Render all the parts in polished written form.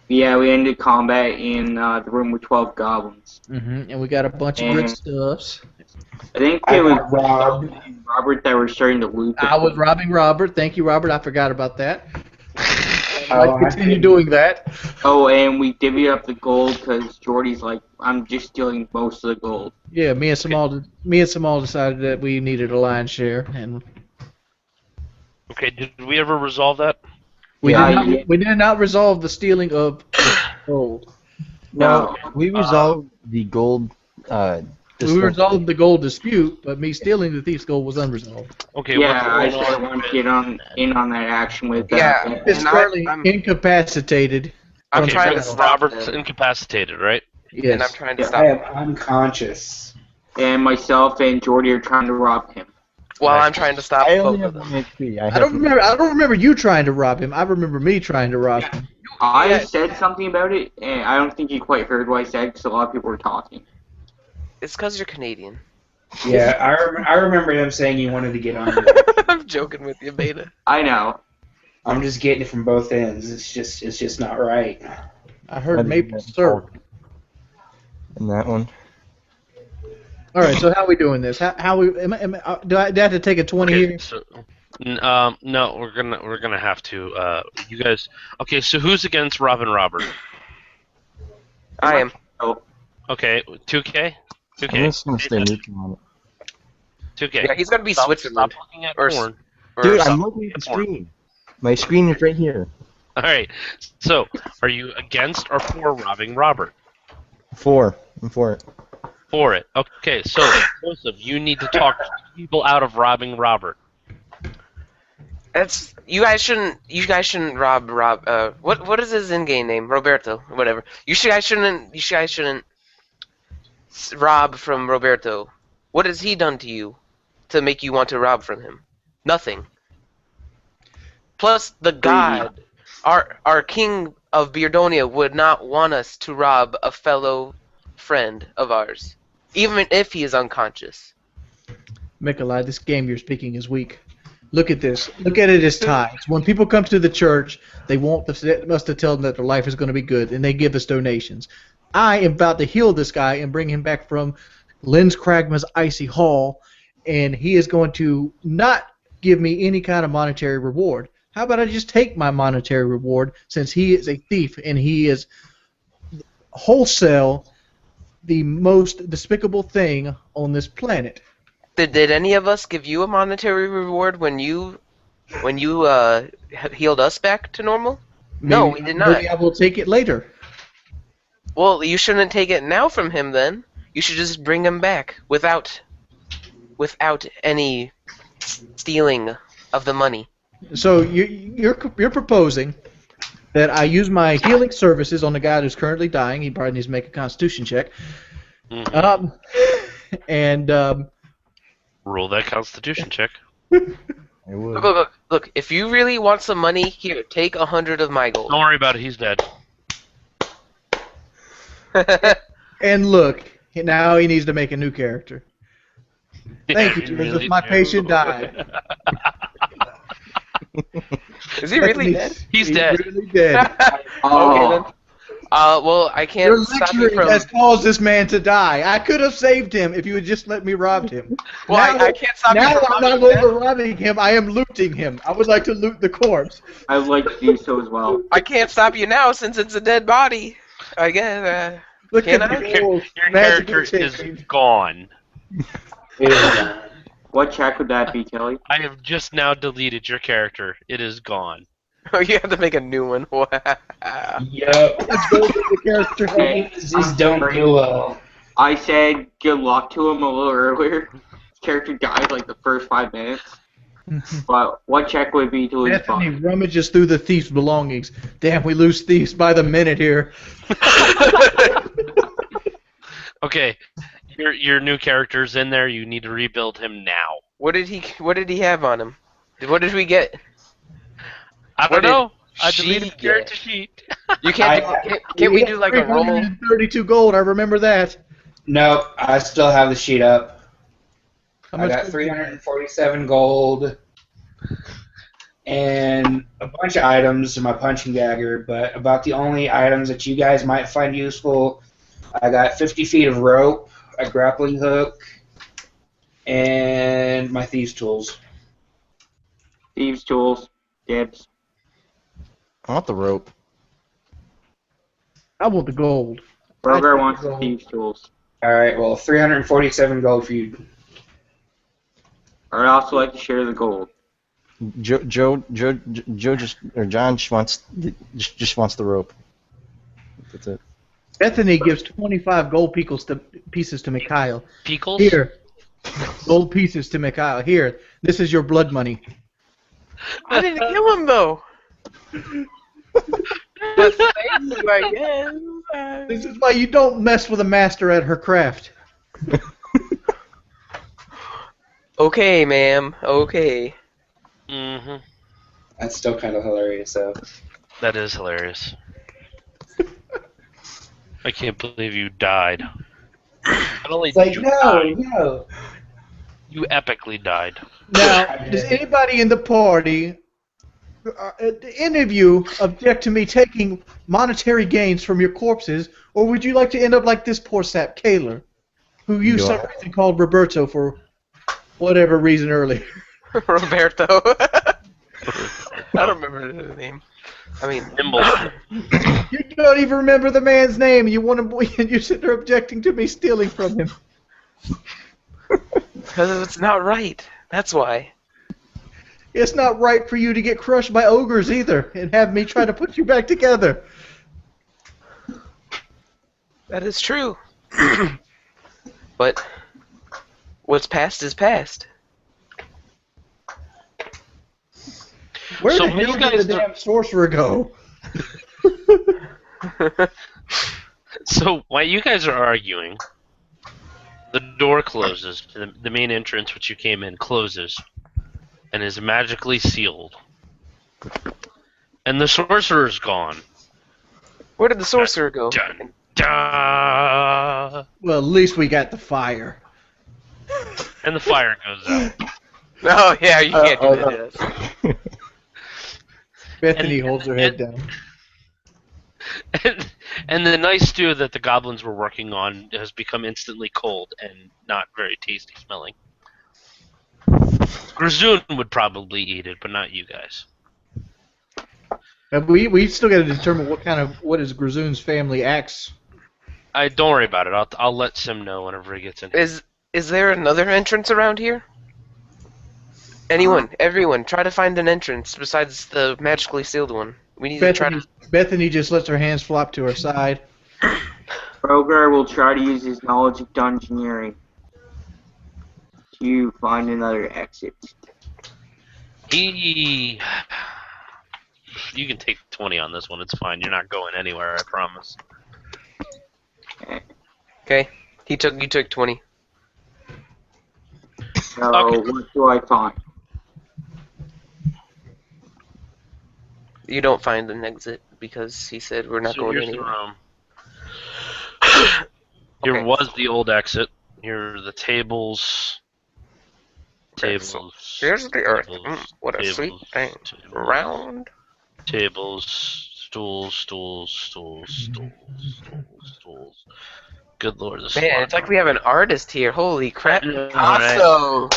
Yeah, we ended combat in the room with 12 goblins. And we got a bunch of good And stuffs. I think I it was got robbed. Robert that were starting to loot. I was robbing Robert. Thank you, Robert. I forgot about that. I'd like to I continue didn't. doing that. Oh, and we divvied up the gold because Jordy's like, I'm just stealing most of the gold. Yeah, me and Samal decided that we needed a lion's share, and Okay, did we ever resolve that? we Yeah, did not resolve the stealing of gold. No. We resolved the gold. We resolved the gold dispute, but me stealing the thief's gold was unresolved. Okay, Yeah, I what's sort of want to get in on that action with that. Yeah. It's And currently I'm- incapacitated. I'm okay, trying to so stop Robert's them. incapacitated, right? And I'm Yes. trying to Yeah, stop I them. am unconscious. And myself and Jordy are trying to rob him. While I'm trying to stop I only both of have them. 1 HP. I don't remember you trying to rob him. I remember me trying to rob him. I Yeah. said something about it, and I don't think you quite heard what I said because a lot of people were talking. It's because you're Canadian. Yeah, I remember him saying he wanted to get on you. I'm joking with you, Beta. I know. I'm just getting it from both ends. It's just not right. I heard maple syrup. And that one. All right, so how are we doing this? How we? Do I have to take a 20 Okay, here? so, no, we're gonna have to. You guys. Okay, so who's against Robin Robert? I am. Okay, 2K. I'm 2K. just gonna stay neutral on it. 2K. Yeah, he's gonna be Stop Switzerland. looking at Or- porn. Or Dude, I'm something. looking at the screen. My screen is right here. All right. So, are you against or for robbing Robert? 4. I'm for it. For it. Okay. So, Joseph, you need to talk people out of robbing Robert. That's you guys shouldn't rob what is his in-game name? Roberto, whatever. You guys shouldn't rob from Roberto. What has he done to you to make you want to rob from him? Nothing. Plus the god, our king of Beardonia would not want us to rob a fellow friend of ours, even if he is unconscious. Mikolai, this game you're speaking is weak. Look at this. Look at it as tithes. When people come to the church, they want us to tell them that their life is going to be good, and they give us donations. I am about to heal this guy and bring him back from Len's Kragma's Icy Hall, and he is going to not give me any kind of monetary reward. How about I just take my monetary reward since he is a thief and he is wholesale the most despicable thing on this planet? Did any of us give you a monetary reward when you healed us back to normal? No, we did not. Maybe I will take it later. Well, you shouldn't take it now from him then. You should just bring him back without any stealing of the money. So you're proposing that I use my healing services on the guy who's currently dying. He probably needs to make a Constitution check. Mhm. And Roll that Constitution check. I would. Look. If you really want some money, here, take 100 of my gold. Don't worry about it. He's dead. and look, now he needs to make a new character. Thank you, Yeah, Joseph. really My do. patient died. Is he really dead? He's dead. Really dead. Okay then. Well, I can't Your stop you luxury from. has caused this man to die. I could have saved him if you had just let me rob him. Well, I can't stop you Now from I'm not robbing him. over robbing him. I am looting him. I would like to loot the corpse. I would like to do so as well. I can't stop you now since it's a dead body. I guess. Look Can at I? the Your wolf character magically is changing. gone. What check would that be, Kelly? I have just now deleted your character. It is gone. Oh, you have to make a new one. Wow. Yep. Let's go with the character. Games just don't do well. I said good luck to him a little earlier. His character died like the first 5 minutes. But what check would it be to lose Anthony fun? rummages through the thief's belongings. Damn, we lose thieves by the minute here. Okay, your new character's in there. You need to rebuild him now. What did he have on him? What did we get? I What don't know. did I she deleted the get? character sheet. You can't we do like a roll? 332 gold, I remember that. Nope, I still have the sheet up. How I much got gold? 347 gold and a bunch of items in my punching dagger, but about the only items that you guys might find useful, I got 50 feet of rope, a grappling hook, and my thieves' tools. Thieves' tools. Dibs. I want the rope. I want the gold. Rogar I wants take the gold. thieves' tools. All right, well, 347 gold for you. I'd also like to share the gold. Joe just or John just wants the rope. That's it. Bethany gives 25 gold pieces to Mikhail. Pickles? Here, gold pieces to Mikhail. Here, this is your blood money. I didn't kill him though. But thank you, I guess. This is why you don't mess with a master at her craft. Okay, ma'am. Okay. Mm-hmm. That's still kind of hilarious, though. That is hilarious. I can't believe you died. Not only It's like, did you no, die, no. you epically died. Now, does anybody in the party, any of you, object to me taking monetary gains from your corpses, or would you like to end up like this poor sap, Kaler, who you Go some ahead. reason called Roberto for whatever reason earlier? Roberto. I don't remember the name. I mean, Nimble. You don't even remember the man's name. You want to, and you sit there objecting to me stealing from him. because it's not right. That's why. It's not right for you to get crushed by ogres either, and have me try to put you back together. That is true. But what's past is past. Where So the when hell you did guys the do- damn sorcerer go? So while you guys are arguing, the door closes. The main entrance, which you came in, closes and is magically sealed. And the sorcerer's gone. Where did the sorcerer go? Dun, dun, Well, at least we got the fire. and the fire goes out. Oh yeah, you can't do that. Bethany And- holds her head down. And the nice stew that the goblins were working on has become instantly cold and not very tasty smelling. Grazoon would probably eat it, but not you guys. And we still got to determine what is Grazoon's family axe. Don't worry about it. I'll let Sim know whenever he gets in. Is there another entrance around here? Anyone, everyone, try to find an entrance besides the magically sealed one. We need to try to. Bethany just lets her hands flop to her side. Rogar will try to use his knowledge of dungeoneering to find another exit. You can take 20 on this one. It's fine. You're not going anywhere. I promise. Okay, you took 20. So Okay. what do I find? You don't find an exit because he said we're not So going here's the anywhere. room. Here Okay. was the old exit. Here are the tables. Okay, Tables. so here's the earth. tables, What a sweet tables, thing. tables, Round. Tables, stools. Good lord, this Man, it's like we have an artist here. Holy crap. Yeah, Picasso!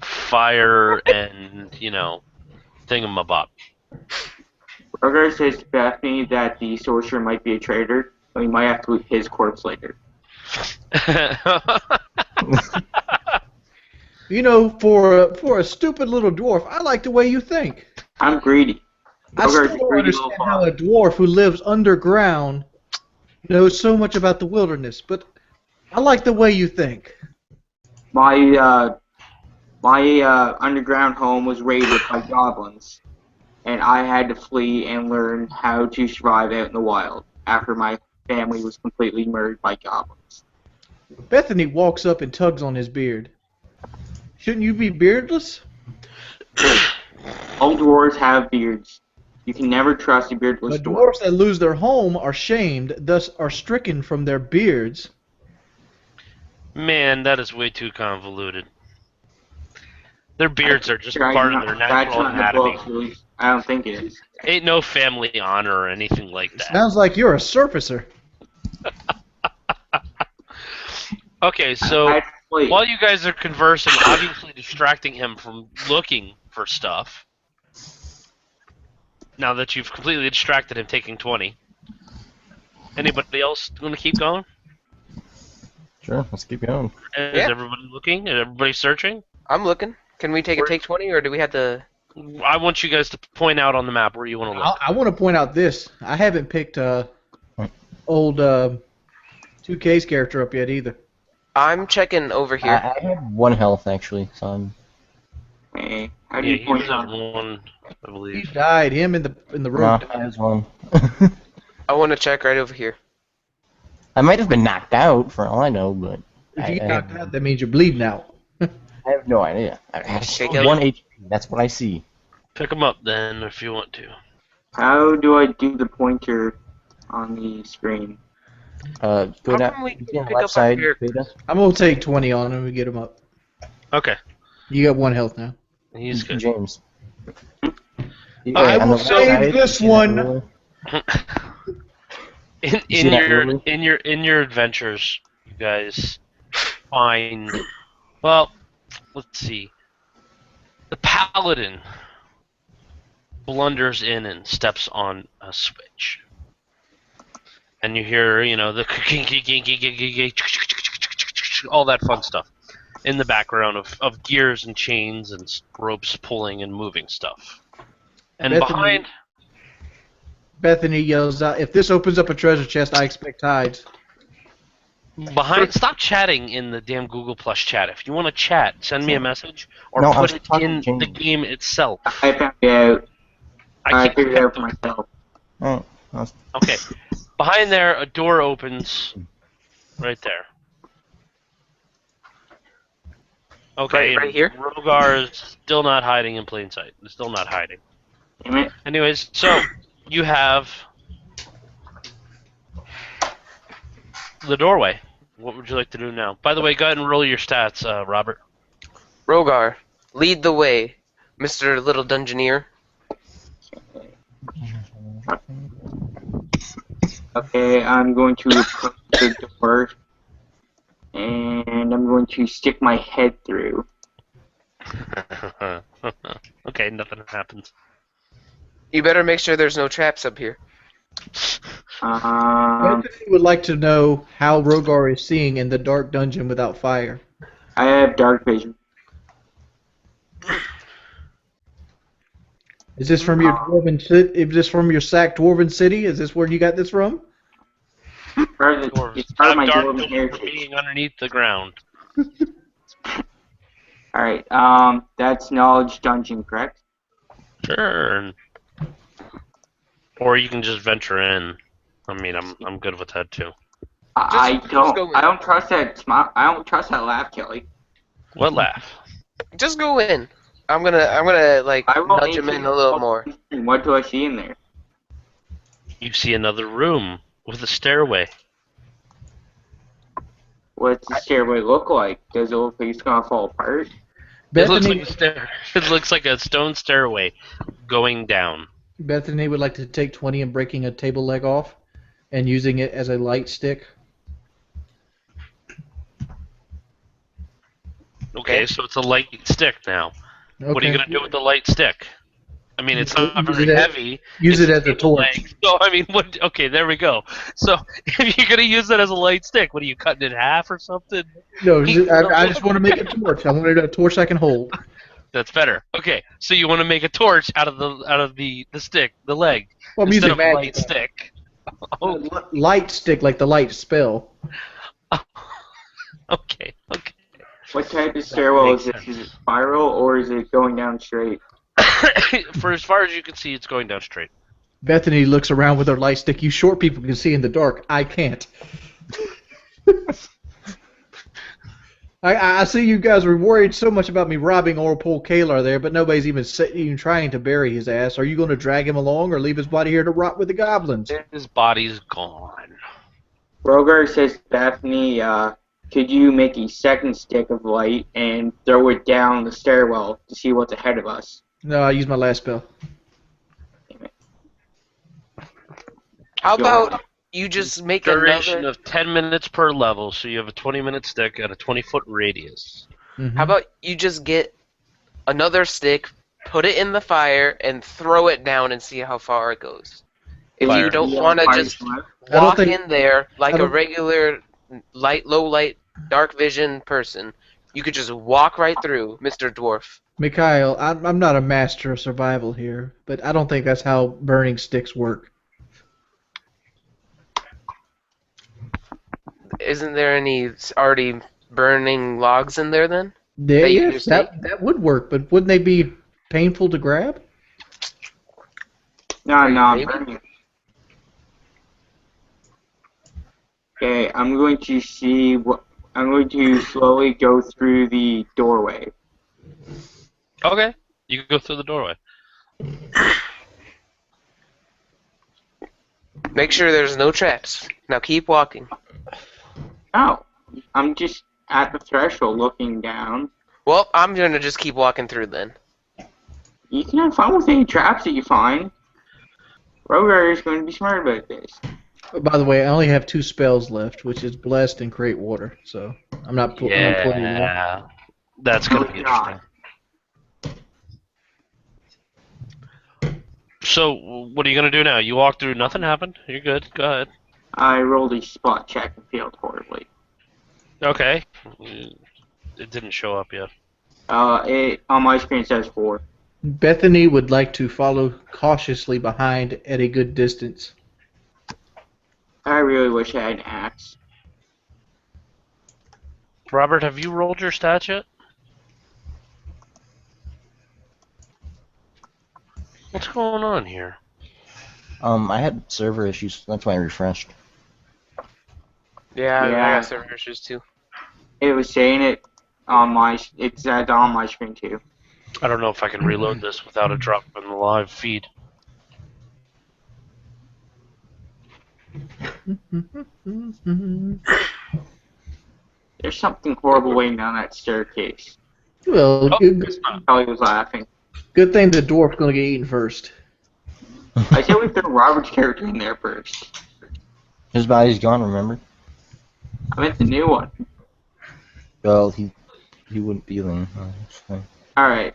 fire and thingamabob. Rogar says to Bethany that the sorcerer might be a traitor, so he might have to loot his corpse later. You know, for a stupid little dwarf, I like the way you think. I'm greedy. I Rogar's still a don't greedy understand little how a fuck. dwarf who lives underground knows so much about the wilderness, but I like the way you think. My underground home was raided by goblins, and I had to flee and learn how to survive out in the wild after my family was completely murdered by goblins. Bethany walks up and tugs on his beard. Shouldn't you be beardless? All dwarves have beards. You can never trust a beardless But dwarf. dwarfs that lose their home are shamed, thus are stricken from their beards. Man, that is way too convoluted. Their beards are just Try part of not their scratching natural on the anatomy. books, at least. I don't think it is. Ain't no family honor or anything like that. Sounds like you're a surfacer. Okay, so Actually, while you guys are conversing, obviously distracting him from looking for stuff. Now that you've completely distracted him, taking 20. Anybody else going to keep going? Sure, let's keep going. Is Yeah. everybody looking? Is everybody searching? I'm looking. Can we take 20, or do we have to? I want you guys to point out on the map where you want to look. I want to point out this. I haven't picked old 2K's character up yet either. I'm checking over here. I have 1 health actually, so I'm. hey, how do Yeah, you he point was out? one, I He believe. died. Him in the No, road. I was 1. I want to check right over here. I might have been knocked out for all I know, but If you I get knocked out, that means you're bleeding out. I have no idea. I have Okay, 1 HP. That's what I see. Pick him up then if you want to. How do I do the pointer on the screen? Go How down. come we You see on the pick left up side, here? Beta. I'm gonna take 20 on him and get him up. Okay, You got 1 health now. he's good. James. I On the will left save side, this you see that one. ruler? In You see that ruler? in your adventures, you guys find, well, let's see. The paladin blunders in and steps on a switch, and you hear, the all that fun stuff in the background of gears and chains and ropes pulling and moving stuff. And Bethany yells out, "If this opens up a treasure chest, I expect tides." stop chatting in the damn Google Plus chat. If you want to chat, send me a message or No, I was put it talking in to the James. game itself. I found it out. I can't- figured it out for myself. Oh, I was- Okay. Behind there, a door opens. Right there. Okay. Right here? Rogar is still not hiding in plain sight. He's still not hiding. Damn it. Anyways, so you have the doorway. What would you like to do now? By the way, go ahead and roll your stats, Robert. Rogar, lead the way, Mr. Little Dungeoneer. Okay, I'm going to approach the door, and I'm going to stick my head through. Okay, nothing happens. You better make sure there's no traps up here. Um, Bethany would like to know how Rogar is seeing in the dark dungeon without fire. I have dark vision. Is this from your dwarven city? Is this from your sacked dwarven city? Is this where you got this from? It's part of my dark dwarven vision for heritage. being underneath the ground. Alright, that's knowledge dungeon, correct? Sure. Or you can just venture in. I mean, I'm good with that too. I just go in. don't trust that I don't trust that laugh, Kelly. What laugh? Just go in. I'm gonna like I will nudge him in a little more. What do I see in there? You see another room with a stairway. What's the stairway look like? Does it look like it's gonna fall apart? It looks Bethany, like a It looks like a stone stairway going down. Bethany would like to take 20 and breaking a table leg off and using it as a light stick. Okay, so it's a light stick now. Okay. What are you gonna do with the light stick? I mean, it's not Use very it as- heavy. Use It's it as a table torch. leg. So I mean, what? Okay, there we go. So if you're gonna use that as a light stick, what are you cutting it in half or something? No, I just want to make a torch. I wanted a torch I can hold. That's better. Okay, so you want to make a torch out of the stick, the leg, Well, I'm instead using of a light magic. stick. Oh, Light stick, like the light spell. okay. What type of stairwell makes is this? sense. Is it spiral or is it going down straight? For as far as you can see, it's going down straight. Bethany looks around with her light stick. You short people can see in the dark. I can't. I see you guys were worried so much about me robbing Orpole Kalar there, but nobody's even trying to bury his ass. Are you going to drag him along or leave his body here to rot with the goblins? His body's gone. Rogar says to Daphne, could you make a second stick of light and throw it down the stairwell to see what's ahead of us? No, I used my last spell. How Go about ahead. you just make Duration another? of 10 minutes per level, so you have a 20-minute stick at a 20-foot radius. Mhm. How about you just get another stick, put it in the fire, and throw it down and see how far it goes. If Fire. you don't Yeah, want to fire just smoke. I don't walk think- in there like I a don't- regular low light, dark vision person, you could just walk right through, Mr. Dwarf. Mikhail, I'm not a master of survival here, but I don't think that's how burning sticks work. Isn't there any already burning logs in there then? Yeah, That you can yes, just take? that would work, but wouldn't they be painful to grab? No, Are you no, I'm maybe? burning. Okay, I'm going to see what. I'm going to slowly go through the doorway. Okay, you can go through the doorway. Make sure there's no traps. Now keep walking. Oh, I'm just at the threshold looking down. Well, I'm gonna just keep walking through then. You can have fun with any traps that you find. Rogar is going to be smart about this. Oh, by the way, I only have 2 spells left, which is Blessed and Create Water, so I'm not pulling more. Yeah, that's gonna be God. interesting. So, what are you gonna do now? You walk through, nothing happened. You're good. Go ahead. I rolled a spot check and failed horribly. Okay. It didn't show up yet. It on my screen says 4. Bethany would like to follow cautiously behind at a good distance. I really wish I had an axe. Robert, have you rolled your stats yet? What's going on here? I had server issues. That's why I refreshed. Yeah, I Yeah. got server issues too. It was saying it on my. It said on my screen too. I don't know if I can reload this without a drop in the live feed. There's something horrible waiting down that staircase. Well, Oh, good, it's not. Kelly was laughing. good thing the dwarf's gonna get eaten first. I said we threw Robert's character in there first. His body's gone, remember? I meant the new one. Well, he wouldn't be then. It's fine. Alright.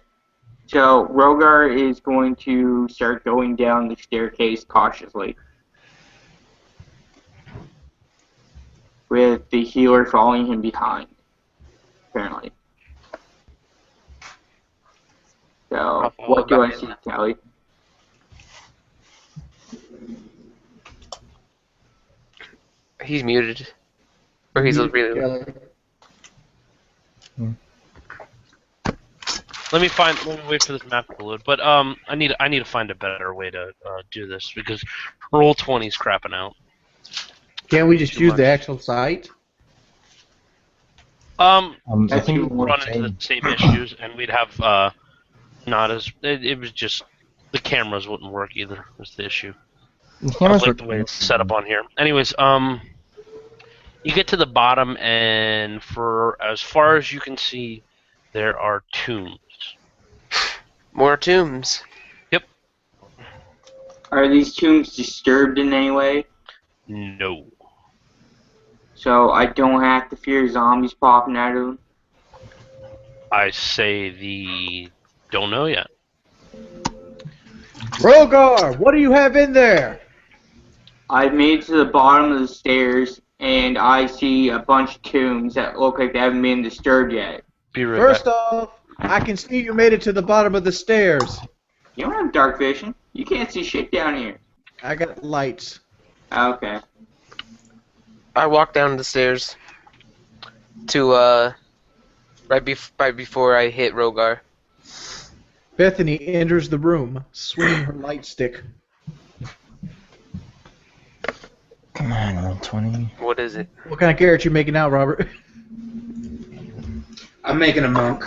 So, Rogar is going to start going down the staircase cautiously. With the healer following him behind. Apparently. So, what do I see, Kelly? He's muted. Or he's really. Kelly. Let me wait for this map to load. But I need to find a better way to do this because Roll20's crapping out. Can't we just Too use much. the actual site? I That's think you we Run into the same issues, and we'd have not as it was just the cameras wouldn't work either. Was the issue. the I cameras like the way it's set up on here. Anyways, you get to the bottom, and for as far as you can see, there are tombs. More tombs. Are these tombs disturbed in any way? No. So I don't have to fear zombies popping out of them? I say the don't know yet. Rogar, what do you have in there? I've made it to the bottom of the stairs, and I see a bunch of tombs that look like they haven't been disturbed yet. Be right First back. off, I can see you made it to the bottom of the stairs. You don't have dark vision. You can't see shit down here. I got lights. Okay. I walked down the stairs to right before I hit Rogar. Bethany enters the room, swinging her light stick. Come on, roll 20. What is it? What kind of carrot you making out, Robert? I'm making a monk.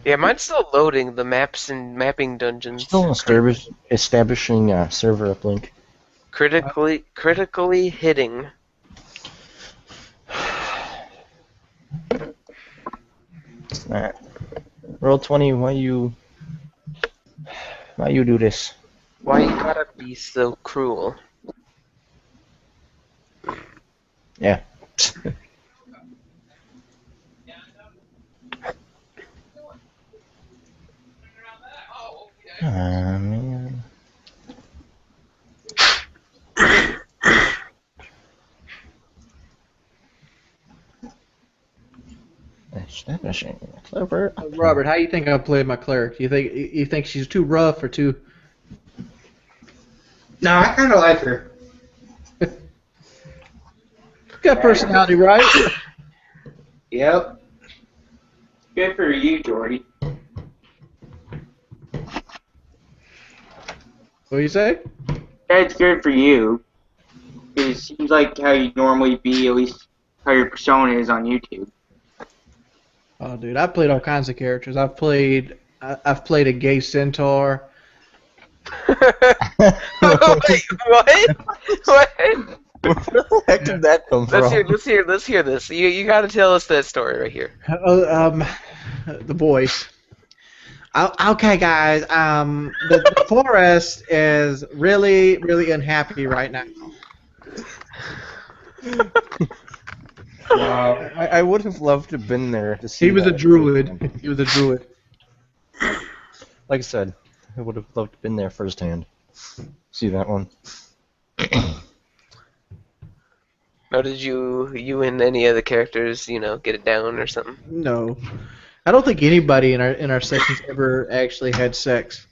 Yeah, mine's still loading the maps and mapping dungeons. Still establishing server uplink. Critically hitting. It's not. Roll 20. Why you do this? Why you gotta be so cruel? Yeah. Man. Establishing clever. Robert, how you think I played my cleric? You think she's too rough or too? No, I kind of like her. Got personality, right? Yep. Good for you, Jordy. What do you say? That's good for you. It seems like how you normally be, at least how your persona is on YouTube. Oh, dude, I've played all kinds of characters. I've played a gay centaur. Wait, what? What? Where the heck did that come from? Let's hear this. You gotta tell us that story right here. The voice. Okay, guys. The forest is really, really unhappy right now. Wow. I would have loved to have been there to see. He was a that. druid. He was a druid. Like I said, I would have loved to have been there firsthand. See that one. Or did you and any other characters, get it down or something? No, I don't think anybody in our sessions ever actually had sex.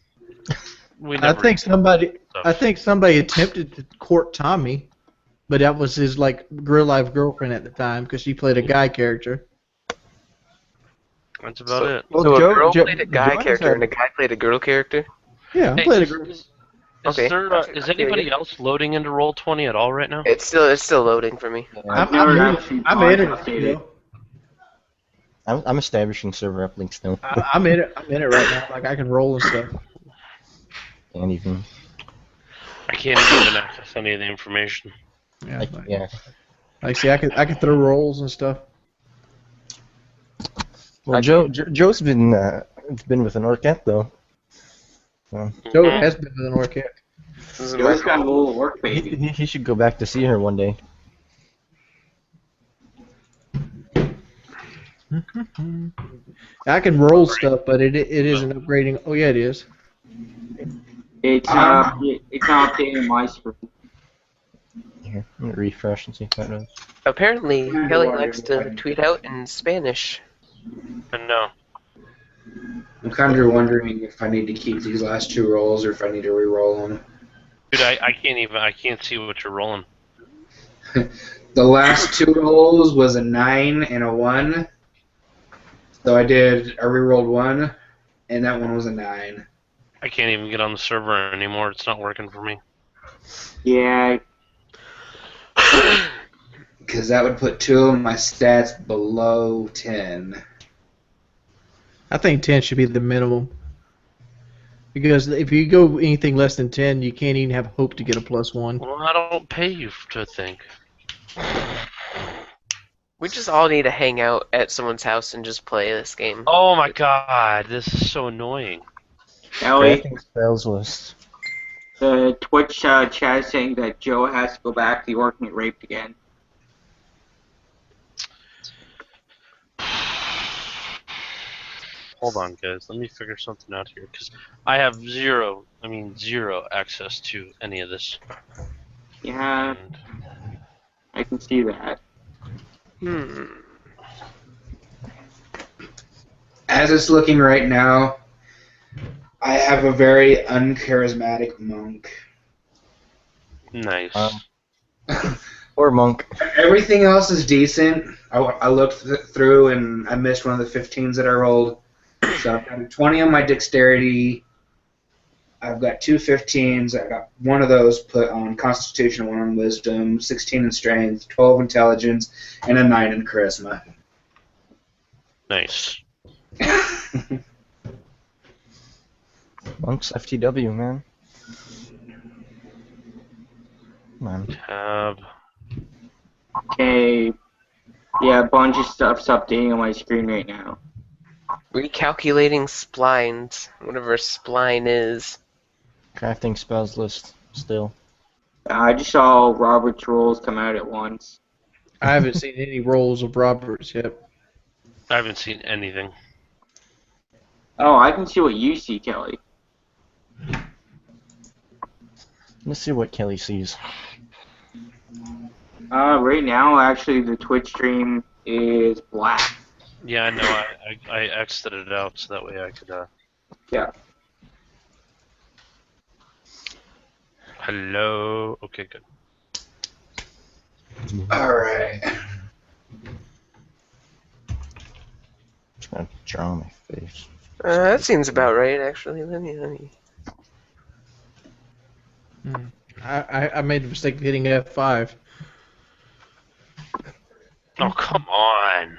We I never think somebody. stuff. I think somebody attempted to court Tommy, but that was his real life girlfriend at the time because she played a guy character. That's about it. Well, So Joe- a girl Joe- played a guy Joe character said- and a guy played a girl character? Yeah, I Hey, played a is, girl. is, Okay, there, I is feel anybody you. else loading into Roll20 at all right now? It's still loading for me. I've never I'm actually I'm in it. podcasted it. I'm establishing server uplinks now. I'm in it. I'm in it right now. Like I can roll and stuff. And even I can't even access any of the information. Yeah. like yeah. Like see, I could throw rolls and stuff. Well, Joe's been with an Orcat though. So Joe has been with an orchid. This is my Joe's got a fault. little work baby. he should go back to see her one day. I can roll stuff, but it isn't upgrading. Oh yeah, it is. It's not updating my screen. Here, I'm gonna refresh and see if that does. Apparently, Kelly likes to tweet out in Spanish. And no. I'm kind of wondering if I need to keep these last two rolls or if I need to re-roll them. Dude, I can't see what you're rolling. The last two rolls was a 9 and a 1. So I re-rolled 1, and that one was a 9. I can't even get on the server anymore. It's not working for me. Yeah, Because that would put two of my stats below 10. I think 10 should be the minimum. Because if you go anything less than 10, you can't even have hope to get a +1. Well, I don't pay you to think. We just all need to hang out at someone's house and just play this game. Oh my god, this is so annoying. Ellie, Crafting spells list. the Twitch chat is saying that Joe has to go back to the orc and get raped again. Hold on, guys. Let me figure something out here, because I have zero access to any of this. Yeah, And I can see that. As it's looking right now, I have a very uncharismatic monk. nice. Or monk. Everything else is decent. I looked through and I missed one of the 15s that I rolled. So I've got a 20 on my dexterity. I've got two 15s. I got one of those put on constitution, one on wisdom, 16 in strength, 12 intelligence, and a 9 in charisma. Nice. Monk's FTW, man. Come on. Tab. Okay. Yeah, a bunch of stuff's updating on my screen right now. Recalculating splines. Whatever a spline is. Crafting spells list still. I just saw Robert's rules come out at once. I haven't seen any rolls of Roberts yet. I haven't seen anything. Oh, I can see what you see, Kelly. Let's see what Kelly sees. Right now, actually, the Twitch stream is black. Yeah, I know. I exited it out so that way I could. Yeah. Hello. Okay, good. Alright. Just gonna draw my face. That seems about right, actually. Let me. I made the mistake of hitting F5. Oh, come on.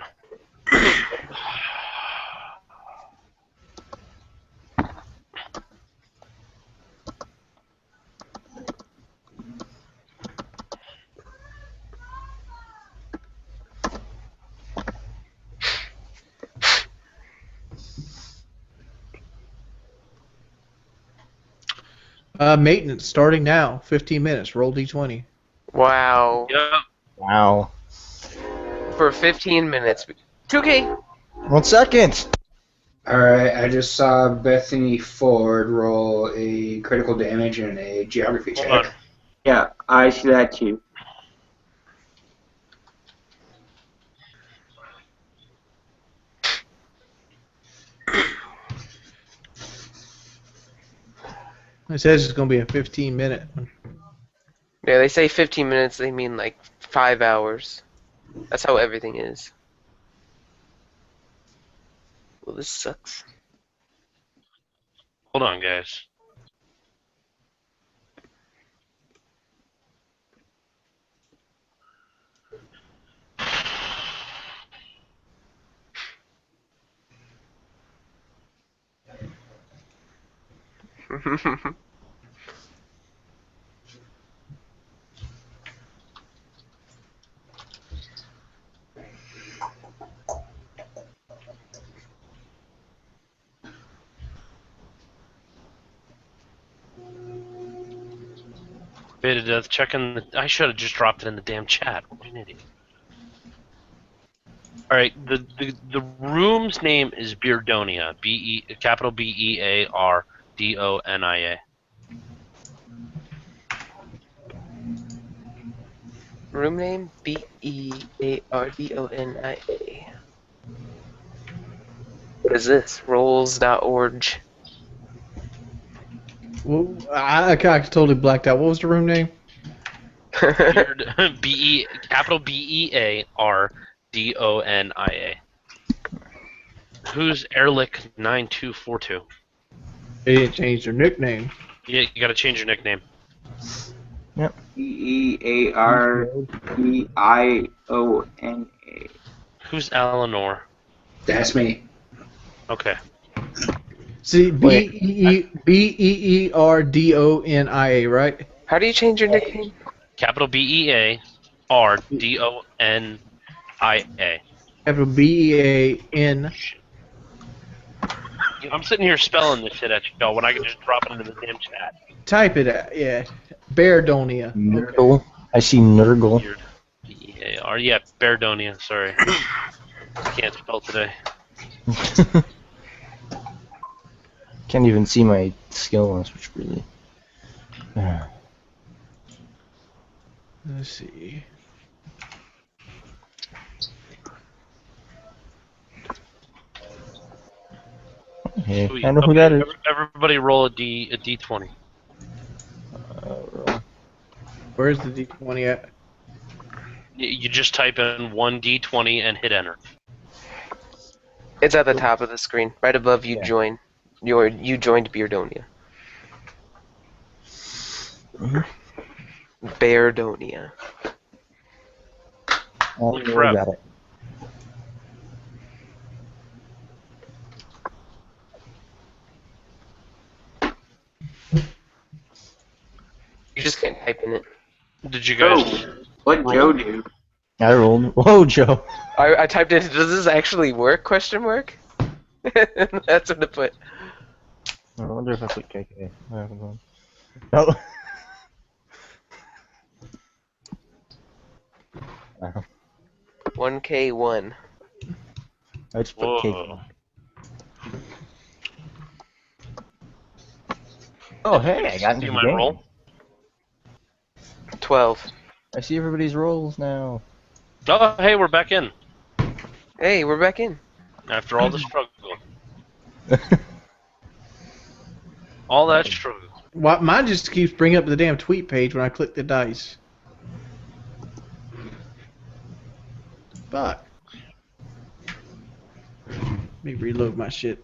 Maintenance starting now. 15 minutes. Roll D20. Wow. Yeah. Wow. For 15 minutes. 2K. 1 second! Alright, I just saw Bethany Ford roll a critical damage and a geography check. Hold on. Yeah, I see that too. It says it's going to be a 15-minute one. Yeah, they say 15 minutes, they mean like 5 hours. That's how everything is. Well, this sucks. Hold on, guys. Beta Death, checking the. I should have just dropped it in the damn chat. What an idiot. Alright, the room's name is Beardonia. Capital Beardonia. Room name? Beardonia. What is this? Rolls.org. Well, I totally blacked out. What was the room name? Capital Beardonia. Who's Ehrlich9242? They didn't change their nickname. Yeah, you gotta change your nickname. Beardiona. Who's Eleanor? That's me. Okay. See, Wait. Beardonia, right? How do you change your nickname? Capital Beardonia. Capital BEAN. I'm sitting here spelling this shit at y'all when I can just drop it into the damn chat. Type it out, yeah. Beardonia. Nurgle. I see Nurgle. Weird. Bear. Yeah, Beardonia. Sorry. Can't spell today. Can't even see my skill list, which really. Let's see. Hey, Sweet. I know who that is. Everybody roll a d20. Where's the D20 at? You just type in 1d20 and hit enter. It's at the top of the screen, right above you Yeah. join. You joined Beardonia. Beardonia. Oh, Crap. got it. You just can't type in it. Did you guys? Oh, what roll? Joe do? I rolled. Whoa, Joe. I typed in, does this actually work? Question mark. That's what I put. I wonder if I put KK. No. Oh. 1K1. I just put Whoa. KK. Oh, hey, I got into See the my game. roll? 12. I see everybody's rolls now. Oh, hey, we're back in Hey, we're back in. after all the struggle. All that struggle. Why, mine just keeps bringing up the damn tweet page when I click the dice. Fuck. Let me reload my shit.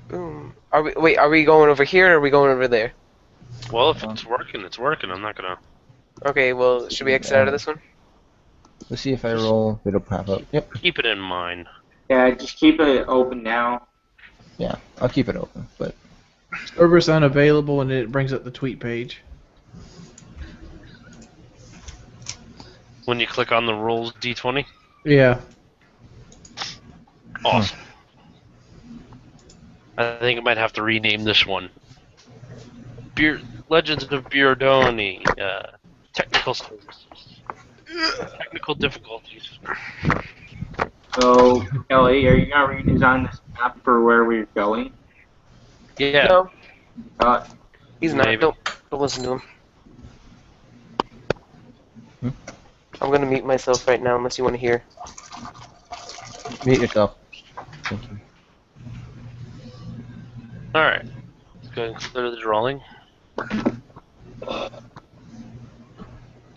Boom. Are we going over here or are we going over there? Well, if it's working, it's working. I'm not gonna. Okay, well, should we exit out of this one? Let's see if I roll. It'll pop up. Yep. Keep it in mind. Yeah, just keep it open now. Yeah, I'll keep it open. But Server's unavailable, and it brings up the tweet page. When you click on the rolls D20. Yeah. Awesome. I think I might have to rename this one. Legends of Beardonia. Technical services. Technical difficulties. So, Kelly, are you gonna redesign this map for where we're going? Yeah. No, Uh, he's not. Maybe. Don't listen to him. Hmm? I'm gonna mute myself right now unless you want to hear. mute yourself. Thank you. Alright. Let's go ahead and clear the drawing.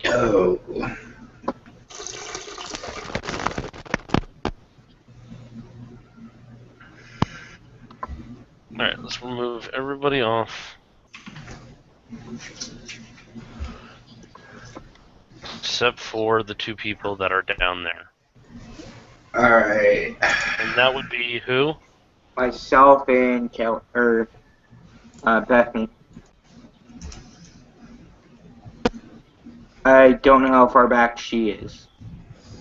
Oh. Alright, let's remove everybody off. Except for the two people that are down there. Alright. And that would be who? myself and Bethany. I don't know how far back she is.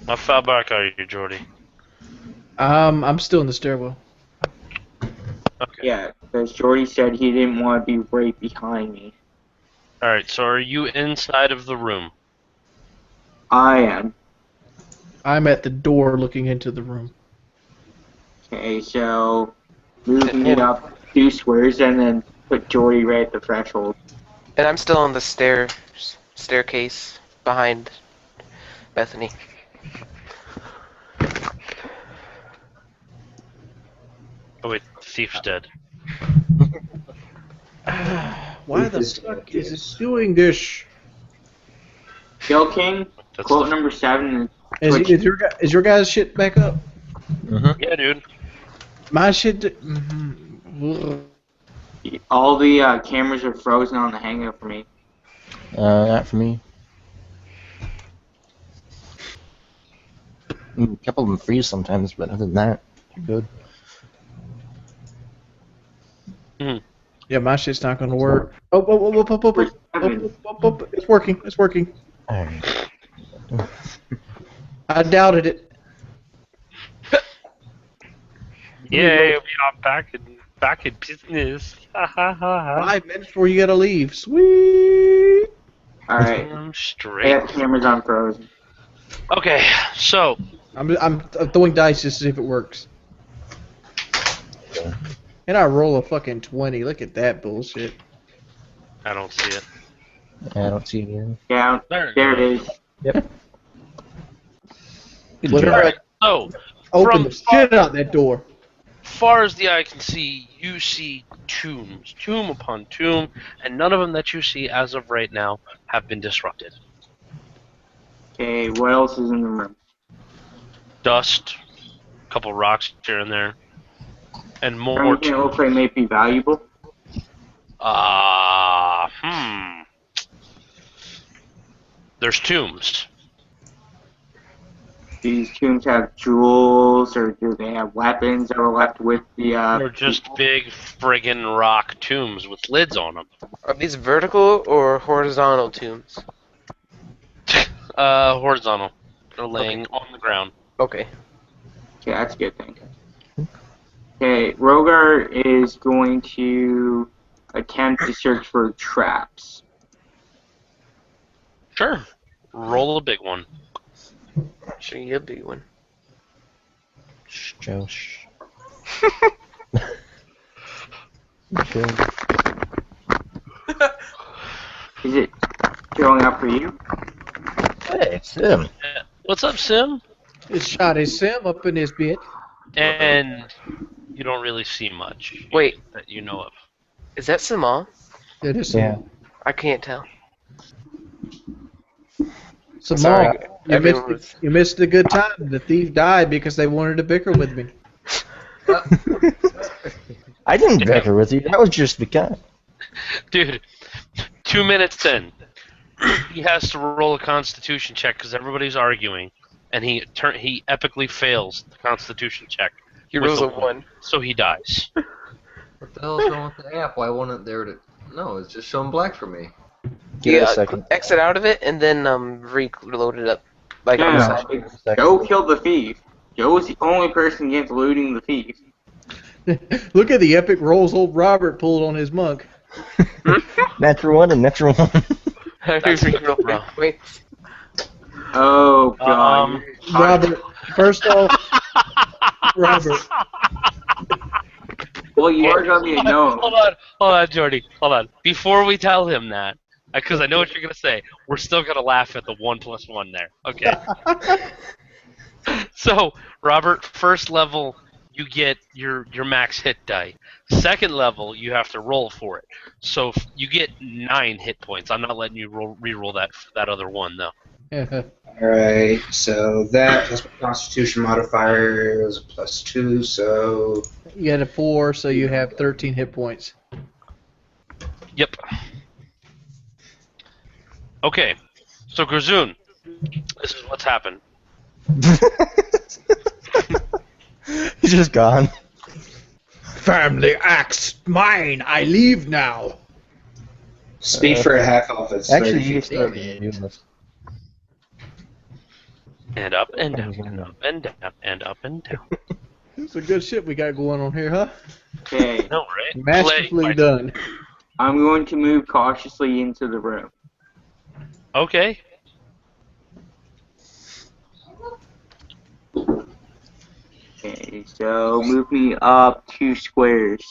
How far back are you, Jordy? I'm still in the stairwell. Okay. Yeah, because Jordy said he didn't want to be right behind me. Alright, so are you inside of the room? I am. I'm at the door looking into the room. Okay, so moving it up 2 squares and then put Jordy right at the threshold. And I'm still on the staircase behind Bethany. Oh wait, the thief's dead. Why the fuck is it doing this? Kill King, That's quote the... number 7. Is your guys' shit back up? Mm-hmm. Yeah, dude. My shit. Mm-hmm. All the cameras are frozen on the hangout for me. Not for me. A couple of them freeze sometimes, but other than that, they're good. Yeah, my shit's not gonna work. Oh, it's working. It's working. Alright. I doubted it. Yay, we are back in business. Ha ha ha ha. 5 minutes before you gotta leave. Sweet. Alright, I'm I straight. have cameras on frozen. Okay, so I'm throwing dice just to see if it works. And I roll a fucking 20. Look at that bullshit. I don't see it. I don't see it either. Yeah, There there it is. Yep. Good Whatever. job. So, Open from the shit out that door. far as the eye can see, you see tombs, tomb upon tomb, and none of them that you see as of right now have been disrupted. Okay, what else is in the room? Dust, a couple rocks here and there, and more Anything that looks like may be valuable? There's tombs. these tombs have jewels, or do they have weapons that were left with the? They're just big friggin' rock tombs with lids on them. Are these vertical or horizontal tombs? Horizontal. They're laying on the ground. Okay. Okay, that's a good thing. Okay, Rogar is going to attempt to search for traps. Sure. Roll a big one. Sure, you a big one. Josh. Okay. Is it showing up for you? Hey, it's him. What's up, Sim? It's shot his sim up in his bit. And you don't really see much. Wait. That you know of. Is that Samal? It is Yeah. I can't tell. Samal, Sorry, you everyone missed, was- you missed a good time. The thief died because they wanted to bicker with me. I didn't bicker with you. That was just because. Dude, 2 minutes in, he has to roll a Constitution check because everybody's arguing, and he epically fails the Constitution check. He with rolls a a 1. So he dies. What the hell's wrong with the app? Why wasn't it there to... No, it's just showing black for me. Give it a second. Exit out of it and then reload it up. Like on the No, side. it's Joe killed the thief. Joe was the only person against looting the thief. Look at the epic rolls old Robert pulled on his monk. Natural 1 and natural 1. Reroll bro. Wait. Oh god. Robert, first off, Robert, Well, you are gonna be a gnome. Hold on, Jordy. Hold on. Before we tell him that, because I know what you're gonna say, we're still gonna laugh at the 1 + 1 there. Okay. So, Robert, first level, you get your max hit die. Second level, you have to roll for it. So you get 9 hit points. I'm not letting you re-roll that other one though. Alright, so that plus my Constitution modifier is a +2, so you had a 4, so you have 13 hit points. Yep. Okay. So Grazoon, this is what's happened. He's just gone. Family axe mine. I leave now. speed for a half elf is Actually, 30 you feet. started doing this. And up and down and up and down and up and down. This is a good shit we got going on here, huh? Okay, No, right? Masterfully done. I'm going to move cautiously into the room. Okay. Okay, so move me up 2 squares.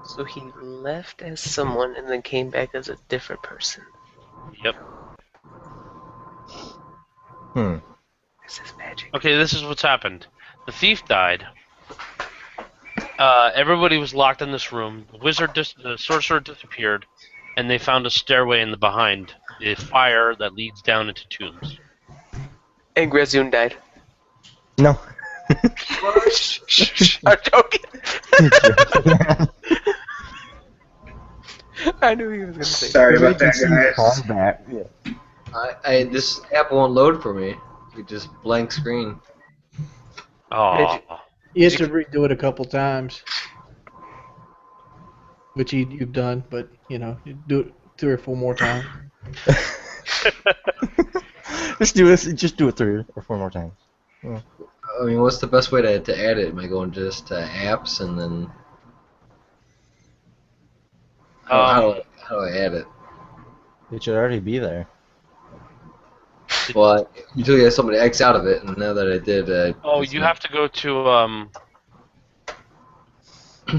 So he left as someone and then came back as a different person. Yep. This is magic. Okay, this is what's happened. The thief died. Everybody was locked in this room. The sorcerer disappeared, and they found a stairway in the behind, a fire that leads down into tombs. And Grazoon died. No. I'm joking. I knew he was gonna say. Sorry about that, guys. Combat. Yeah. This app won't load for me. It just blank screen. Oh. You have to redo it a couple times, which you've done, but you know, you do it 3 or 4 more times. Just do it 3 or 4 more times. I mean, what's the best way to add it? Am I going just to apps and then... How do I add it? It should already be there. Well, you told me somebody X out of it, and now that I did... You have to go to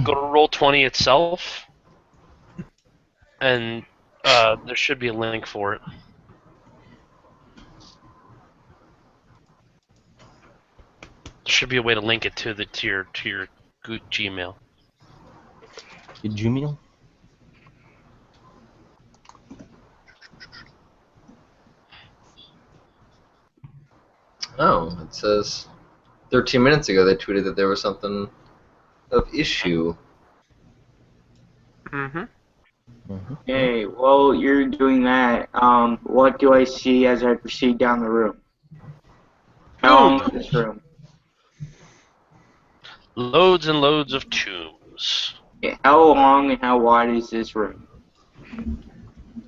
go to Roll20 itself, and there should be a link for it. There should be a way to link it to your Gmail. Your Gmail? Oh, it says 13 minutes ago they tweeted that there was something of issue. Mm-hmm. Okay, while you're doing that, what do I see as I proceed down the room? How long is this room? Loads and loads of tombs. Yeah, how long and how wide is this room?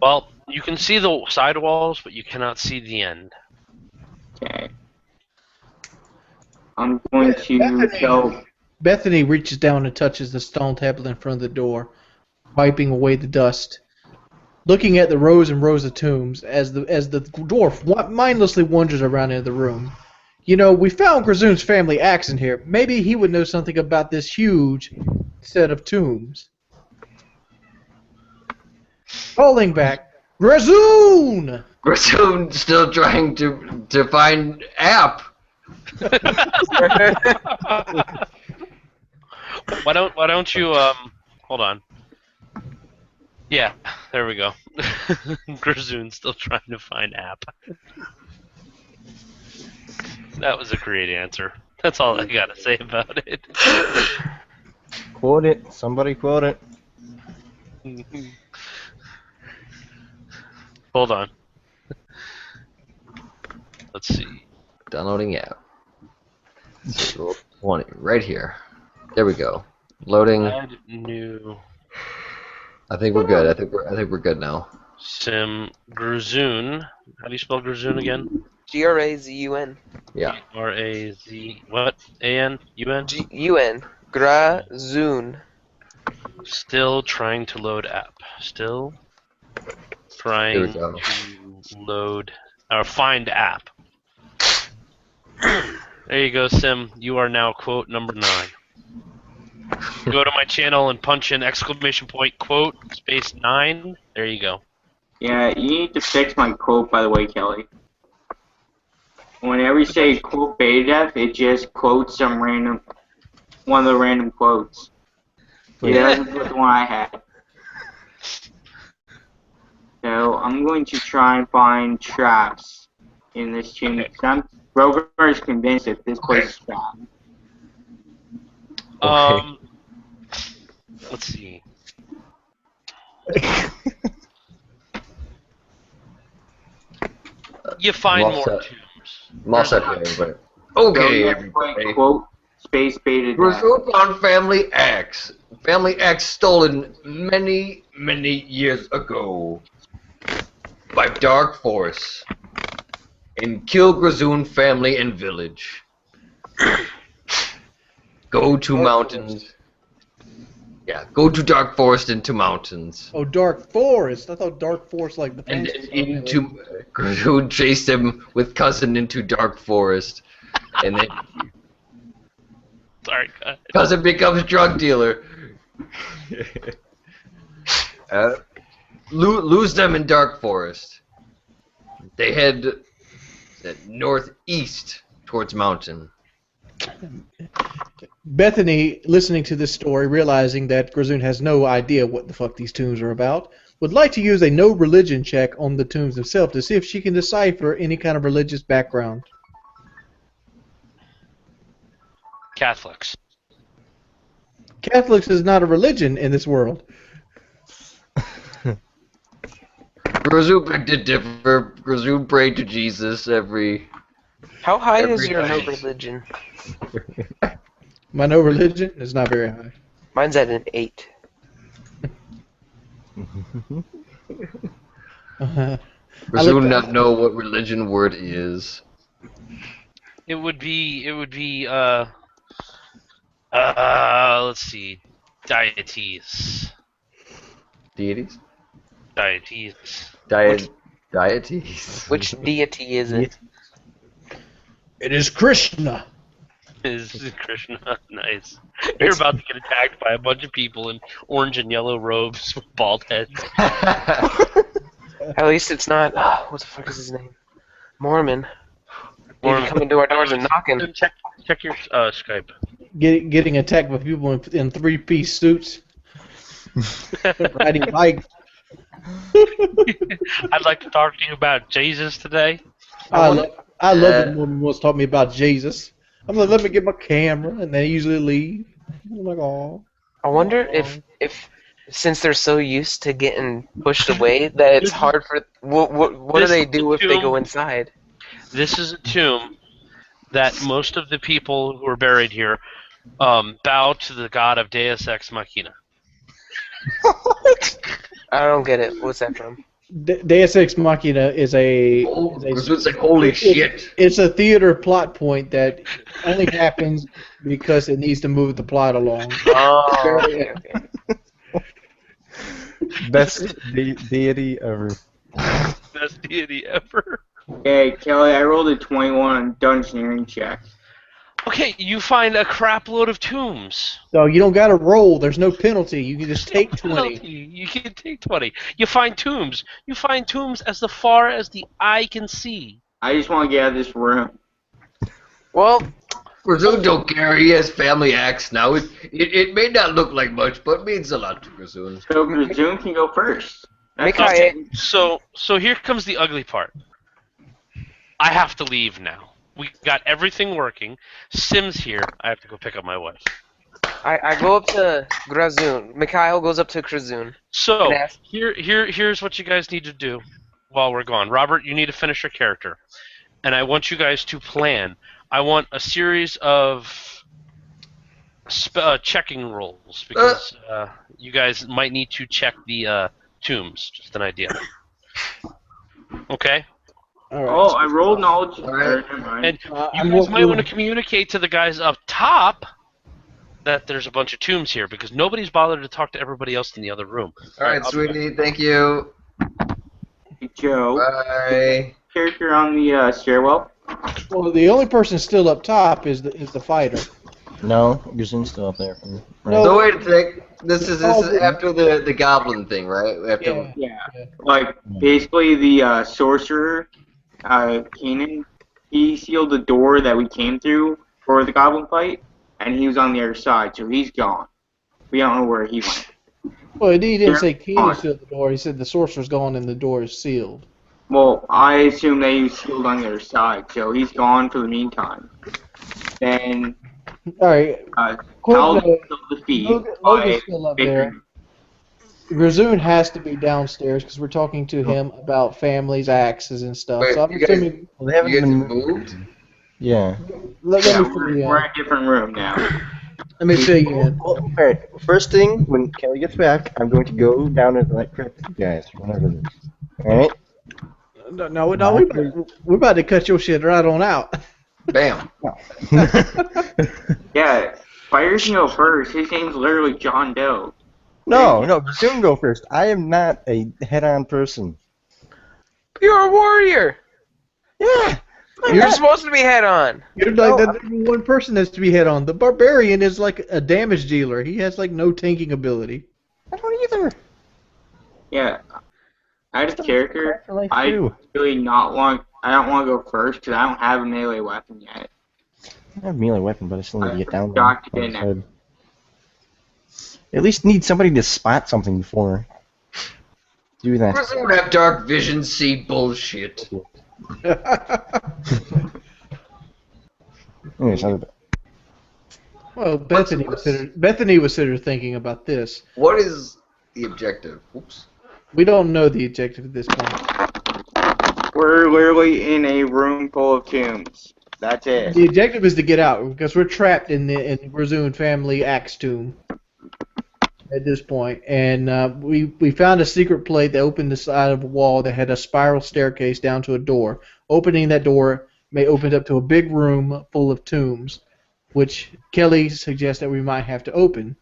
Well, you can see the side walls, but you cannot see the end. Okay. I'm going to tell. Bethany reaches down and touches the stone tablet in front of the door, wiping away the dust. Looking at the rows and rows of tombs, as the dwarf mindlessly wanders around in the room. You know, we found Grazoon's family axe in here. Maybe he would know something about this huge set of tombs. Calling back, Grazoon! Grazoon still trying to find App. Why don't you hold on. Yeah, there we go. Grazoon's still trying to find App. That was a great answer. That's all I gotta say about it. Quote it. Somebody quote it. Hold on. Let's see. Downloading app. Roll 20 right here. There we go. Loading. Add new I think we're good. I think we're good now. sim Grazoon. How do you spell Grazoon again? Grazun. Yeah. R-A-Z what? A-N-U-N? G-U-N. Grazoon. Still trying to load app. Still Here trying we go. to load or find app. There you go, Sim. You are now quote number 9. Go to my channel and punch in exclamation point quote space 9. There you go. Yeah, you need to fix my quote, by the way, Kelly. Whenever you say quote beta, it just quotes some random, one of the random quotes. It doesn't put the one I had. So I'm going to try and find traps in this tomb. Rover is convinced that this place is trapped. Let's see. You find I'm all more set. tombs. I'm all set here, everybody. Okay, everybody. Quote space beta. Grazoon found Family X. Family X stolen many, many years ago by Dark Force and kill Grazoon family and village. Go to mountains. Yeah, go to Dark Forest into mountains. Oh, Dark Forest. I thought Dark Forest like the And fancy stuff. into Grazoon chased him with cousin into Dark Forest, and then Sorry, guys. cousin becomes drug dealer. Lose them in Dark Forest. They head northeast towards mountain. Bethany, listening to this story, realizing that Grazoon has no idea what the fuck these tombs are about, would like to use a no religion check on the tombs themselves to see if she can decipher any kind of religious background. Catholics. Catholics is not a religion in this world. Grazoon begged to differ. Grazoon prayed to Jesus every. How high is Every your no night. religion? My no religion is not very high. Mine's at an 8. Grazoon not know what religion word is. It would be let's see. Deities. Deities? Deities. Deities. Which deity is it? It is Krishna. Is Krishna. Nice. You're about to get attacked by a bunch of people in orange and yellow robes with bald heads. At least it's not. What the fuck is his name? Mormon. Mormon coming to our doors and knocking. Check your Skype. Getting attacked by people in three-piece suits. Riding bikes. I'd like to talk to you about Jesus today. I love it when Mormon wants to talk to me about Jesus. I'm like, let me get my camera, and they usually leave. I'm like, oh. I wonder if since they're so used to getting pushed away that it's hard for what do they do if they go inside? This is a tomb that most of the people who are buried here bow to the god of Deus Ex Machina. I don't get it. What's that from? Deus Ex Machina is a. It's like, holy shit. It's a theater plot point that only happens because it needs to move the plot along. Oh, okay, okay. Best deity ever. Best deity ever. Okay, Kelly, I rolled a 21 on dungeoneering check. Okay, you find a crap load of tombs. So you don't got to roll. There's no penalty. You can just take 20. You can take 20. You find tombs. You find tombs as far as the eye can see. I just want to get out of this room. Well, Grazoon don't care. He has family axe now. It may not look like much, but means a lot to Grazoon. So Grazoon can go first. That's Mikai, So here comes the ugly part. I have to leave now. We got everything working. Sim's here. I have to go pick up my wife. I go up to Grazoon. Mikhail goes up to Grazoon. So Yes. here's what you guys need to do while we're gone. Robert, you need to finish your character, and I want you guys to plan. I want a series of checking rolls because you guys might need to check the tombs. Just an idea. Okay. All right. Oh, I rolled knowledge. Alright. Never mind. And I'm you guys might going- want to communicate to the guys up top that there's a bunch of tombs here because nobody's bothered to talk to everybody else in the other room. All right, I'll be back. sweetie. Thank you. Hey, Joe, Bye. character on the stairwell. Well, the only person still up top is the fighter. No, Gazoon's still up there. Right. No. So wait a sec. This is after the goblin thing, right? After Yeah. Yeah. Like, basically, the sorcerer, Kenan, he sealed the door that we came through for the goblin fight, and he was on the other side, so he's gone. We don't know where he went. Well, he didn't say They're Keenan on. sealed the door. He said the sorcerer's gone and the door is sealed. Well, I assume that he was sealed on the other side, so he's gone for the meantime. Then, All right. Quick Hal note, killed the feed Logan's by still up there. Grazoon has to be downstairs because we're talking to him about families, axes, and stuff. Wait, so I'm you guys- assuming. Well, they haven't you guys been moved. Yeah. Let Yeah, me fill you we're in. in a different room now. Let me fill you in. Well, alright, first thing, when Kelly gets back, I'm going to go down into that crypt with you guys, whenever it is. Alright? No, we're about to cut your shit right on out. Bam. Yeah, Fires can go first. His name's literally John Doe. No, Gazoon go first. I am not a head-on person. You're a warrior. Yeah! You're supposed to be head on. You're like the number one person that's to be hit on. The barbarian is like a damage dealer. He has like no tanking ability. I don't either. Yeah. Out of character, For life, I too. really not want. I don't want to go first because I don't have a melee weapon yet. I have a melee weapon, but I still need to get down Got to there. get in At least need somebody to spot something before do that. Grazoon have dark vision, see bullshit. Anyways, Well, Bethany was sitting there thinking about this. What is the objective? Oops. We don't know the objective at this point. We're literally in a room full of tombs. That's it. The objective is to get out because we're trapped in the Grazoon family axe tomb at this point, and we found a secret plate that opened the side of a wall that had a spiral staircase down to a door. Opening that door may open up to a big room full of tombs, which Kelly suggests that we might have to open.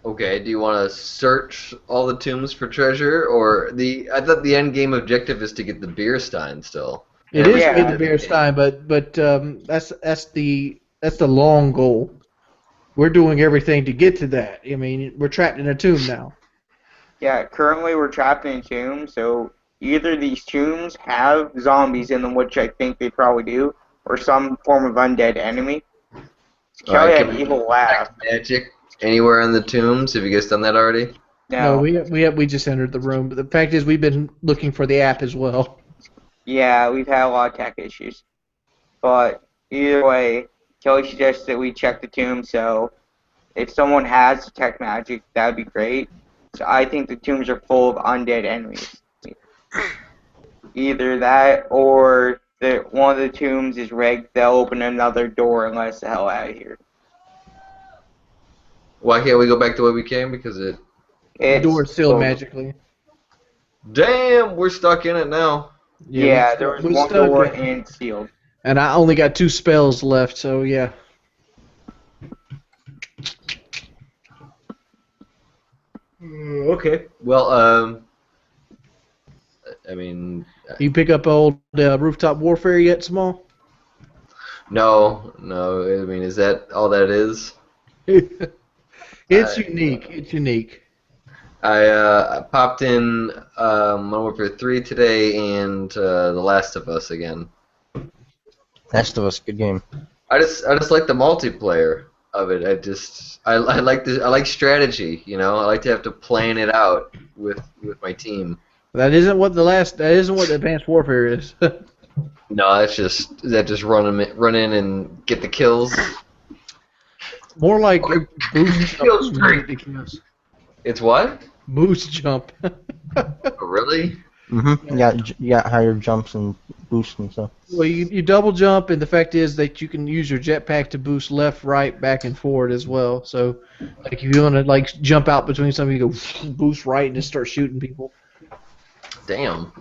Okay, do you want to search all the tombs for treasure, or I thought the end game objective is to get the beer stein still. It is Yeah. in the Bear Stein, but that's the long goal. We're doing everything to get to that. I mean, we're trapped in a tomb now. Yeah, currently we're trapped in a tomb, so either these tombs have zombies in them, which I think they probably do, or some form of undead enemy. Kelly Alright, had can an we evil laugh. Magic anywhere in the tombs? Have you guys done that already? No, No. we just entered the room. But the fact is, we've been looking for the app as well. Yeah, we've had a lot of tech issues. But either way, Kelly suggests that we check the tomb, so if someone has detect magic, that would be great. So I think the tombs are full of undead enemies. Either that or one of the tombs is rigged. They'll open another door and let us the hell out of here. Why can't we go back the way we came? Because it. The door is sealed closed. magically. Damn, we're stuck in it now. Yeah, there was we're one stuck door in- and it's sealed. And I only got 2 spells left, so yeah. Okay. Well, I mean, You pick up old rooftop warfare yet, Small? no. I mean, is that all that is? It's unique. It's unique. I popped in Modern Warfare 3 today and The Last of Us again. Last of Us, good game. I just like the multiplayer of it. I like strategy. You know, I like to have to plan it out with my team. That isn't what Advanced Warfare is. No, that's just run in and get the kills. More like boost Kills jump. It's what? Boost jump. Oh, really? Mm-hmm. You got higher jumps and boosts and stuff. Well, you double jump, and the fact is that you can use your jetpack to boost left, right, back, and forward as well. So, like, if you want to like jump out between something, you go boost right and just start shooting people. Damn.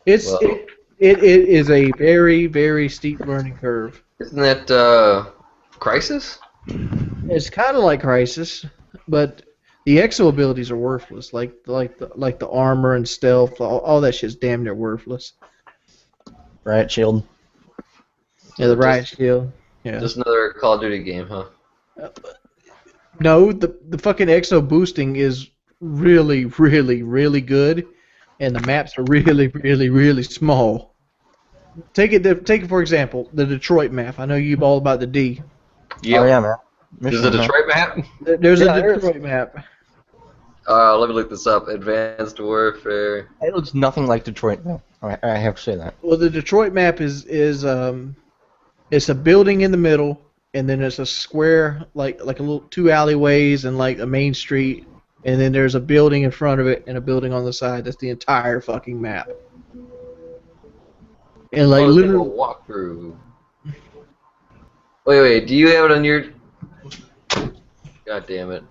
It is a very, very steep learning curve. Isn't that Crisis? It's kind of like Crisis, but the exo abilities are worthless. Like the armor and stealth, all that shit's damn near worthless. Riot Shield. Yeah, the riot shield. Yeah. Just another Call of Duty game, huh? No, the fucking exo boosting is really, really, really good, and the maps are really, really, really small. Take it for example, the Detroit map. I know you all about the D. Yeah. Oh yeah, man. Is it a Detroit map? There's Yeah, a there is. Detroit map. Let me look this up. Advanced Warfare. It looks nothing like Detroit, though. I have to say that. Well, the Detroit map is it's a building in the middle, and then there's a square like a little 2 alleyways and like a main street, and then there's a building in front of it and a building on the side. That's the entire fucking map. And like literally, walkthrough. Wait. Do you have it on your? God damn it.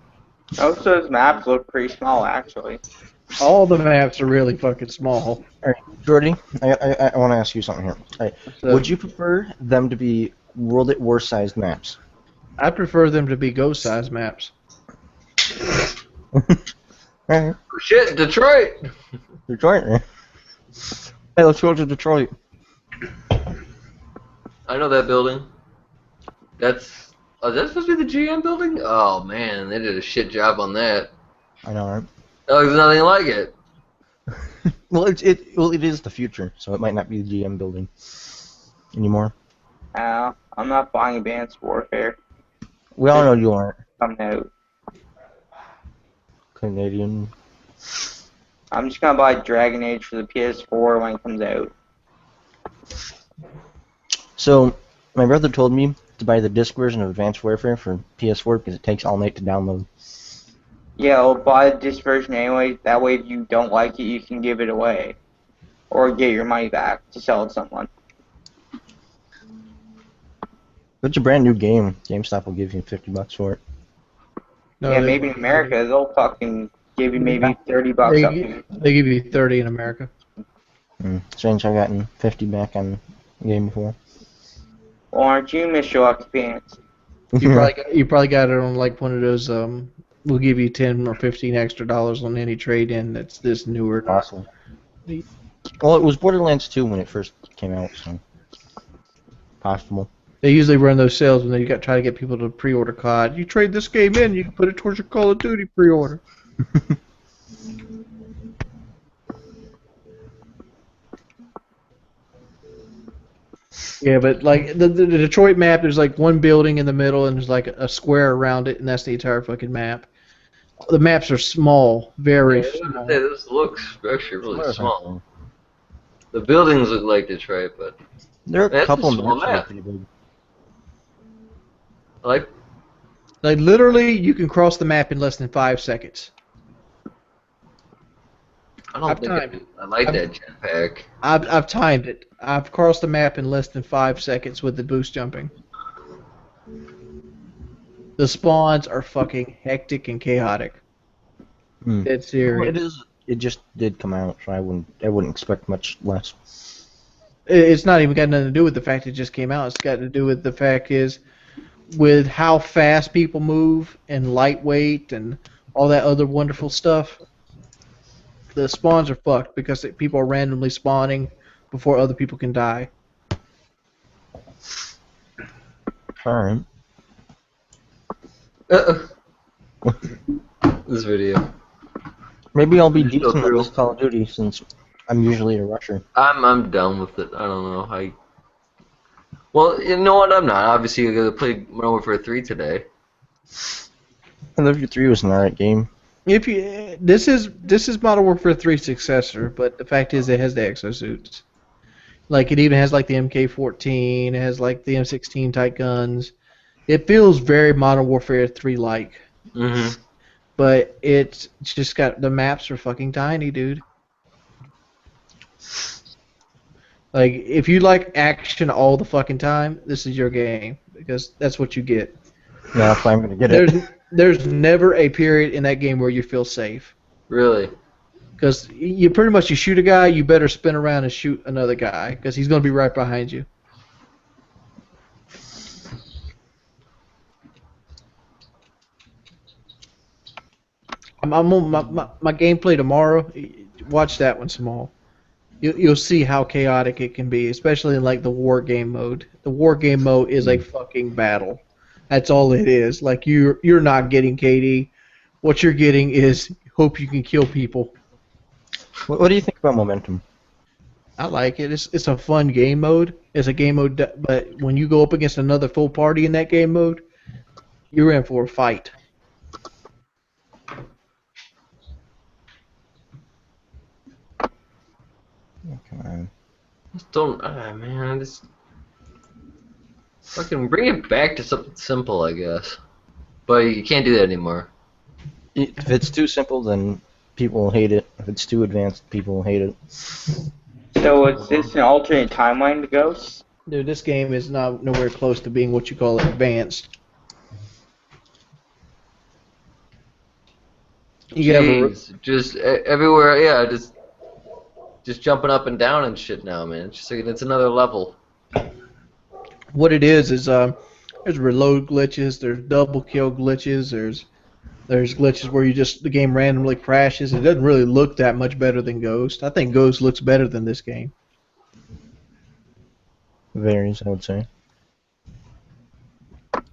Most of those maps look pretty small, actually. all the maps are really fucking small. Jordy, I want to ask you something here. All right. So- Would you prefer them to be World at War sized maps? I prefer them to be ghost-sized maps. Alright. Shit, Detroit! Detroit, man. Hey, let's go to Detroit. I know that building. That's supposed to be the GM building? Oh man, they did a shit job on that. I know, right? That looks nothing like it. Well, it is the future, so it might not be the GM building anymore. I'm not buying Advanced Warfare. We all know you aren't Coming out. Canadian. I'm just gonna buy Dragon Age for the PS4 when it comes out. So, my brother told me to buy the disc version of Advanced Warfare for PS4 because it takes all night to download. Yeah, I'll buy this version anyway. That way, if you don't like it, you can give it away, or get your money back to sell it to someone. If it's a brand new game, GameStop will give you $50 for it. No, Yeah, they- maybe in America they'll fucking give you maybe $30 They, up. they give you 30 in America. Strange, I've gotten 50 back on the game before. Well, aren't you Mr. Lucky Pants? You probably got it on like one of those. We'll give you 10 or 15 extra dollars on any trade-in that's this newer. Awesome. Well, it was Borderlands 2 when it first came out, so possible. They usually run those sales when they try to get people to pre-order COD. You trade this game in, you can put it towards your Call of Duty pre-order. Yeah, but like the Detroit map, there's like one building in the middle and there's like a square around it, and that's the entire fucking map. The maps are small, very small. Yeah, this looks actually really small. The buildings look like Detroit, but There are That's a couple a of small maps that are map. pretty big. like Like literally, you can cross the map in less than 5 seconds. I don't I've think timed I like I've, that jetpack. I've timed it. I've crossed the map in less than 5 seconds with the boost jumping. The spawns are fucking hectic and chaotic. Hmm. Dead Well, serious. it is. It just did come out, so I wouldn't expect much less. It's not even got nothing to do with the fact it just came out. It's got to do with the fact is with how fast people move and lightweight and all that other wonderful stuff. The spawns are fucked because people are randomly spawning before other people can die. Alright. This video. Maybe I'll be Still decent at through. this Call of Duty since I'm usually a rusher. I'm done with it. I don't know. Well, you know what? I'm not. Obviously, I gotta play Modern Warfare 3 today. I Love You 3 was an alright game. If you this is Modern Warfare 3 successor, but the fact is it has the exosuits. Like it even has like the MK14, it has like the M16 type guns. It feels very Modern Warfare 3 like. Mm-hmm. But it's just got the maps are fucking tiny, dude. Like if you like action all the fucking time, this is your game because that's what you get. Yeah, that's why I'm gonna get it. There's never a period in that game where you feel safe. Really? Because you pretty much you shoot a guy, you better spin around and shoot another guy because he's going to be right behind you. I'm on my gameplay tomorrow. Watch that one some more. You'll see how chaotic it can be, especially in like the war game mode. The war game mode is a fucking battle. That's all it is. Like you're not getting KD. What you're getting is hope you can kill people. What do you think about Momentum? I like it. It's a fun game mode. It's a game mode, but when you go up against another full party in that game mode, you're in for a fight. Come on. Just don't. Man, just fucking bring it back to something simple, I guess. But you can't do that anymore. If it's too simple, then people will hate it. If it's too advanced, people will hate it. So is this an alternate timeline to Ghosts? Dude, this game is not nowhere close to being what you call advanced. You have Jeez, just everywhere, yeah, just jumping up and down and shit now, man. It's just like it's another level. what it is there's reload glitches, there's double kill glitches, there's glitches where the game randomly crashes. It doesn't really look that much better than Ghost. I think Ghost looks better than this game. Varies, I would say.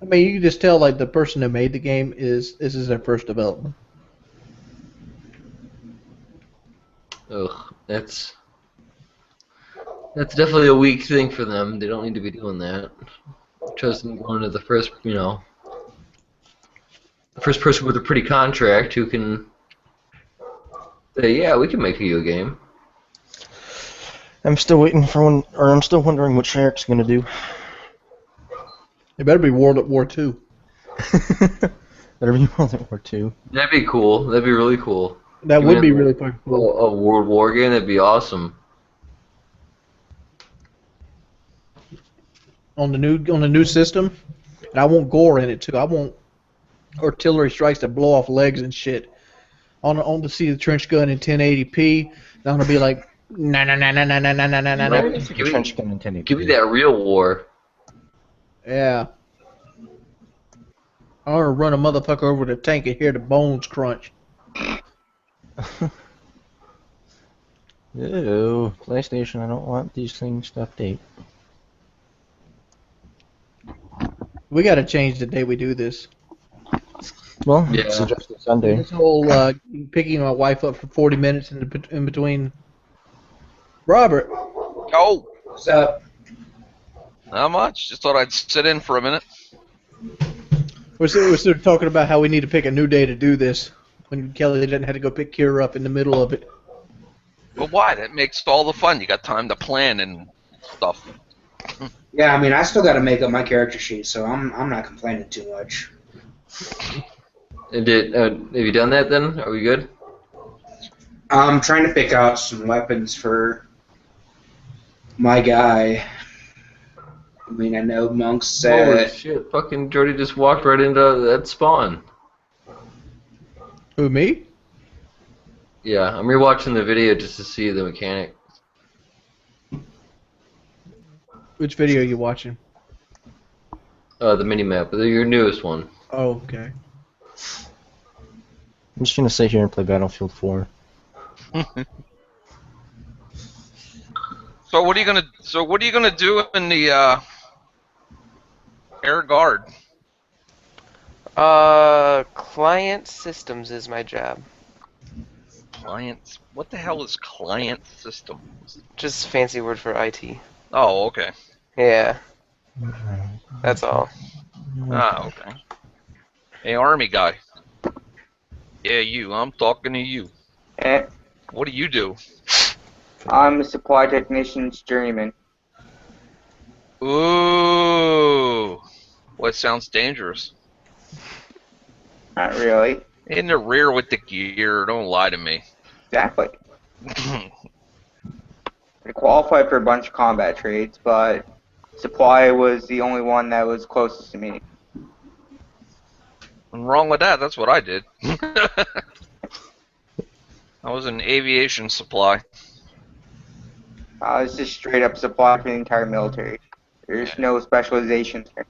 I mean, you can just tell like the person who made the game this is their first development. Ugh, that's definitely a weak thing for them. They don't need to be doing that. Trust them going to the first, the first person with a pretty contract who can say, yeah, we can make you a game. I'm still waiting for one, or I'm still wondering what Shark's gonna do. It better be World at War II. Better be World War II. That'd be cool. That'd be really cool. That Give would me be a- really fucking cool. A World War game, that'd be awesome. On the new system, and I want gore in it too. I want artillery strikes that blow off legs and shit. I want to see the trench gun in 1080p. And I'm gonna be like, nah. Right. Take a trench gun intended. Give me that real war. Yeah. I want to run a motherfucker over the tank and hear the bones crunch. Ew, PlayStation, I don't want these things to update. We got to change the day we do this. Well, Yeah. suggested Sunday. This whole picking my wife up for 40 minutes in between. Robert, Oh, What's up? not much. Just thought I'd sit in for a minute. we're sort of talking about how we need to pick a new day to do this when Kelly didn't have to go pick Kira up in the middle of it. But why? That makes all the fun. You got time to plan and stuff. Yeah, I mean, I still got to make up my character sheet, so I'm not complaining too much. And have you done that then? Are we good? I'm trying to pick out some weapons for my guy. I mean, I know Monk's Holy said. shit! Fucking Jordy just walked right into that spawn. Who, me? Yeah, I'm rewatching the video just to see the mechanic. Which video are you watching? The mini map, your newest one. Oh, okay. I'm just gonna sit here and play Battlefield 4. So what are you gonna do in the air guard? Client systems is my job. Clients? What the hell is client systems? Just fancy word for IT. Oh, okay. Yeah, that's all. Ah, okay. Hey, army guy. Yeah, you. I'm talking to you. Eh, What do you do? I'm a supply technician's journeyman. Ooh. Well, it sounds dangerous. Not really. In the rear with the gear. Don't lie to me. Exactly. I qualified for a bunch of combat trades, but supply was the only one that was closest to me. Nothing wrong with that. That's what I did. I was in aviation supply. It's just straight up supply for the entire military. There's no specialization there.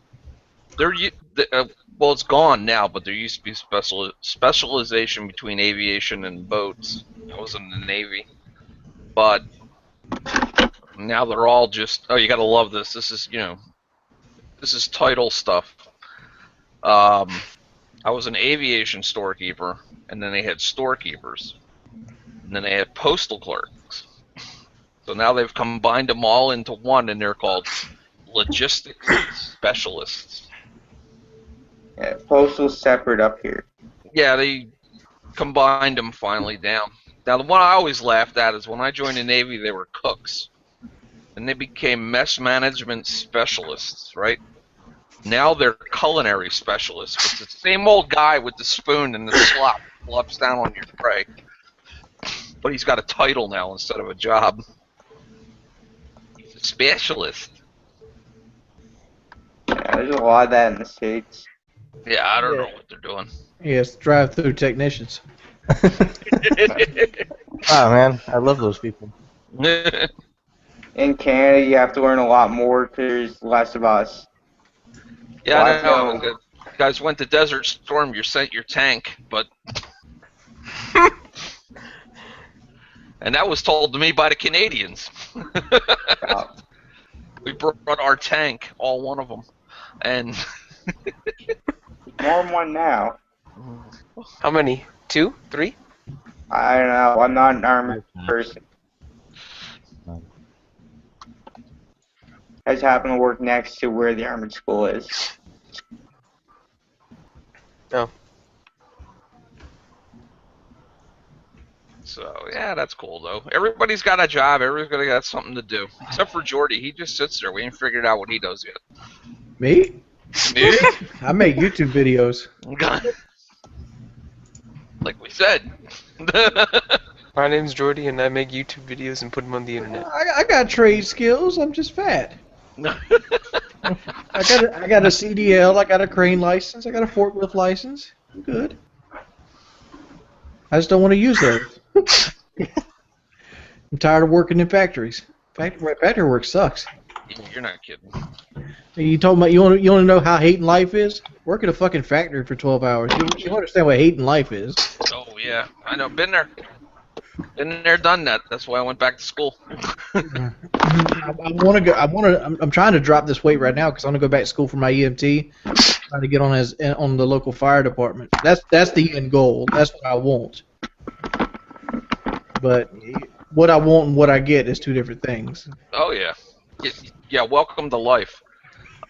Well, it's gone now, but there used to be specialization between aviation and boats. I was in the Navy, but now they're all just. Oh, you gotta love this. This is title stuff. I was an aviation storekeeper, and then they had storekeepers, and then they had postal clerks. So now they've combined them all into one, and they're called logistics specialists. Yeah, postal's separate up here. Yeah, they combined them finally down. Now, the one I always laughed at is when I joined the Navy, they were cooks. And they became mess management specialists, right? Now they're culinary specialists. But it's the same old guy with the spoon and the slop flops down on your tray. But he's got a title now instead of a job. He's a specialist. Yeah, there's a lot of that in the States. Yeah, I don't know what they're doing. Yes, drive-through technicians. Wow, man, I love those people. In Canada, you have to learn a lot more because there's less of us. Yeah, I Well, know. You guys went to Desert Storm, you sent your tank, but... and that was told to me by the Canadians. We brought our tank, all one of them. And... more than one now. How many? 2? 3? I don't know. I'm not an armored person. I just happen to work next to where the armored school is. Oh. So, yeah, that's cool, though. Everybody's got a job. Everybody's got something to do. Except for Jordy. He just sits there. We ain't figured out what he does yet. Me? Me? I make YouTube videos. Like we said. My name's Jordy, and I make YouTube videos and put them on the internet. I got trade skills. I'm just fat. I got a CDL. I got a crane license. I got a forklift license. I'm good. I just don't want to use those. I'm tired of working in factories. Factory work sucks. You're not kidding. You told me you want to know how hating life is? Work at a fucking factory for 12 hours. You understand what hating life is? Oh yeah, I know. Been there, done that. That's why I went back to school. I want to go. I'm trying to drop this weight right now because I want to go back to school for my EMT. Trying to get on the local fire department. That's the end goal. That's what I want. But what I want and what I get is two different things. Oh yeah, yeah. Welcome to life.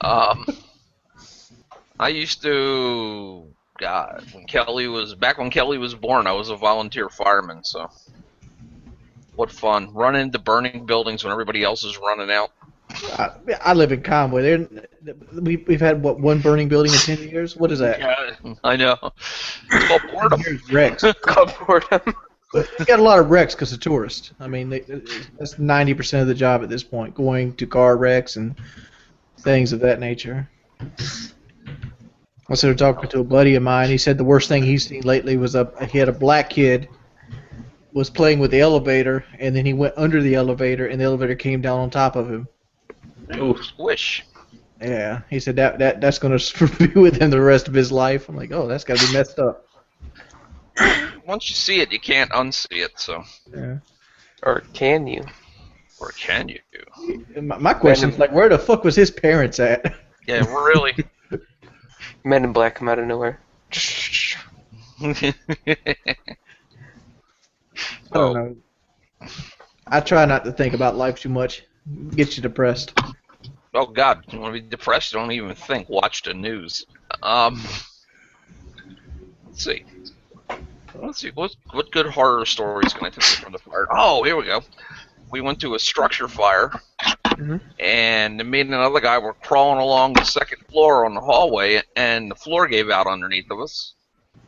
I used to. God, when Kelly was born, I was a volunteer fireman. So, what fun! Running into burning buildings when everybody else is running out. I live in Conway. We've had one burning building in 10 years. What is that? Yeah, I know. It's called boredom. Here's Rex. Called boredom. But it's got a lot of wrecks because of tourists. I mean, that's 90% of the job at this point, going to car wrecks and things of that nature. I was talking to a buddy of mine. He said the worst thing he's seen lately was he had a black kid was playing with the elevator, and then he went under the elevator, and the elevator came down on top of him. Ooh, squish. Yeah, he said that's going to be with him the rest of his life. I'm like, oh, that's got to be messed up. Once you see it, you can't unsee it. So. Yeah. Or can you? Or can you? My question is, like, where the fuck was his parents at? Yeah, really. Men in Black come out of nowhere. I don't know. I try not to think about life too much. Gets you depressed. Oh God, you want to be depressed? Don't even think. Watch the news. Let's see. What good horror stories can I tell you from the fire? Oh, here we go. We went to a structure fire, and me and another guy were crawling along the second floor on the hallway, and the floor gave out underneath of us.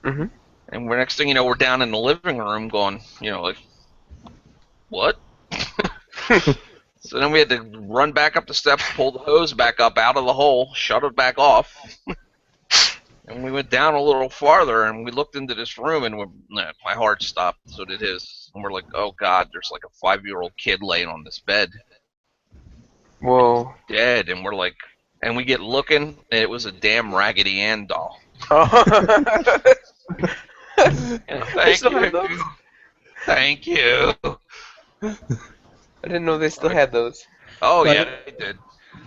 Mm-hmm. And next thing you know, we're down in the living room going, like, what? So then we had to run back up the steps, pull the hose back up out of the hole, shut it back off. And we went down a little farther, and we looked into this room, and my heart stopped. So did his. And we're like, oh, God, there's like a 5-year-old kid laying on this bed. Whoa. Dead. And we're like, and we get looking, and it was a damn Raggedy Ann doll. Thank you. Thank you. I didn't know they still had those. Oh, yeah, they did.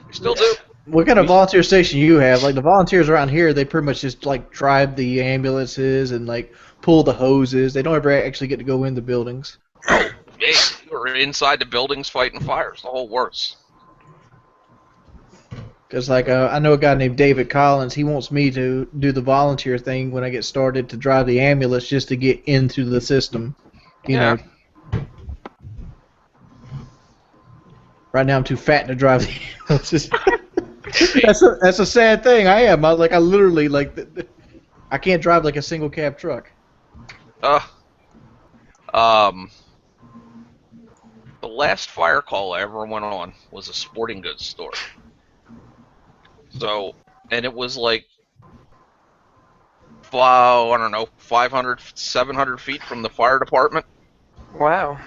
They still do. What kind of volunteer station you have? Like, the volunteers around here, they pretty much just, like, drive the ambulances and, like, pull the hoses. They don't ever actually get to go in the buildings. Oh, hey, we're inside the buildings fighting fires. The whole works. Because, like, I know a guy named David Collins. He wants me to do the volunteer thing when I get started to drive the ambulance just to get into the system. You know. Right now I'm too fat to drive the ambulances. That's a sad thing. I literally, like, I can't drive, like, a single cab truck. The last fire call I ever went on was a sporting goods store. So, and it was like, I don't know, 500, 700 feet from the fire department. Wow.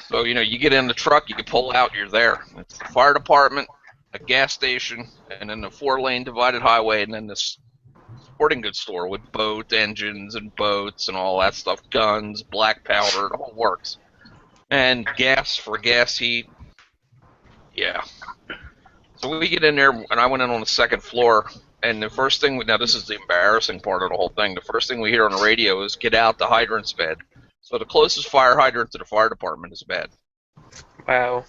So, you get in the truck, you can pull out, you're there. It's the fire department, a gas station, and then the 4-lane divided highway, and then this sporting goods store with engines and boats and all that stuff, guns, black powder, the whole works. And gas for gas heat. Yeah. So we get in there, and I went in on the second floor, and the first thing, now this is the embarrassing part of the whole thing, the first thing we hear on the radio is, get out, the hydrant's bad. So the closest fire hydrant to the fire department is bad. Wow.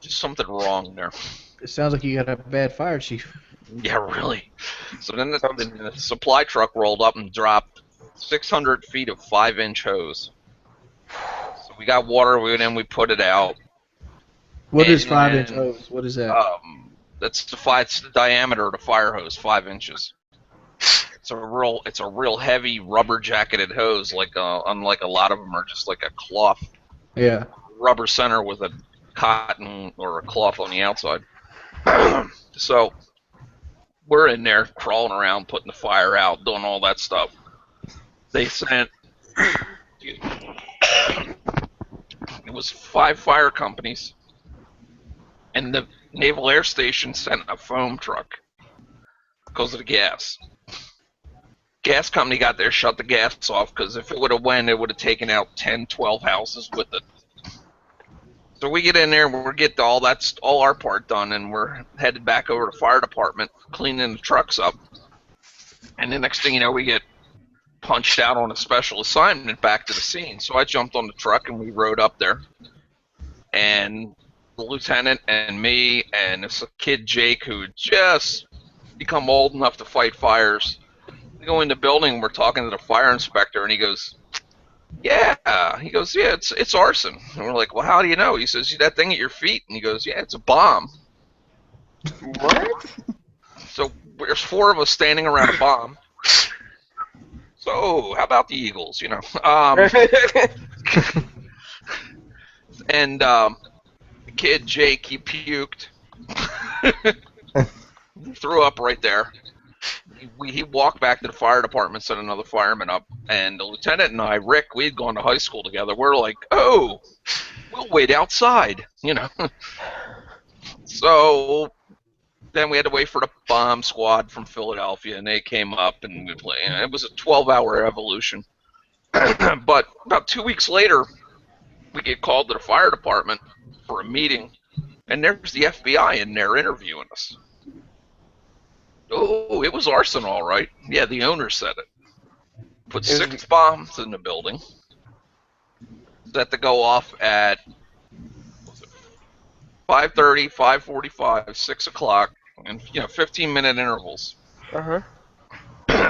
Just something wrong there. It sounds like you got a bad fire chief. Yeah, really. So then the supply truck rolled up and dropped 600 feet of 5-inch hose. So we got water, we put it out. What is 5-inch hose? What is that? It's the diameter of the fire hose, 5 inches. It's a real heavy rubber jacketed hose, unlike a lot of them are just like a cloth. Yeah. Rubber center with a cotton or a cloth on the outside. So we're in there crawling around, putting the fire out, doing all that stuff. They sent, it was 5 fire companies, and the Naval Air Station sent a foam truck because of the gas. Gas company got there, shut the gas off, because if it would have went, it would have taken out 10, 12 houses with it. So we get in there, and we're getting all our part done, and we're headed back over to fire department, cleaning the trucks up. And the next thing you know, we get punched out on a special assignment back to the scene. So I jumped on the truck, and we rode up there. And the lieutenant and me and this kid Jake, who had just become old enough to fight fires, we go in the building, and we're talking to the fire inspector, and he goes, yeah, it's arson. And we're like, well, how do you know? He says, see that thing at your feet? And he goes, yeah, it's a bomb. What? So there's 4 of us standing around a bomb. So how about the Eagles, And the kid Jake, he puked, threw up right there. He walked back to the fire department, sent another fireman up, and the lieutenant and I, Rick, we had gone to high school together. We're like, oh, we'll wait outside, you know. So then we had to wait for the bomb squad from Philadelphia, and they came up, and we played. And it was a 12-hour evolution. But about 2 weeks later, we get called to the fire department for a meeting, and there's the FBI in there interviewing us. Oh, it was arson, all right. Yeah, the owner said it. Put 6 bombs in the building. Set to go off at 5:30, 5:45, 6 o'clock, and 15-minute intervals.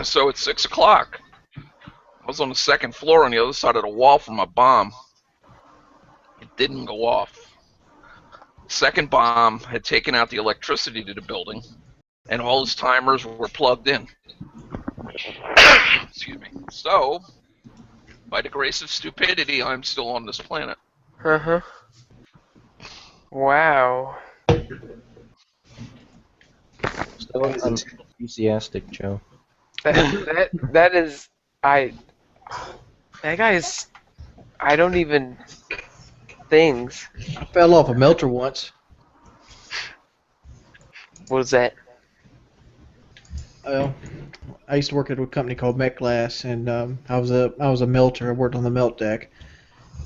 So at 6 o'clock, I was on the second floor on the other side of the wall from a bomb. It didn't go off. Second bomb had taken out the electricity to the building, and all his timers were plugged in. Excuse me. So, by the grace of stupidity, I'm still on this planet. Wow. Still enthusiastic, Joe. That is that guy is I don't even things. I fell off a melter once. What was that? Well, I used to work at a company called Met Glass, and I was a melter. I worked on the melt deck,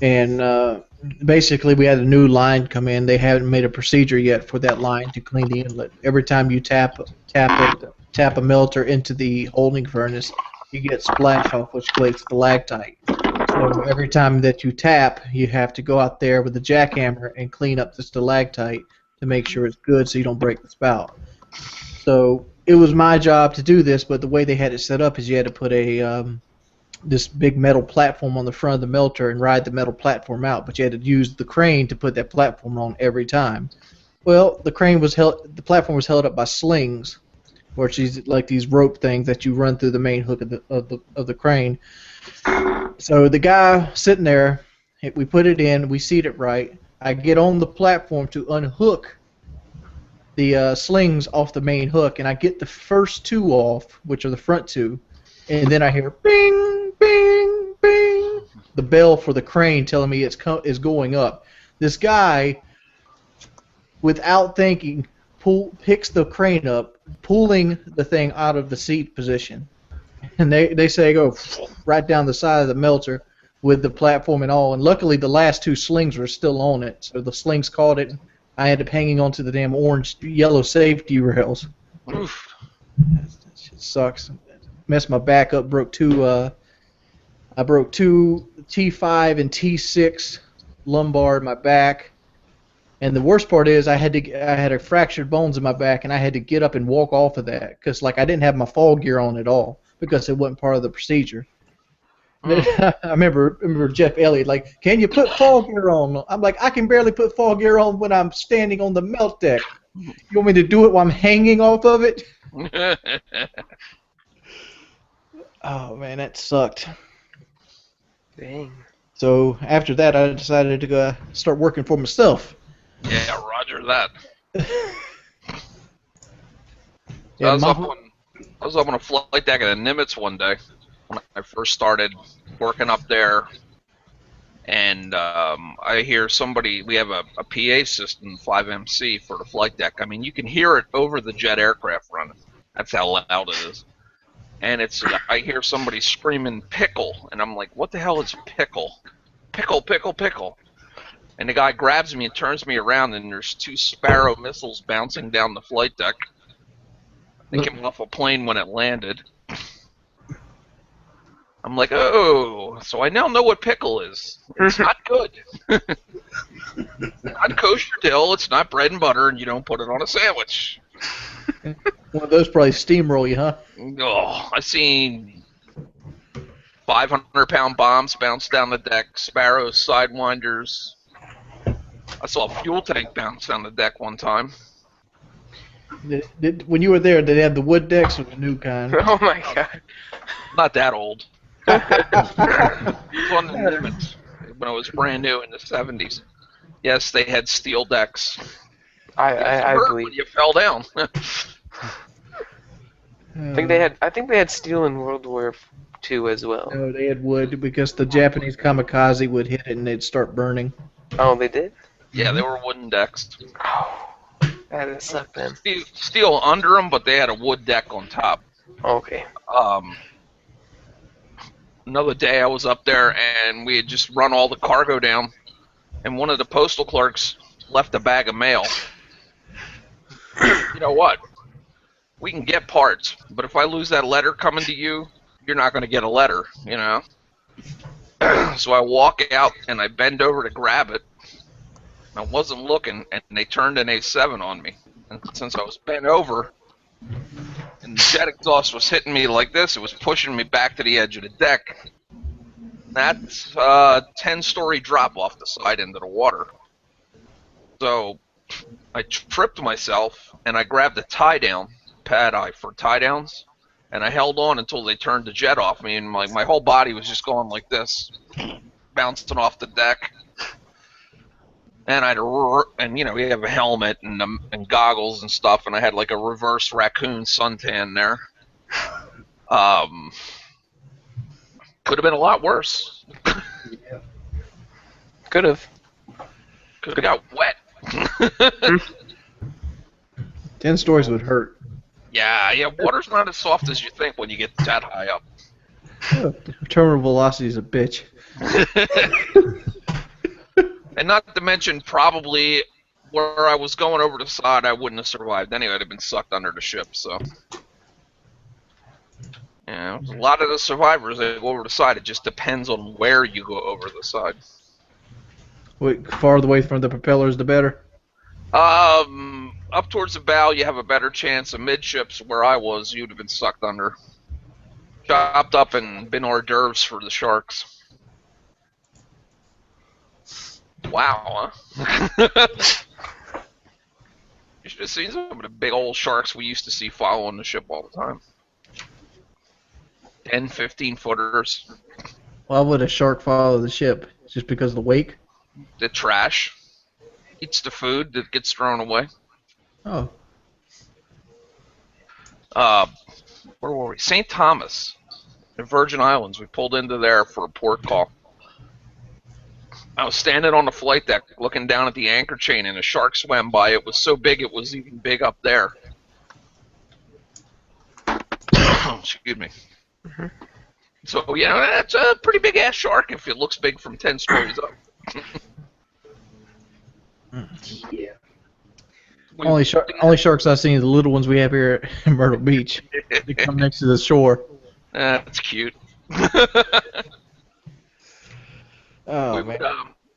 and basically we had a new line come in. They haven't made a procedure yet for that line to clean the inlet. Every time you tap a melter into the holding furnace, you get splash off, which creates stalactite. So every time that you tap, you have to go out there with a jackhammer and clean up the stalactite to make sure it's good, so you don't break the spout. So it was my job to do this, but the way they had it set up is you had to put this big metal platform on the front of the melter and ride the metal platform out, but you had to use the crane to put that platform on every time. Well, the platform was held up by slings, which is like these rope things that you run through the main hook of the crane. So the guy sitting there, we put it in, we seat it right. I get on the platform to unhook the slings off the main hook, and I get the first 2 off, which are the front 2, and then I hear bing, bing, bing, the bell for the crane telling me is going up. This guy, without thinking, picks the crane up, pulling the thing out of the seat position, and they say go right down the side of the melter with the platform and all. And luckily, the last 2 slings were still on it, so the slings caught it. I ended up hanging onto the damn yellow safety rails. Oof. That shit sucks. Messed my back up. Broke 2. I broke 2 T5 and T6 lumbar in my back. And the worst part is I had a fractured bones in my back, and I had to get up and walk off of that because I didn't have my fall gear on at all because it wasn't part of the procedure. I remember Jeff Elliott like, can you put fall gear on? I'm like, I can barely put fall gear on when I'm standing on the melt deck. You want me to do it while I'm hanging off of it? Oh man, that sucked. Dang. So after that, I decided to go start working for myself. Yeah, roger that. Yeah, I was up on a flight deck at Nimitz one day when I first started working up there, and I hear somebody. We have a PA system, 5MC, for the flight deck. I mean, you can hear it over the jet aircraft running. That's how loud it is. And I hear somebody screaming pickle, and I'm like, what the hell is pickle? Pickle, pickle, pickle. And the guy grabs me and turns me around, and there's 2 Sparrow missiles bouncing down the flight deck. They came off a plane when it landed. I'm like, oh, so I now know what pickle is. It's not good. Not kosher dill, it's not bread and butter, and you don't put it on a sandwich. One of those probably steamroll you, huh? Oh, I've seen 500-pound bombs bounce down the deck, Sparrows, Sidewinders. I saw a fuel tank bounce down the deck one time. When you were there, did they have the wood decks or the new kind? Oh my god. Not that old. It was on the Nimitz. when it was brand new in the 70s. Yes, they had steel decks. I Hurt believe. when you fell down. I think they had steel in World War II as well. No, they had wood because the Japanese kamikaze would hit it and they'd start burning. Oh, they did? Yeah, they were wooden decks. Oh, that sucked then. Steel under them, but they had a wood deck on top. Okay. Another day I was up there and we had just run all the cargo down, and one of the postal clerks left a bag of mail. You know what? We can get parts, but if I lose that letter coming to you, you're not going to get a letter, you know? So I walk out and I bend over to grab it. I wasn't looking, and they turned an A7 on me. And since I was bent over, and the jet exhaust was hitting me like this, it was pushing me back to the edge of the deck. That's a 10-story drop off the side into the water. So I tripped myself, and I grabbed a tie-down pad for tie-downs, and I held on until they turned the jet off me, and my whole body was just going like this, bouncing off the deck. And we have a helmet and goggles and stuff, and I had like a reverse raccoon suntan there. Could have been a lot worse. Could have. Could have got wet. 10 stories would hurt. Yeah, water's not as soft as you think when you get that high up. Terminal velocity is a bitch. And not to mention, probably where I was going over the side, I wouldn't have survived anyway. I'd have been sucked under the ship, so. Yeah, a lot of the survivors, they go over the side. It just depends on where you go over the side. Wait, farther away from the propellers, the better? Up towards the bow, you have a better chance. Amidships, where I was, you'd have been sucked under. Chopped up and been hors d'oeuvres for the sharks. Wow, huh? You should have seen some of the big old sharks we used to see following the ship all the time. 10, 15 footers. Why would a shark follow the ship? Just because of the wake? The trash. Eats the food that gets thrown away. Oh. Where were we? St. Thomas, the Virgin Islands. We pulled into there for a port call. I was standing on the flight deck looking down at the anchor chain, and a shark swam by. It was so big it was even big up there. Excuse me. Mm-hmm. So, that's a pretty big-ass shark if it looks big from 10 stories up. Yeah. Only sharks I've seen are the little ones we have here in Myrtle Beach. They come next to the shore. That's cute. Oh, man.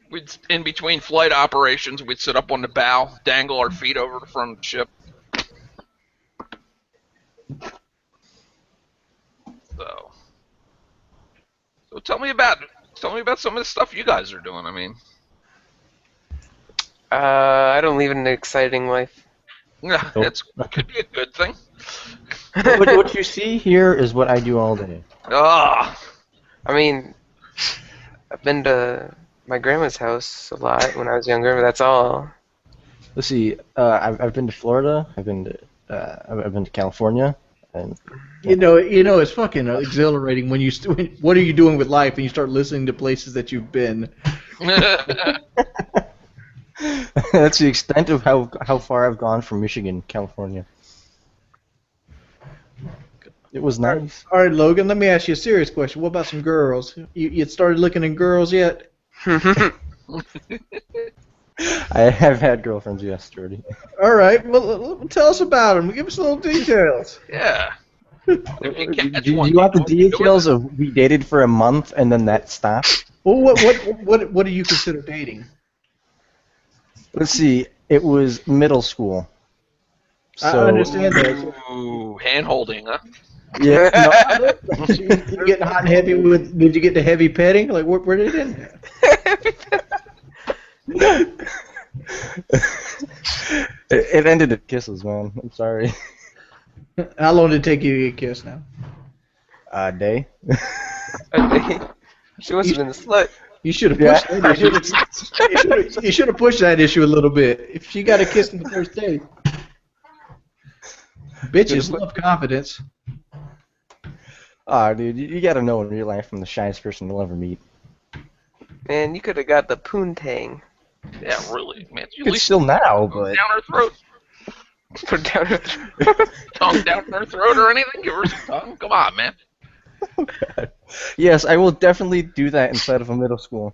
We'd in between flight operations, we'd sit up on the bow, dangle our feet over the front of the ship. So tell me about some of the stuff you guys are doing. I mean, I don't live an exciting life. yeah, it could be a good thing. What you see here is what I do all day. Ah, I mean, I've been to my grandma's house a lot when I was younger, but that's all. Let's see. I've been to Florida. I've been to California, and You know, it's fucking exhilarating when you. What are you doing with life? And you start listening to places that you've been. that's the extent of how far I've gone from Michigan, California. It was nice. All right, Logan. Let me ask you a serious question. What about some girls? You started looking at girls yet? I have had girlfriends, yes, Jordy. All right. Well, tell us about them. Give us a little details. yeah. Do you want the details of we dated for a month and then that stopped? Well, what do you consider dating? Let's see. It was middle school. I So, understand that. Ooh, hand holding, huh? Yeah. No, You getting hot and heavy with? Did you get the heavy petting? Like where did it end? it ended at kisses, man. I'm sorry. How long did it take you to get kissed now? Day. She must have been a slut. You should have Yeah, pushed that issue. You should have pushed that issue a little bit. If she got a kiss on the first date. Bitches love confidence. Ah, dude, you gotta know in real life I'm the shyest person you'll ever meet. Man, you could have got the poontang. Yeah, really, man. You You at could least still now, go but down her throat, Put down her tongue down her throat, or anything. Give her some tongue. Come on, man. yes, I will definitely do that inside of a middle school.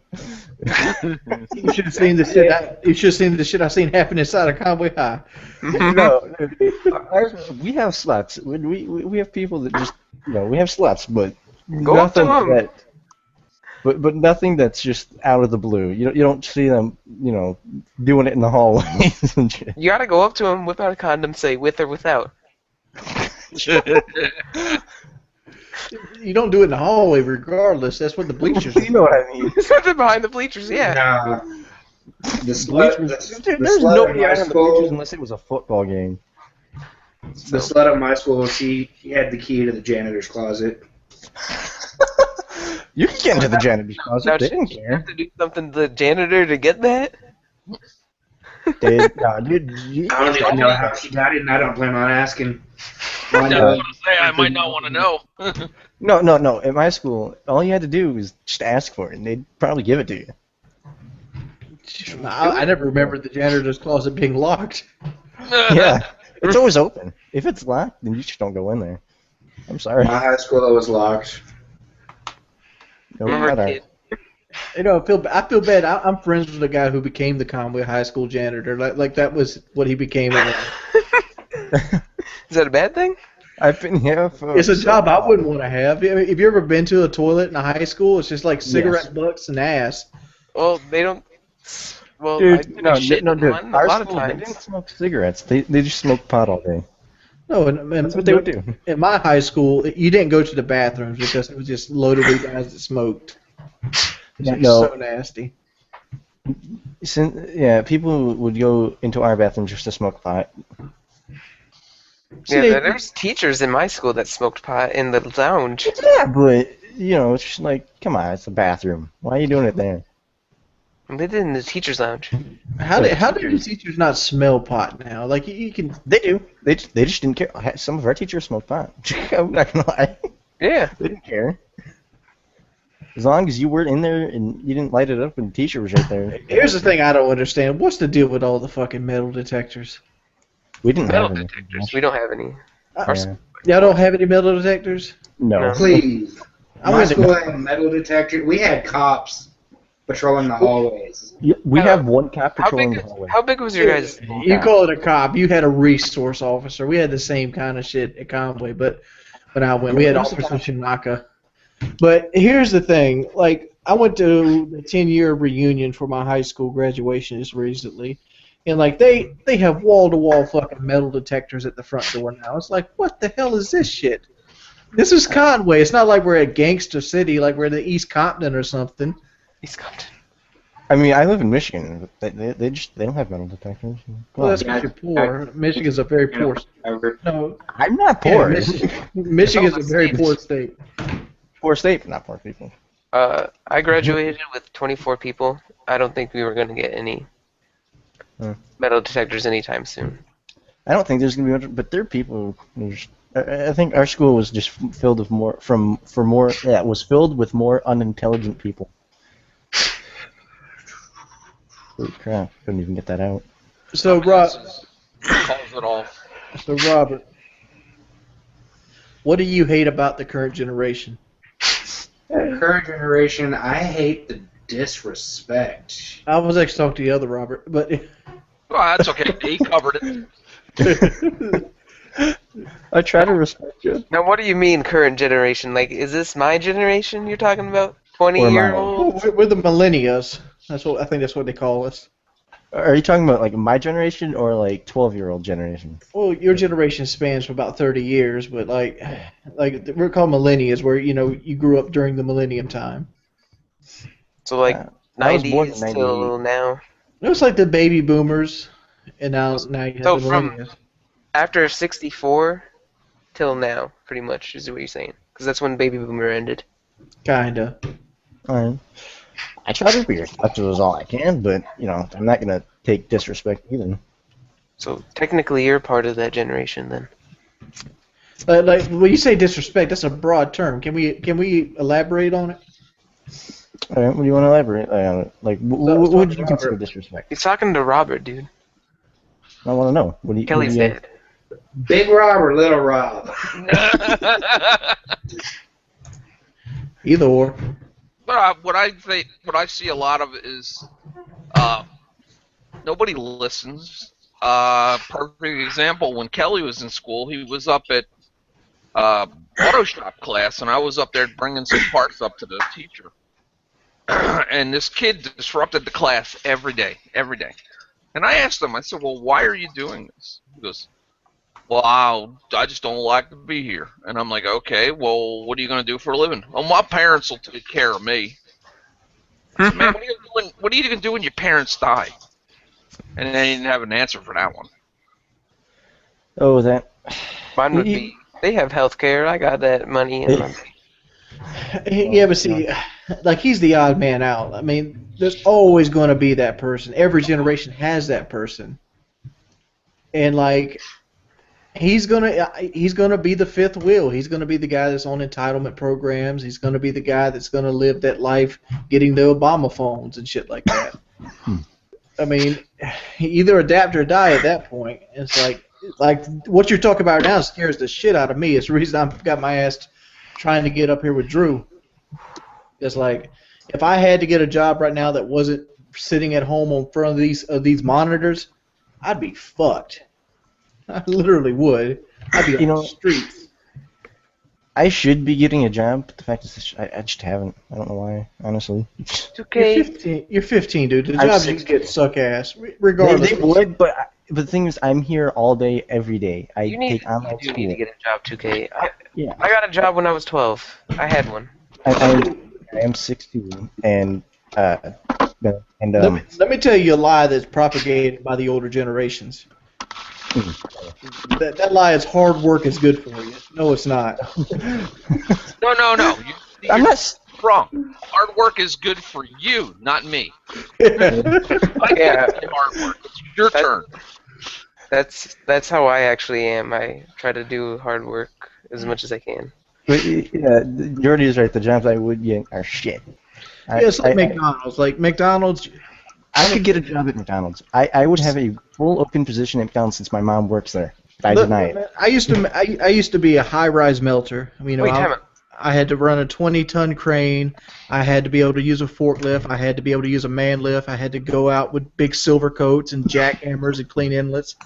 You should have seen the shit. You should have seen the shit I seen happen inside of Conway High. No, we have sluts. We have people that just we have sluts, but Go up to nothing 'em. that. But nothing that's just out of the blue. You don't see them doing it in the hallways and shit. You gotta go up to him, whip out a condom, say with or without. You don't do it in the hallway, regardless. That's what the bleachers. You know what I mean? Something behind the bleachers, yeah. Nah. The slut, Bleachers. the There's slut nobody at out my on the bleachers school, unless it was a football game. the slut at my school, she had the key to the janitor's closet. You can get into the janitor's closet. Now, They didn't you care. have to do something to the janitor to get that? Dude, I don't even know how she got it, and I don't plan on asking. I was gonna say I might not want to know. No. At my school, all you had to do was just ask for it, and they'd probably give it to you. I never remembered the janitor's closet being locked. Yeah, it's always open. If it's locked, then you just don't go in there. I'm sorry. My high school it was locked. No Remember, matter. kid? I feel bad. I'm friends with the guy who became the Conway High School janitor. Like that was what he became. Is that a bad thing? I've been here for. It's a job I wouldn't want to have. I mean, have you ever been to a toilet in a high school? It's just like cigarette butts and ass. Well, they don't. Well, I Dude, took no, a shit dude. in one a Our lot of school, they times. didn't smoke cigarettes. They just smoked pot all day. No, and That's what they would do. In my high school, you didn't go to the bathrooms because it was just loaded with guys that smoked. It was No. so nasty. Yeah, people would go into our bathroom just to smoke pot. Yeah, See, there's teachers in my school that smoked pot in the lounge. Yeah, but it's just like, come on, it's a bathroom. Why are you doing it there? They did it in the teachers' lounge. How do the teachers not smell pot now? Like you can. They do. They just didn't care. Some of our teachers smoked pot. I'm not gonna lie. Yeah. They didn't care. As long as you weren't in there and you didn't light it up and the teacher was right there. Here's the thing I don't understand. What's the deal with all the fucking metal detectors? We didn't Metal have any. detectors. We don't have any. Yeah. Y'all don't have any metal detectors? No. Please. I My went to- school had a metal detector. We had cops patrolling the hallways. Yeah, we have one cop How patrolling big? the hallway. How big was your guys? You call it a cop. You had a resource officer. We had the same kind of shit at Conway, but when I went, we had Officer Shinaka. But here's the thing. Like, I went to the 10-year reunion for my high school graduation just recently, and like they have wall-to-wall fucking metal detectors at the front door now. It's like, what the hell is this shit? This is Conway. It's not like we're at Gangster City, like we're in the East Compton or something. East Compton. I mean, I live in Michigan. But they don't have metal detectors. Come Well, on. that's because you're poor. Michigan's a very poor. No, I'm not yeah, poor. Michigan's a very poor state. Poor state, but not poor people. I graduated with 24 people. I don't think we were going to get any metal detectors anytime soon. I don't think there's gonna be much, but there are people. I think our school was just filled with was filled with more unintelligent people. Holy crap! Couldn't even get that out. So, Calls it all. Robert, what do you hate about the current generation? Current generation, I hate the disrespect. I was actually talking to the other Robert, but Well, that's okay. He covered it. I try to respect you. Now, what do you mean current generation? Like, is this my generation you're talking about? Or mine. 20-year-old? we're the millennials. I think that's what they call us. Are you talking about like my generation or like 12-year-old generation? Well, your generation spans for about 30 years, but like we're called millennials, where you grew up during the millennium time. So, like, I was born in 90s till 98. now? It was like the baby boomers, and now you have So the from- millennials. After 64 till now, pretty much, is what you're saying. Because that's when Baby Boomer ended. Kinda. Alright. I try to be respectful as all I can, but I'm not gonna take disrespect either. So technically, you're part of that generation then. Like when you say disrespect, that's a broad term. Can we elaborate on it? All right, what do you want to elaborate on? Like, what would you consider disrespect? He's talking to Robert, dude. I want to know. What do you? Kelly's what do you, dead. Big Rob or Little Rob? Either or. But what I see a lot of is nobody listens. Perfect example: when Kelly was in school, he was up at auto shop class, and I was up there bringing some parts up to the teacher. And this kid disrupted the class every day. And I asked him, I said, well, why are you doing this? He goes, well, I just don't like to be here. And I'm like, okay, well, what are you going to do for a living? Well, my parents will take care of me. I said, man, what are you going to do when your parents die? And they didn't have an answer for that one. Oh, that. Mine would be, they have health care. I got that money in my... Yeah, but see, like he's the odd man out. I mean, there's always going to be that person. Every generation has that person, and like he's gonna be the fifth wheel. He's gonna be the guy that's on entitlement programs. He's gonna be the guy that's gonna live that life, getting the Obama phones and shit like that. I mean, either adapt or die at that point. It's like what you're talking about now scares the shit out of me. It's the reason I've got my ass trying to get up here with Drew. It's like if I had to get a job right now that wasn't sitting at home in front of these monitors, I'd be fucked. I literally would. I'd be on the streets. I should be getting a job, but the fact is, I just haven't. I don't know why, honestly. It's okay. You're 15, dude. The I'm jobs you get suck ass, regardless. They would, but the thing is, I'm here all day, every day. I take online You school. need to get a job, 2K. Yeah. I got a job when I was 12. I had one. I am 16, and Let me tell you a lie that's propagated by the older generations. That lie is hard work is good for you. No, it's not. No. I'm not wrong. Hard work is good for you, not me. Yeah. Hard work. It's your turn. That's how I actually am. I try to do hard work as much as I can. But yeah, Jordy is right. The jobs I would get are shit. Yeah, it's like McDonald's. Like McDonald's, I could get a job at McDonald's. I would have a full open position at McDonald's since my mom works there. But I deny it. I used to be a high-rise melter. I mean, I had to run a 20-ton crane. I had to be able to use a forklift. I had to be able to use a man lift. I had to go out with big silver coats and jackhammers and clean inlets.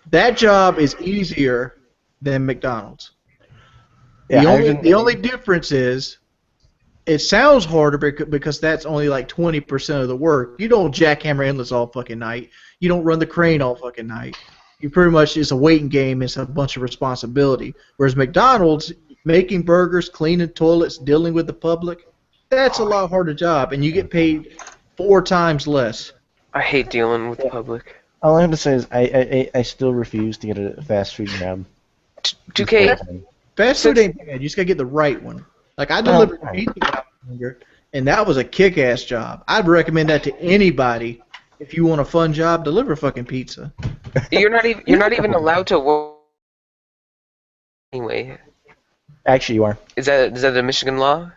That job is easier than McDonald's. Yeah, the only difference is it sounds harder because that's only like 20% of the work. You don't jackhammer inlets all fucking night. You don't run the crane all fucking night. You pretty much, it's a waiting game. It's a bunch of responsibility. Whereas McDonald's, making burgers, cleaning toilets, dealing with the public, that's a lot harder job, and you get paid 4 times less. I hate dealing with the public. All I have to say is I still refuse to get a fast food job. 2K. Fast food ain't bad. You just gotta get the right one. Like I delivered pizza when I was younger, and that was a kick-ass job. I'd recommend that to anybody. If you want a fun job, deliver fucking pizza. You're not even allowed to work anyway. Actually, you are. Is that a Michigan law?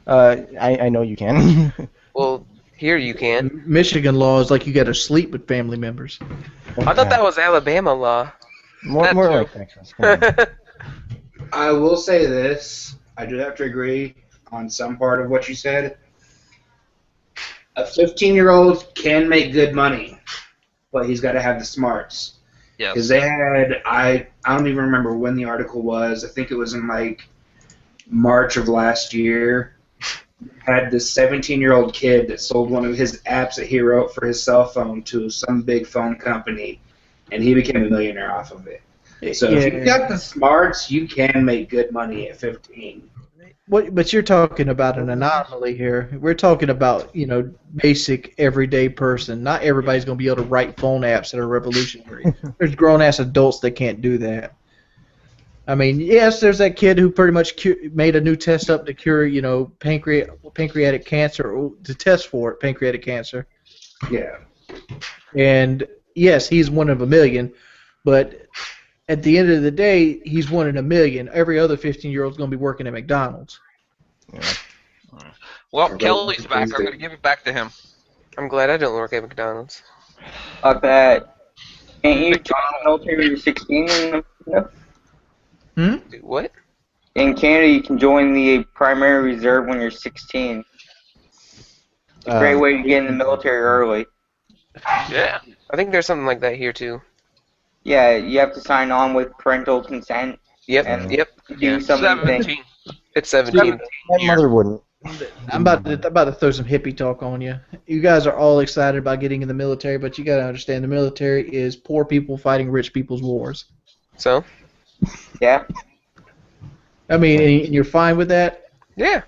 I know you can. Well, here you can. Michigan law is like you gotta sleep with family members. I thought that was Alabama law. more like Texas. Come on. I will say this. I do have to agree on some part of what you said. A 15-year-old can make good money, but he's got to have the smarts. Yes. Because they had, I don't even remember when the article was. I think it was in like March of last year. Had this 17-year-old kid that sold one of his apps that he wrote for his cell phone to some big phone company, and he became a millionaire off of it. So if you've got the smarts, you can make good money at 15. But you're talking about an anomaly here. We're talking about, basic everyday person. Not everybody's going to be able to write phone apps that are revolutionary. There's grown-ass adults that can't do that. I mean, yes, there's that kid who pretty much made a new test up to cure, pancreatic cancer, or to test for it, pancreatic cancer. Yeah. And yes, he's one of a million, but at the end of the day, he's one in a million. Every other 15-year-old is going to be working at McDonald's. Yeah. Well, Right. Kelly's back. I'm going to give it back to him. I'm glad I don't work at McDonald's. Fuck that. Can't you join the military when you're 16? In Canada? Dude, what? In Canada, you can join the primary reserve when you're 16. It's a great way to get in the military early. Yeah. I think there's something like that here too. Yeah, you have to sign on with parental consent Yep, and yep. do some of the things. 17. It's 17. My mother wouldn't. I'm about to throw some hippie talk on you. You guys are all excited about getting in the military, but you got to understand the military is poor people fighting rich people's wars. So? Yeah. I mean, and you're fine with that? Yeah.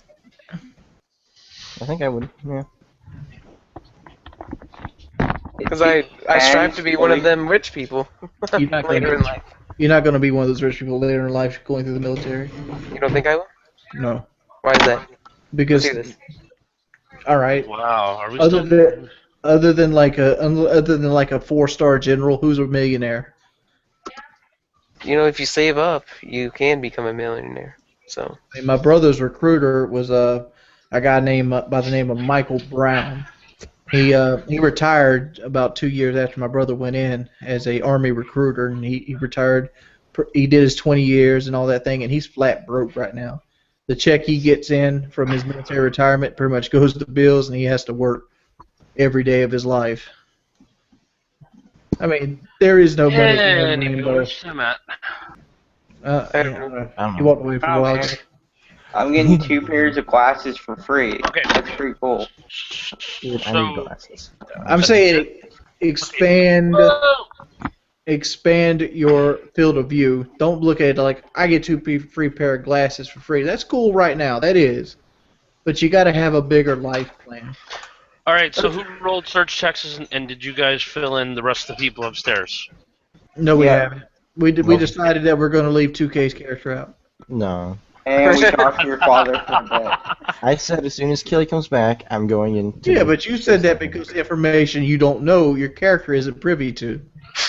I think I would. Yeah. Because I strive to be one of them rich people You're not later in gonna, life. you're not going to be one of those rich people later in life going through the military. You don't think I will? No, Why is that? because Let's do this. all right. Wow, are we Other still? than other than like a 4-star general, who's a millionaire? You know, if you save up, you can become a millionaire. So. I mean, my brother's recruiter was a guy named by the name of Michael Brown. He retired about 2 years after my brother went in as a Army recruiter, and he retired. He did his 20 years and all that thing, and he's flat broke right now. The check he gets in from his military retirement pretty much goes to bills, and he has to work every day of his life. I mean, there is no money in the rainbow. I'm at. I don't know. I don't He know. walked away for a while. man. I'm getting 2 pairs of glasses for free. Okay. That's pretty cool. Dude, I need So, glasses. I'm saying expand your field of view. Don't look at it like I get 2 free pair of glasses for free. That's cool right now. That is. But you got to have a bigger life plan. all right. So who rolled search checks, and did you guys fill in the rest of the people upstairs? No, we Yeah. haven't. We decided that we're going to leave 2K's character out. No. And we talked to your father for a bit. I said as soon as Kelly comes back, I'm going into. Yeah, but you said that because the information you don't know your character isn't privy to.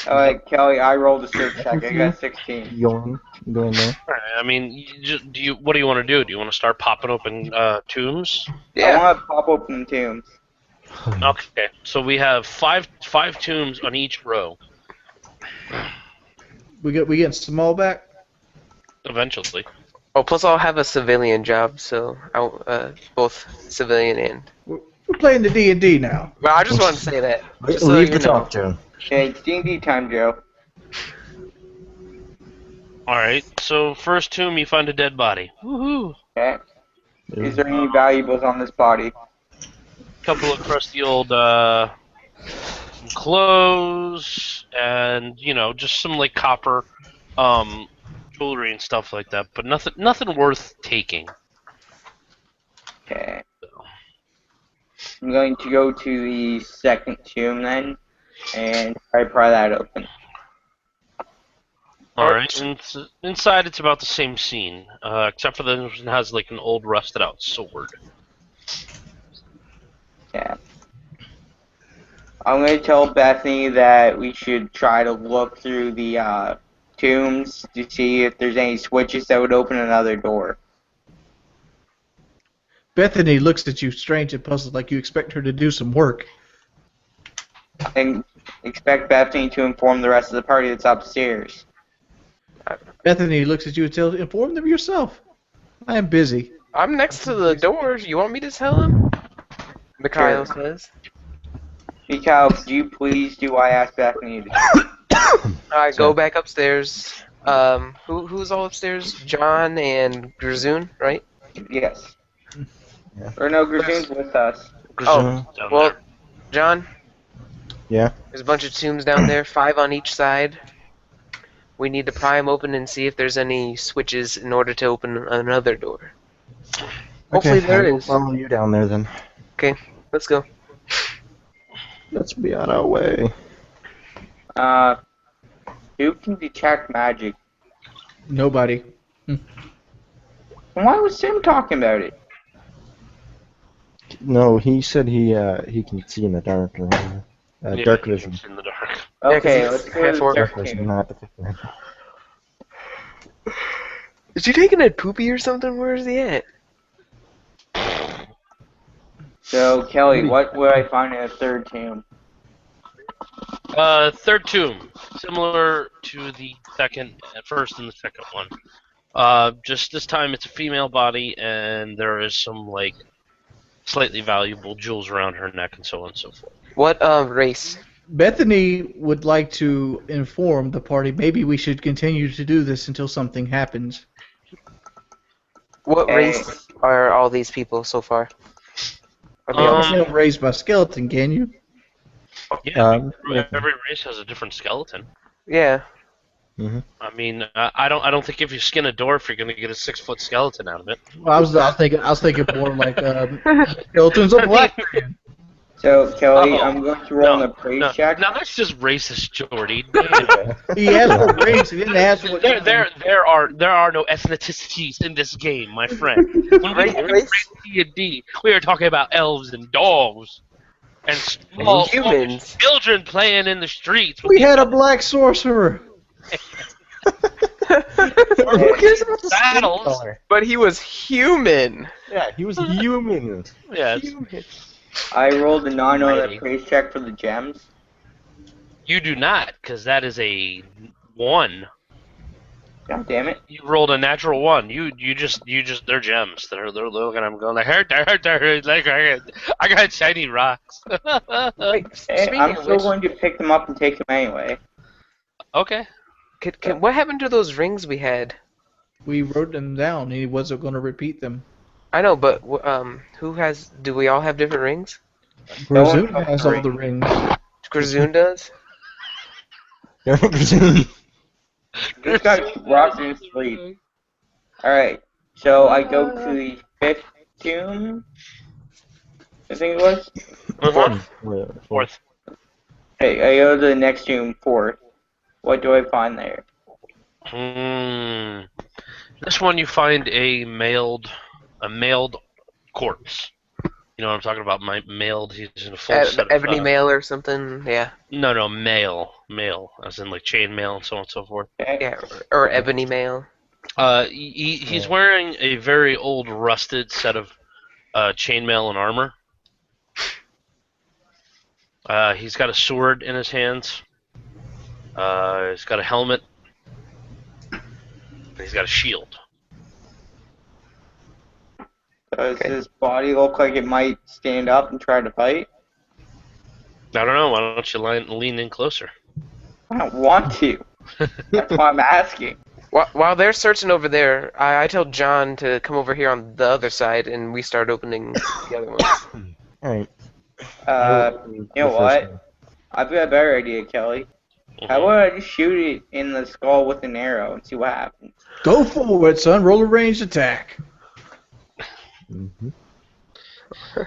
Alright, Kelly, I rolled a search check. I got 16. Going there. All right, I mean, what do you want to do? Do you want to start popping open tombs? I want to pop open tombs. Okay, so we have five tombs on each row. We getting small back? Eventually. Oh, plus I'll have a civilian job, so I'll both civilian and. We're playing the D&D now. Well, I just wanted to say that. Just so Leave you the know. talk, Joe. Okay, it's D&D time, Joe. All right, so first tomb, you find a dead body. Woohoo! Okay. Is there any valuables on this body? Couple of crusty old clothes, and just some like copper jewelry and stuff like that, but nothing worth taking. Okay. I'm going to go to the second tomb then, and try to pry that open. All right, and inside it's about the same scene, except for that it has like an old rusted out sword. Yeah. I'm going to tell Bethany that we should try to look through the tombs to see if there's any switches that would open another door. Bethany looks at you strange and puzzled like you expect her to do some work. And expect Bethany to inform the rest of the party that's upstairs. Bethany looks at you and tells, inform them yourself. I am busy. I'm next to the doors. You want me to tell him? Mikhail says. Mikhail, could you please do what I asked Bethany to do? Alright, go back upstairs. Who's all upstairs? John and Grazoon, right? Yes. Yeah. Or no, Grazoon's with us. Oh, Down well, there. John, Yeah. there's a bunch of tombs down there, 5 on each side. We need to pry them open and see if there's any switches in order to open another door. Hopefully Okay, there I will is. follow you down there then. Okay, let's go. Let's be on our way. Who can detect magic? Nobody. Why was Sim talking about it? No, he said he can see in the dark. Yeah, Dark vision. it's in the dark. Yeah, 'cause Okay, he's let's go half to the orc. Dark second vision, tomb. not the fifth one. Is he taking a poopy or something? Where is he at? So, Kelly, what would I find in a third tomb? Third tomb, similar to the first and the second one. Just this time it's a female body, and there is some like slightly valuable jewels around her neck and so on and so forth. What race? Bethany would like to inform the party maybe we should continue to do this until something happens. What Hey. race are all these people so far? Are they all You can't raise by skeleton, can you? Yeah, Yeah. every race has a different skeleton. yeah. I mean, I don't think if you skin a dwarf, you're gonna get a 6-foot skeleton out of it. Well, I was thinking more like skeletons of black man. So, Kelly, Uh-oh. I'm going to roll No, an appraise no, check. now that's just racist, Jordy. He asked for race. He didn't ask what. there are no ethnicities in this game, my friend. When we play D&D, we are talking about elves and dogs and small Humans. children playing in the streets. We had a black sorcerer. Who cares about the skin Battles. color? But he was human. Yeah, he was human. Yes. I rolled a non-known Mighty. appraise check for the gems. You do not, because that is a 1. God damn it. You rolled a natural 1. You just they're gems. They're looking at them going, I hurt, like I got shiny rocks. Wait, Hey, speaking I'm of still which, going to pick them up and take them anyway. Okay. what happened to those rings we had? We wrote them down. He wasn't going to repeat them. I know, but who has? Do we all have different rings? No one Grazun has all the rings. Grazoon does. This guy rocks in his sleep. Alright, so I go to the fifth tomb. I think it was. Fourth. Hey, I go to the next tomb, fourth. What do I find there? This one you find a mailed corpse. You know what I'm talking about? Mailed. He's in a full set of Ebony mail or something. Yeah. No, mail, as in like chain mail and so on and so forth. Okay. Yeah. Or ebony mail. He's wearing a very old, rusted set of chainmail and armor. He's got a sword in his hands. He's got a helmet. And he's got a shield. Does his body look like it might stand up and try to fight? I don't know. Why don't you lean in closer? I don't want to. That's why I'm asking. While they're searching over there, I tell John to come over here on the other side, and we start opening the other one. Alright. You know what? I've got a better idea, Kelly. How about I just shoot it in the skull with an arrow and see what happens? Go forward, son. Roll a ranged attack.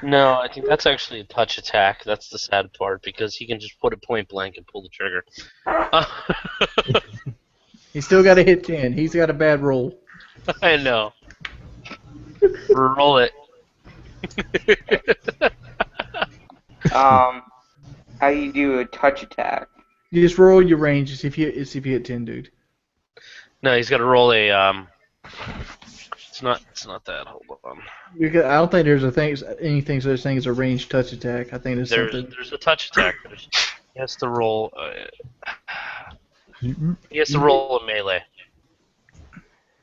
No, I think that's actually a touch attack. That's the sad part because he can just put it point blank and pull the trigger. He's still got to hit 10. He's got a bad roll. I know. Roll it. How do you do a touch attack? You just roll your range and see if you hit 10, dude. No, he's got to roll a. It's not that. Hold on. I don't think there's anything such thing as a ranged touch attack. I think there's something. There's a touch attack. He has to roll. He has to roll a melee.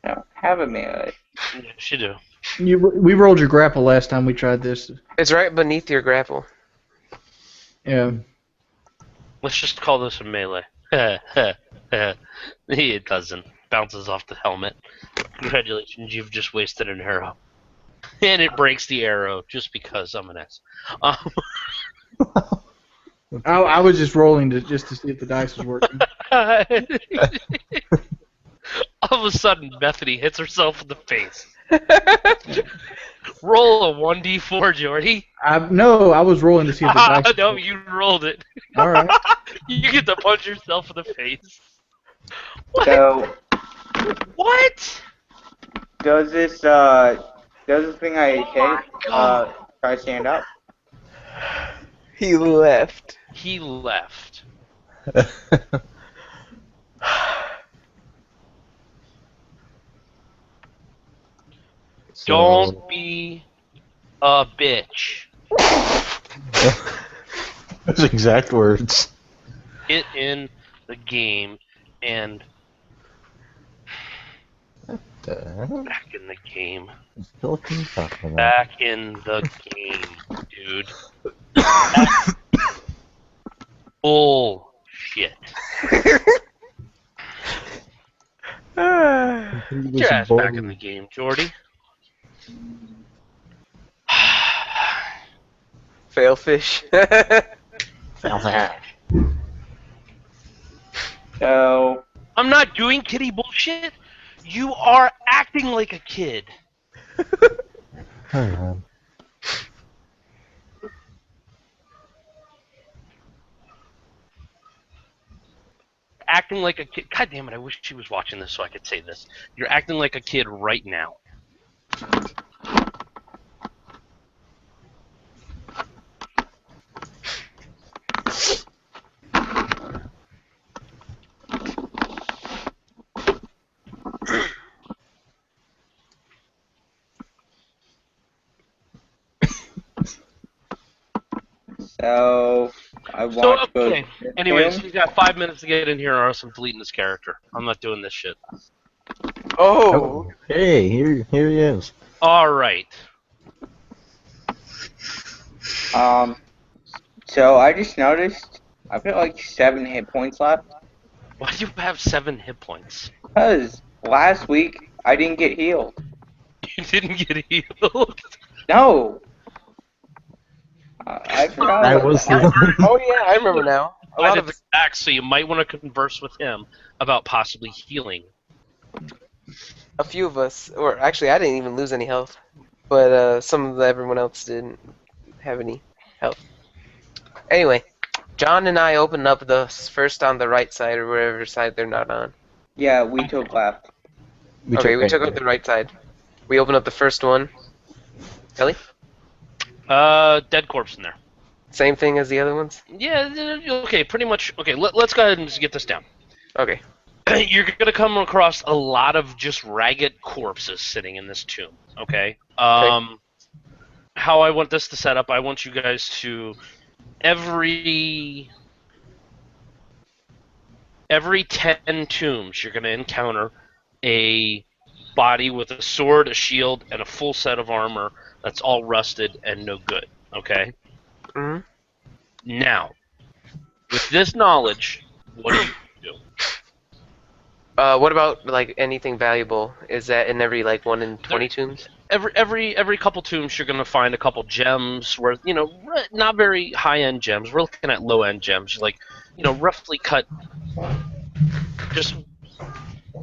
I don't have a melee. Yes, you do. We rolled your grapple last time we tried this. It's right beneath your grapple. Yeah. Let's just call this a melee. It doesn't. Bounces off the helmet. Congratulations, you've just wasted an arrow. And it breaks the arrow just because I'm an ass. I was just rolling just to see if the dice was working. All of a sudden, Bethany hits herself in the face. Roll a 1d4, Jordy. No, I was rolling to see if the dice was No, working. you rolled it. All right. You get to punch yourself in the face. So, What? Does this thing I Oh hit my God. try to stand up? He left. He left. Don't be a bitch. Those exact words. Get in the game and back in the game. Still can you talk about? Back in the game, dude. That's bullshit. Get your ass back in the game, Jordy. Failfish. So I'm not doing kitty bullshit. You are acting like a kid. Alright. Acting like a kid. God damn it, I wish she was watching this so I could say this. You're acting like a kid right now. So I So, want to go. okay. Anyways, he's got 5 minutes to get in here or else I'm deleting this character. I'm not doing this shit. Oh. Hey, here he is. Alright. So I just noticed I've got like 7 hit points left. Why do you have 7 hit points? Cause last week I didn't get healed. You didn't get healed? No. I forgot. I was the one. Oh yeah, I remember now. A lot of us. Back, so you might want to converse with him about possibly healing. A few of us, or actually, I didn't even lose any health, but everyone else didn't have any health. Anyway, John and I opened up the first on the right side or whatever side they're not on. Yeah, we took left. We took up the right side. We opened up the first one. Ellie? Dead corpse in there. Same thing as the other ones? Yeah, okay, pretty much. Okay, let's go ahead and just get this down. Okay. You're gonna come across a lot of just ragged corpses sitting in this tomb, okay? How I want this to set up, I want you guys to every 10 tombs you're gonna encounter a body with a sword, a shield, and a full set of armor that's all rusted and no good, okay? Mm-hmm. Now, with this knowledge, what do you do? What about like anything valuable? Is that in every like 1 in 20 tombs? Every couple tombs you're gonna find a couple gems where not very high end gems. We're looking at low end gems, like roughly cut. Just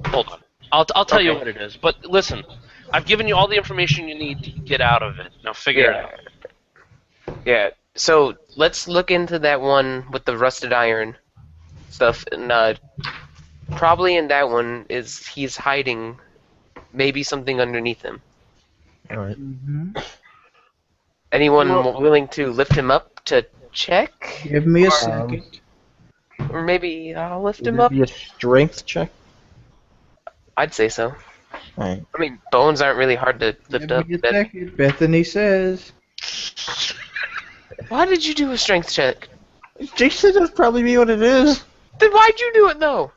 hold on. I'll tell you what it is. But listen, I've given you all the information you need to get out of it. Now figure it out. Yeah. So let's look into that one with the rusted iron stuff, and probably in that one he's hiding maybe something underneath him. Alright. Anyone willing to lift him up to check? Give me a second. Or maybe I'll lift Would him it up? be a strength check? I'd say so. Alright. I mean, bones aren't really hard to lift up. Give me a second. Bethany says. Why did you do a strength check? Jason, that's probably be what it is. Then why'd you do it though?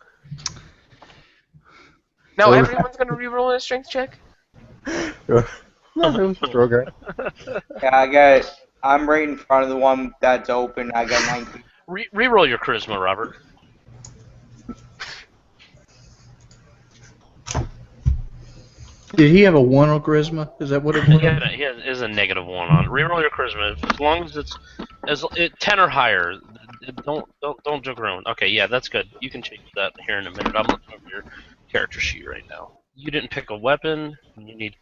Now So- everyone's gonna reroll a strength check? No, it was just Rogart. Yeah, I'm right in front of the one that's open. I got 19. Reroll your charisma, Robert. Did he have a 1 on charisma? Is that what it was? He has a -1 on. Reroll your charisma as long as it's 10 or higher. Don't joke around. Okay, yeah, that's good. You can change that here in a minute. I'm looking over your character sheet right now. You didn't pick a weapon. You need.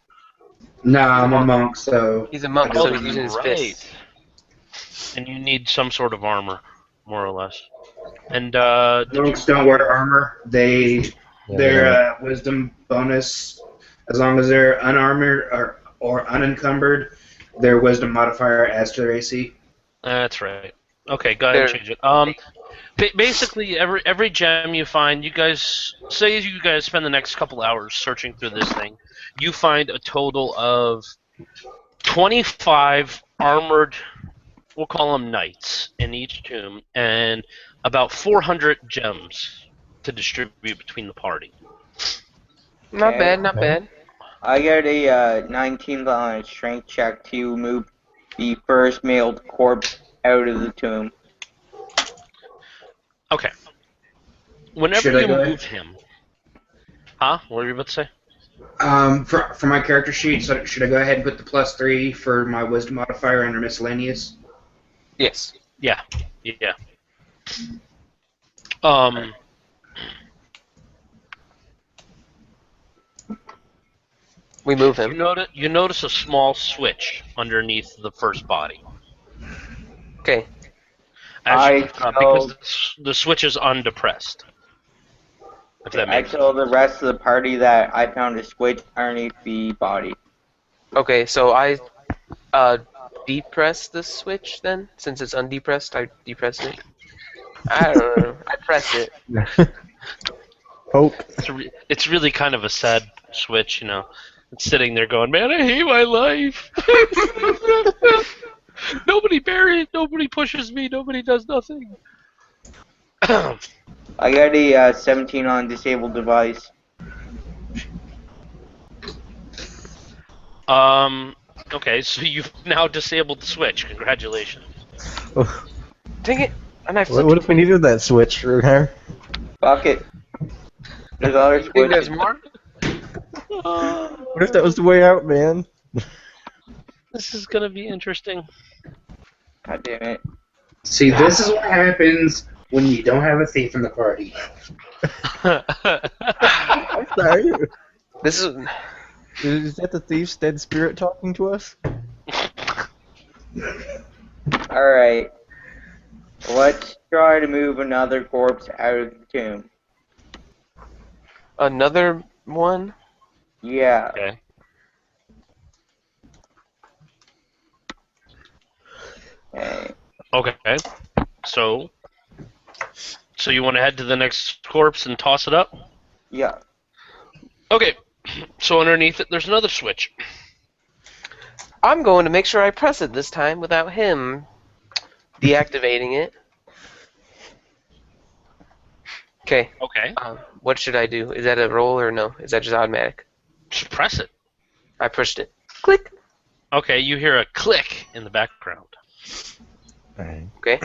No, I'm a monk, so He's a monk, so he's using his right. fists. And you need some sort of armor, more or less. And monks don't wear armor. They Their wisdom bonus, as long as they're unarmored or unencumbered, their wisdom modifier adds to their AC. That's right. Okay, go ahead and change it. Basically, every gem you find, you guys say you guys spend the next couple hours searching through this thing, you find a total of 25 armored, we'll call them knights, in each tomb, and about 400 gems to distribute between the party. Not Okay. bad, not bad. I got a 19 on a strength check to move the first mailed corpse out of the tomb. Okay. Whenever Should I you go move him, huh? What were you about to say? For my character sheet, so should I go ahead and put the +3 for my wisdom modifier under miscellaneous? Yes. Yeah. We move him. You notice a small switch underneath the first body. Okay. Because the switch is undepressed. If that I makes sense. told the rest of the party that I found a switch underneath the body. Okay, so I depress the switch then? Since it's undepressed, I depress it. I don't know. I press it. Poke. It's really kind of a sad switch, you know. It's sitting there going, man, I hate my life. Nobody pushes me, nobody does nothing. I got a 17 on disabled device. Okay, so you've now disabled the switch. Congratulations. Dang it! And I flipped What if we needed that switch for her? Fuck it. There's other You think there's switches. more? What if that was the way out, man? This is gonna be interesting. God damn it. See, this is what happens when you don't have a thief in the party. I'm sorry. This is... Is that the thief's dead spirit talking to us? Alright. Let's try to move another corpse out of the tomb. Another one? Yeah. Okay. Okay. Okay. So you want to head to the next corpse and toss it up? Yeah. Okay. So underneath it, there's another switch. I'm going to make sure I press it this time without him deactivating it. Okay. Okay. What should I do? Is that a roll or no? Is that just automatic? Just press it. I pushed it. Click. Okay, you hear a click in the background. Right. Okay.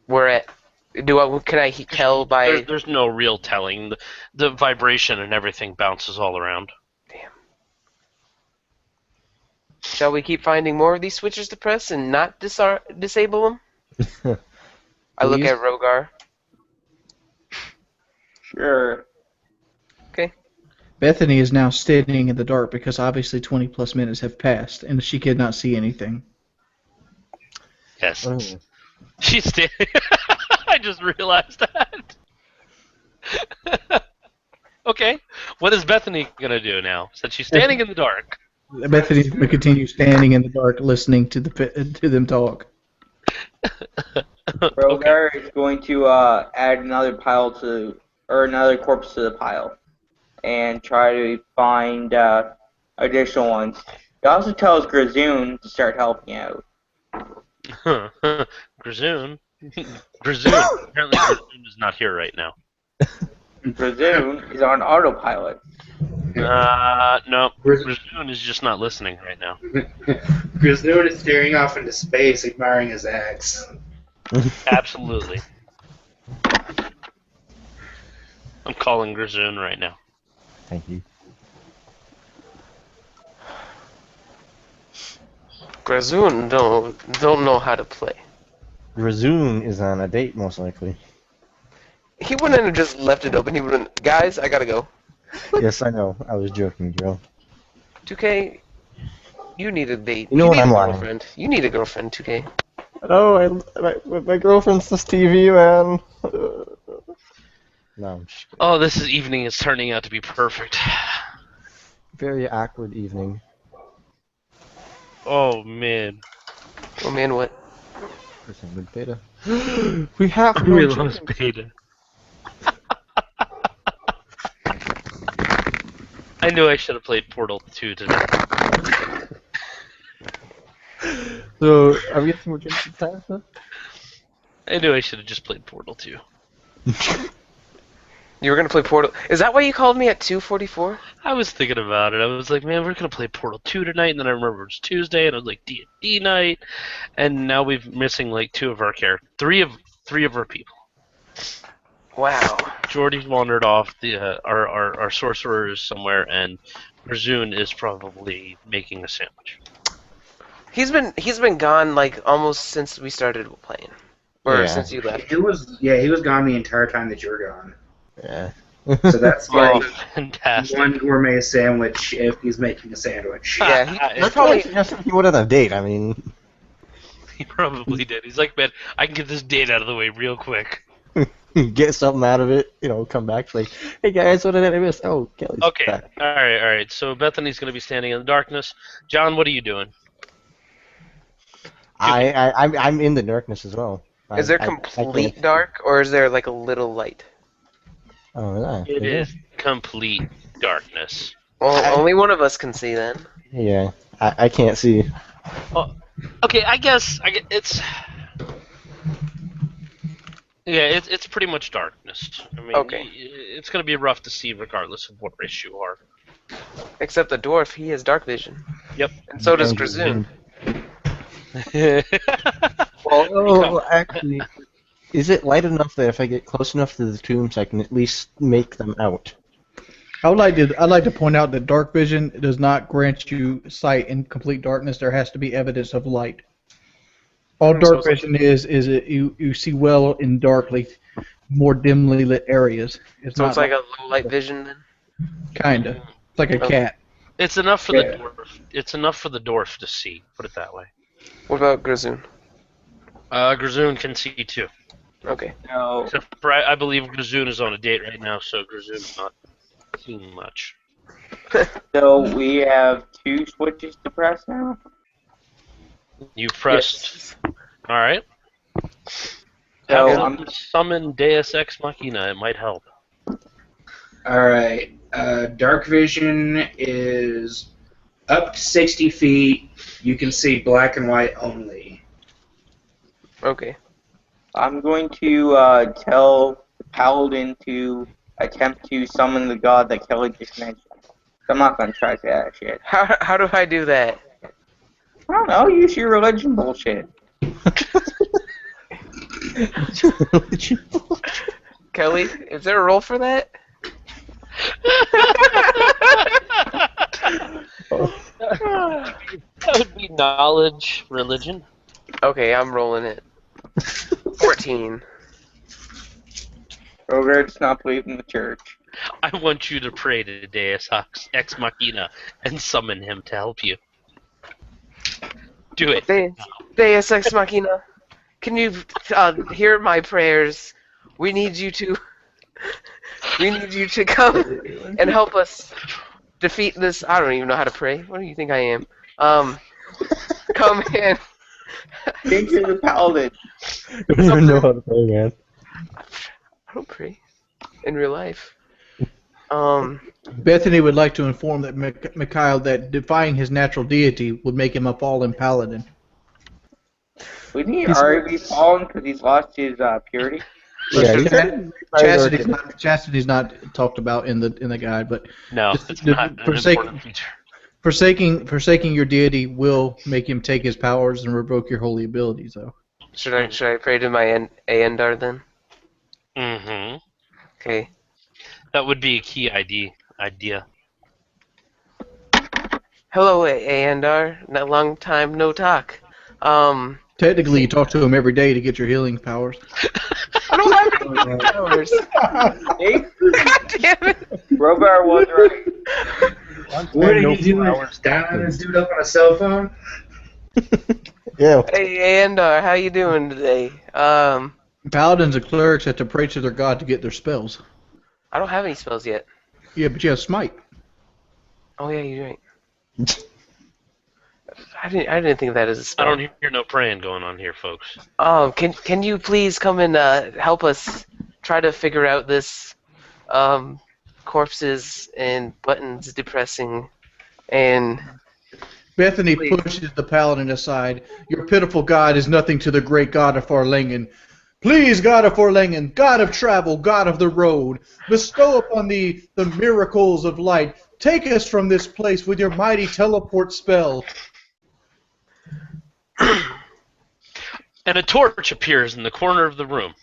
We're at... Can I tell by... There's no real telling. The vibration and everything bounces all around. Damn. Shall we keep finding more of these switches to press and not disable them? I look at Rogar. Sure. Okay. Bethany is now standing in the dark because obviously 20 plus minutes have passed and she could not see anything. Yes. Oh. She's standing. I just realized that. Okay. What is Bethany gonna do now? Since she's standing in the dark. Bethany will continue standing in the dark listening to them talk. Rogar is going to add another another corpse to the pile, and try to find additional ones. He also tells Grazoon to start helping out. Grazoon. Grazoon. Apparently, Grazoon is not here right now. Grazoon is on autopilot. No. Grazoon is just not listening right now. Grazoon is staring off into space, admiring his axe. Absolutely. I'm calling Grazoon right now. Thank you. Grazoon don't know how to play. Razoon is on a date, most likely. He wouldn't have just left it open. He wouldn't. Guys, I gotta go. Yes, I know. I was joking, Joe. 2K, you need a date. You know what, need I'm a lying. girlfriend. You need a girlfriend, 2K. Oh, my girlfriend's this TV, man. No, I'm just kidding. Oh, this evening is turning out to be perfect. Very awkward evening. Oh man. Oh man, what? Percent with beta. We have no We chance. lost beta. I knew I should have played Portal 2 tonight. So, are we getting more chances of time stuff? I knew I should have just played Portal 2. You were gonna play Portal. Is that why you called me at 2:44? I was thinking about it. I was like, man, we're gonna play Portal 2 tonight, and then I remember it was Tuesday, and I was like D&D night, and now we've missing like two of our characters, three of our people. Wow. Jordy's wandered off. Our sorcerer is somewhere, and Razoon is probably making a sandwich. He's been gone like almost since we started playing, or Yeah. since you left. He was gone the entire time that you were gone. Yeah. So that's Oh, like fantastic! one gourmet sandwich if he's making a sandwich. Yeah, It's he's probably. Just he went on a date. I mean, He probably did. He's like, man, I can get this date out of the way real quick. get something out of it. Come back like, hey guys, what did I miss? Oh, Kelly's Okay, back. all right. So Bethany's gonna be standing in the darkness. John, what are you doing? I'm in the darkness as well. Is there I complete can't- dark, or is there like a little light? Oh, yeah. It is complete darkness. Well, only one of us can see then. Yeah, I can't see. Okay, I guess it's. Yeah, it's pretty much darkness. I mean, Okay. it's gonna be rough to see regardless of what race you are. Except the dwarf, he has dark vision. Yep. And so does And Grazoon. Well, actually, is it light enough that if I get close enough to the tombs, I can at least make them out? I'd like to point out that dark vision does not grant you sight in complete darkness. There has to be evidence of light. All dark vision is that you see well in darkly, more dimly lit areas. So it's like a low light vision then? kinda. It's like a cat. It's enough for the dwarf. It's enough for the dwarf to see. Put it that way. What about Grazoon? Grazoon can see too. Okay. No. Except for I believe Grazoon is on a date right now, so Grazoon's not seeing much. So we have two switches to press now. You pressed. All right. So Have I'm them summon Deus Ex Machina. It might help. Alright, dark vision is up to 60 feet. You can see black and white only. Okay. I'm going to tell the paladin to attempt to summon the god that Kelly just mentioned. I'm not going to try that shit. How do I do that? I don't know. Use your religion bullshit. Kelly, is there a role for that? That would be knowledge, religion. Okay, I'm rolling it. 14. Robert's not believing the church. I want you to pray to Deus Ex Machina and summon him to help you. Do it. Deus Ex Machina, can you hear my prayers? We need you to come and help us defeat this. I don't even know how to pray. What do you think I am? Come in. Think you're the paladin. I don't even know how to play, man. I don't pray in real life. Bethany would like to inform that Mikhail that defying his natural deity would make him a fallen paladin. Wouldn't he already be fallen because he's lost his purity? Yeah, Chastity's not talked about in the guide, but No, Just it's the- not an important feature. forsaking your deity will make him take his powers and revoke your holy abilities, though. Should I pray to my Aendar then? Mm-hmm. Okay. That would be a key idea. Hello, Aendar. Long time no talk. Technically, you talk to him every day to get your healing powers. I don't have any powers. Hey, God damn it. Robert was right. What are you doing? Dialing this dude up on a cell phone? Yeah. Hey, Aendar, how you doing today? Paladins and clerics have to pray to their god to get their spells. I don't have any spells yet. Yeah, but you have smite. Oh yeah, you're right. I didn't think of that as a I spell. don't hear no praying going on here, folks. Can you please come and help us try to figure out this corpses and buttons depressing and Bethany Please. pushes the paladin aside. Your pitiful god is nothing to the great god of Farlangen. Please, God of Farlangen, God of travel, God of the road, bestow upon thee the miracles of light. Take us from this place with your mighty teleport spell. And a torch appears in the corner of the room.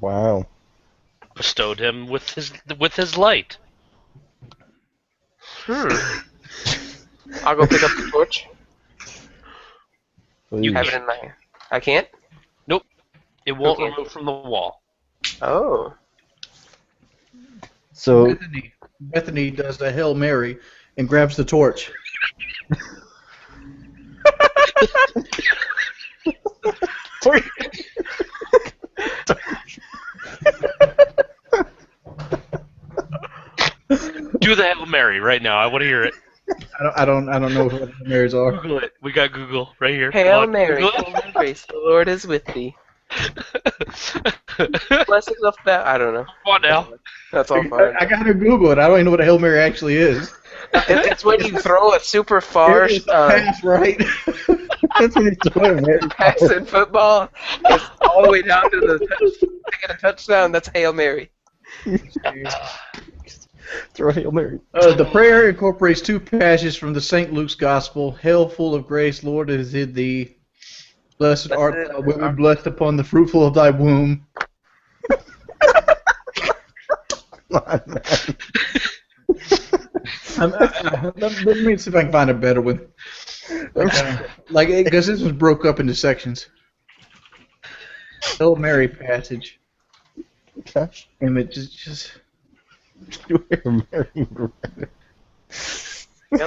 Wow. Bestowed him with his light. I'll go pick up the torch. Please. Have it in my hand. I can't? Nope. It won't Okay. remove from the wall. Oh. So Bethany does the Hail Mary and grabs the torch. Do the Hail Mary right now. I want to hear it. I don't know what Hail Marys are. Google it. We got Google right here. Hail Come on, Mary, Google full of grace, the Lord is with thee. it. Blessings of that. I don't know. Come on now. That's all fine. I gotta Google it. I don't even know what a Hail Mary actually is. It's when you throw it super far. It's pass, right? that's what it's doing, man. Pass in football. It's all the way down to the to get a touchdown. That's Hail Mary. Throw a Hail Mary. The prayer incorporates two passages from the St. Luke's Gospel. Hail, full of grace, Lord is in thee. Blessed art thou, women, blessed upon the fruitful of thy womb. Come on, man. Let me see if I can find a better one. Because this was broke up into sections. Hail Mary passage. Gosh. And it just Do Hail Mary. Hail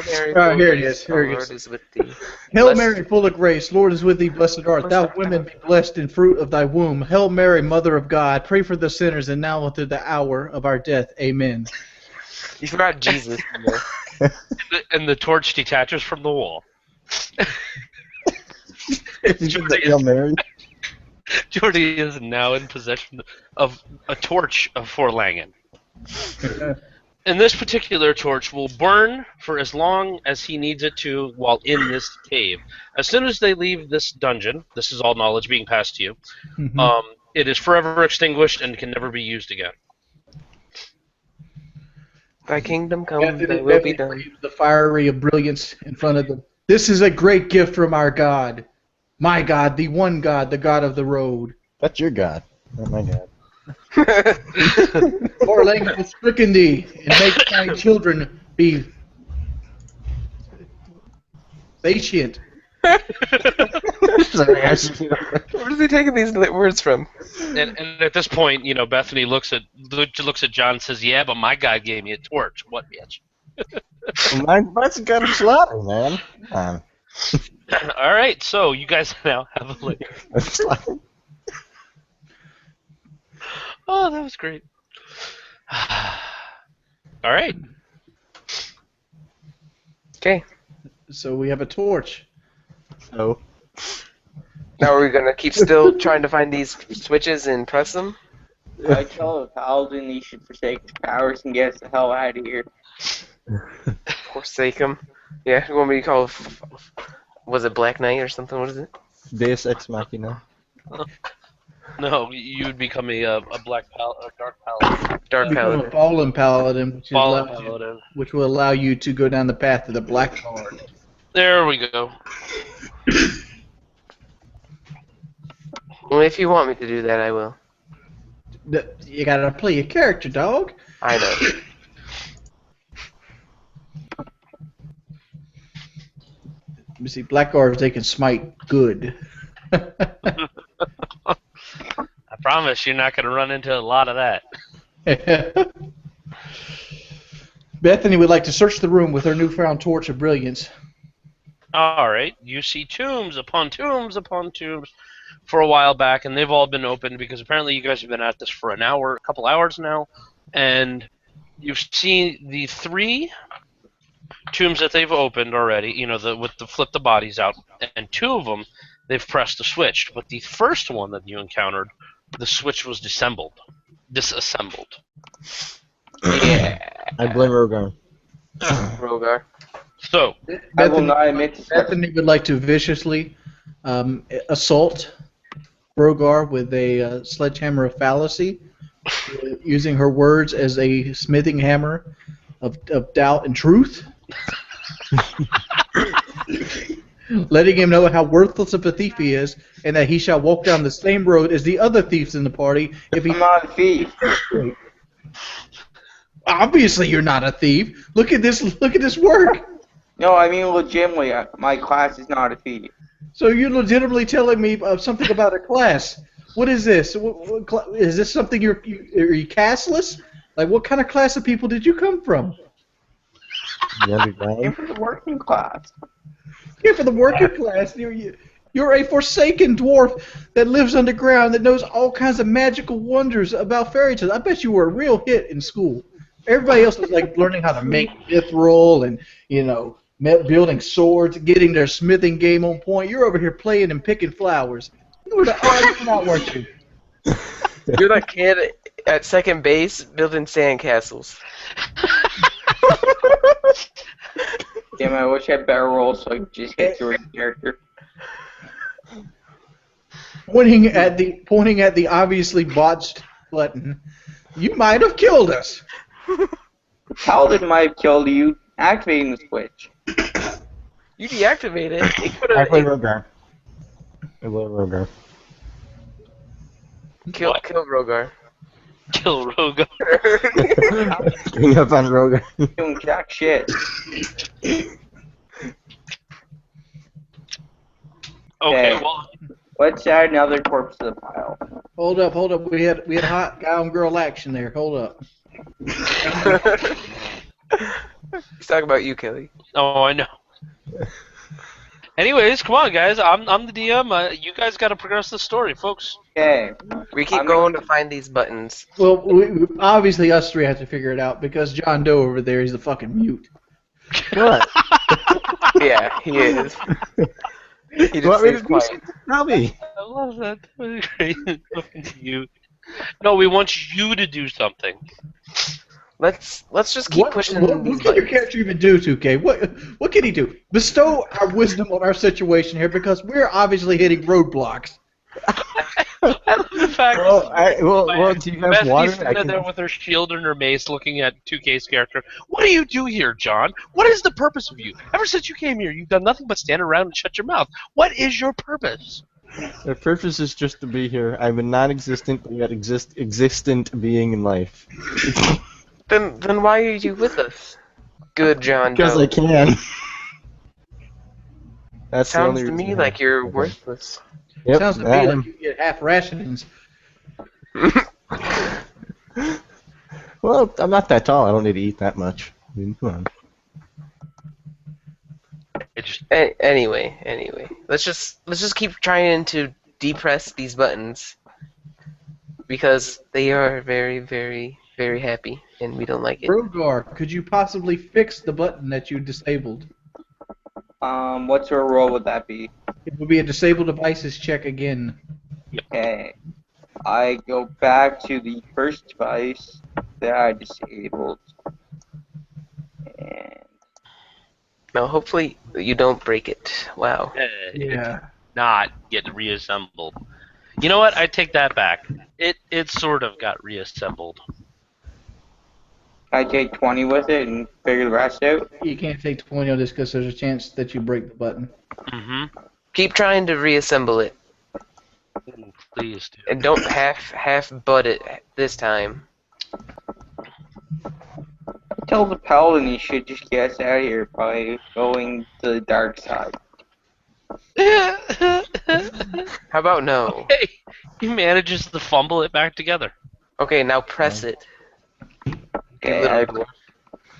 Mary, All right, full here of it grace, is, the here it Lord is. is with thee. Hail Blessed- Mary, full of grace, Lord is with thee, blessed art thou, women be blessed in fruit of thy womb. Hail Mary, Mother of God, pray for the sinners and now unto the hour of our death. Amen. You forgot Jesus. And the torch detaches from the wall. Hail Mary. Jordy is now in possession of a torch of Forlangen. And this particular torch will burn for as long as he needs it to while in this cave. As soon as they leave this dungeon, this is all knowledge being passed to you, it is forever extinguished and can never be used again. Thy kingdom come, Bethany thy will be waves done. the fiery of brilliance in front of them. This is a great gift from our God. My God, the one God, the God of the road. That's your God, not my God. Forlangen will stricken thee and make thy children be patient. Sorry, I just- Where is he taking these words from? And at this point, Bethany looks at John and says, "Yeah, but my God gave me a torch. What bitch?" Mine's got a slaughter, man. Come on. All right, so you guys now have a look. A slaughter. Oh, that was great. All right. Okay. So we have a torch. So, Now are we gonna keep still trying to find these switches and press them? I tell a paladin he should forsake his powers and get us the hell out of here. Forsake them. Yeah, you want me to call? Was it Black Knight or something? What is it? Deus Ex Machina. No, you would become a dark paladin. Dark Become a Paladin. fallen paladin, Fallen paladin. which will allow you to go down the path of the black card. There we go. Well, if you want me to do that, I will. You gotta play your character, dog. I know. You see, blackguards, they can smite good. I promise you're not going to run into a lot of that. Bethany would like to search the room with her newfound torch of brilliance. All right, you see tombs upon tombs upon tombs for a while back, and they've all been opened because apparently you guys have been at this for a couple hours now, and you've seen the 3 tombs that they've opened already. You know, with the flip the bodies out, and 2 of them they've pressed the switch. But the first one that you encountered, the switch was disassembled. Yeah. I blame Rogar. Rogar. So I will not admit to such. Bethany would like to viciously assault Rogar with a sledgehammer of fallacy, using her words as a smithing hammer of doubt and truth. Letting him know how worthless of a thief he is, and that he shall walk down the same road as the other thieves in the party if he. I'm not a thief. Obviously, you're not a thief. Look at this. Look at this work. No, I mean legitimately, my class is not a thief. So you're legitimately telling me something about a class? What is this? Is this something are you castless? Like, what kind of class of people did you come from? The I'm underground. from the working class. You're for the working class. You're a forsaken dwarf that lives underground that knows all kinds of magical wonders about fairy tales. I bet you were a real hit in school. Everybody else was like learning how to make mithril and building swords, getting their smithing game on point. You're over here playing and picking flowers. You were the odd one out, weren't you? You're that kid at second base building sandcastles. Damn, I wish I had better rolls so I could just get through the character. Pointing at the obviously botched button. You might have killed us. Paladin might have killed you activating the switch. You deactivated it. I blame Rogar. I blame Rogar. Kill Rogar. kill Rogar. Hang up on Rogar. Doing jack shit. Okay, well, Let's add another corpse to the pile. Hold up. We had hot guy on girl action there. Hold up. He's talking about you, Kelly. oh, I know. Anyways, come on, guys. I'm the DM. You guys got to progress the story, folks. Okay. We keep going to find these buttons. Well, obviously us three have to figure it out because John Doe over there, he's the fucking mute. What? Yeah, he is. He just Want me to stays do quiet. something? Tell me. I love that. That was great. You. No, we want you to do something. Let's just keep pushing What these can your buttons. character even do, 2K? What can he do? Bestow our wisdom on our situation here because we're obviously hitting roadblocks. I love the fact Well, do you have Bethany's water? sitting there with her shield and her mace looking at 2K's character. What do you do here, John? What is the purpose of you? Ever since you came here, you've done nothing but stand around and shut your mouth. What is your purpose? The purpose is just to be here. I'm a non-existent but yet existent being in life. Then why are you with us? Good John Because Doe. I can. That's the Sounds only to reason me I like you're Okay. worthless. Yep, Sounds to I me am. like you get half rations. Well, I'm not that tall. I don't need to eat that much. I mean, come on. It just Anyway, let's just keep trying to depress these buttons because they are very, very, very happy, and we don't like it. Rogar, could you possibly fix the button that you disabled? What sort of roll would that be? It would be a disable devices check again. Okay. I go back to the first device that I disabled. And Now, hopefully, you don't break it. Wow. Yeah. not get reassembled. You know what? I take that back. It sort of got reassembled. I take 20 with it and figure the rest out. You can't take 20 on this because there's a chance that you break the button. Mm-hmm. Keep trying to reassemble it, Please do. and don't half butt it this time. Tell the paladin he should just get us out of here by going to the dark side. How about no? Hey, he manages to fumble it back together. Okay, now press it. You Okay, little dwarf.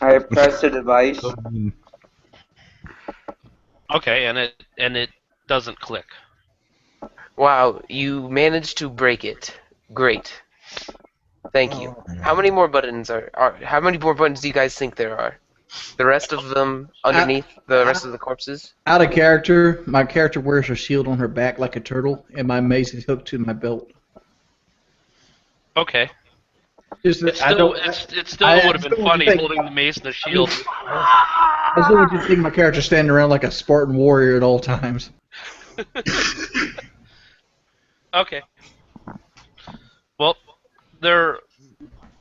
I press the device. Okay, and it doesn't click. Wow, you managed to break it. Great. Thank you. How many more buttons how many more buttons do you guys think there are? The rest of them underneath the rest of the corpses? Out of character, my character wears her shield on her back like a turtle, and my mace is hooked to my belt. Okay. Just It I still, don't. it still I would have been still want you funny to think. holding the mace and the shield. I still want you to think my character standing around like a Spartan warrior at all times. Okay. Well, there.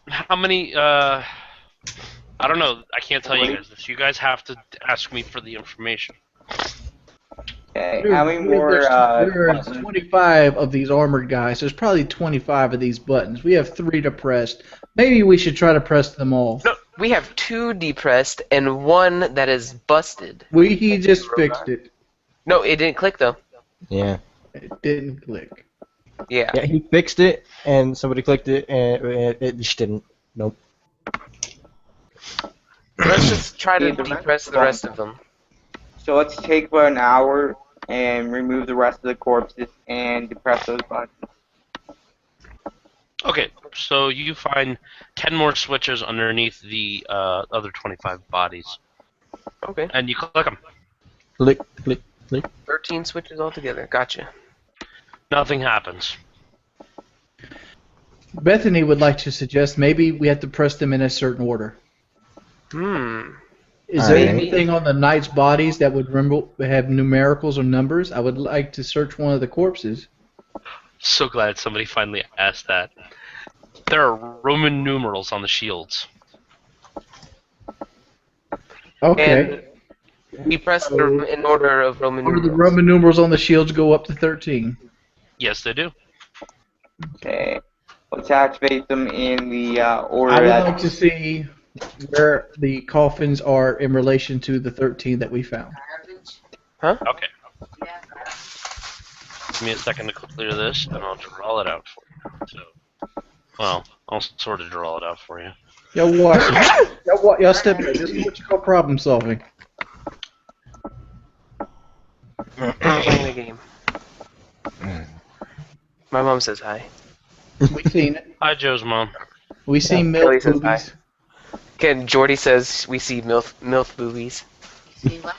How many? I don't know. I can't tell you guys this. You guys have to ask me for the information. Okay, how many more There's buttons? 25 of these armored guys. There's probably 25 of these buttons. We have 3 to press. Maybe we should try to press them all. No, we have 2 depressed and 1 that is busted. He just fixed it. No, it didn't click though. Yeah. It didn't click. Yeah. Yeah, he fixed it, and somebody clicked it, and it just didn't. Nope. Let's just try to Yeah, the depress the button. rest of them. So let's take about an hour and remove the rest of the corpses and depress those buttons. Okay, so you find 10 more switches underneath the other 25 bodies, Okay. and you click them. Click, click, click. 13 switches altogether. Gotcha. Nothing happens. Bethany would like to suggest maybe we have to press them in a certain order. Is there Alright. anything on the knight's bodies that would have numericals or numbers? I would like to search one of the corpses. So glad somebody finally asked that. There are Roman numerals on the shields. Okay. And we press them in order of Roman Or the numerals. Roman numerals on the shields go up to 13. Yes, they do. Okay, let's activate them in the order I would that. like to see where the coffins are in relation to the 13 that we found. Okay. Give me a second to clear this, and I'll draw it out for you. So, well, I'll sort of draw it out for you. Y'all watch. Y'all step back. This is what you call problem solving. Playing a game. My mom says hi. We seen it. Hi, Joe's mom. We seen Kelly milk says hi. movies. Ken Jordy says we see MILF boobies. See what?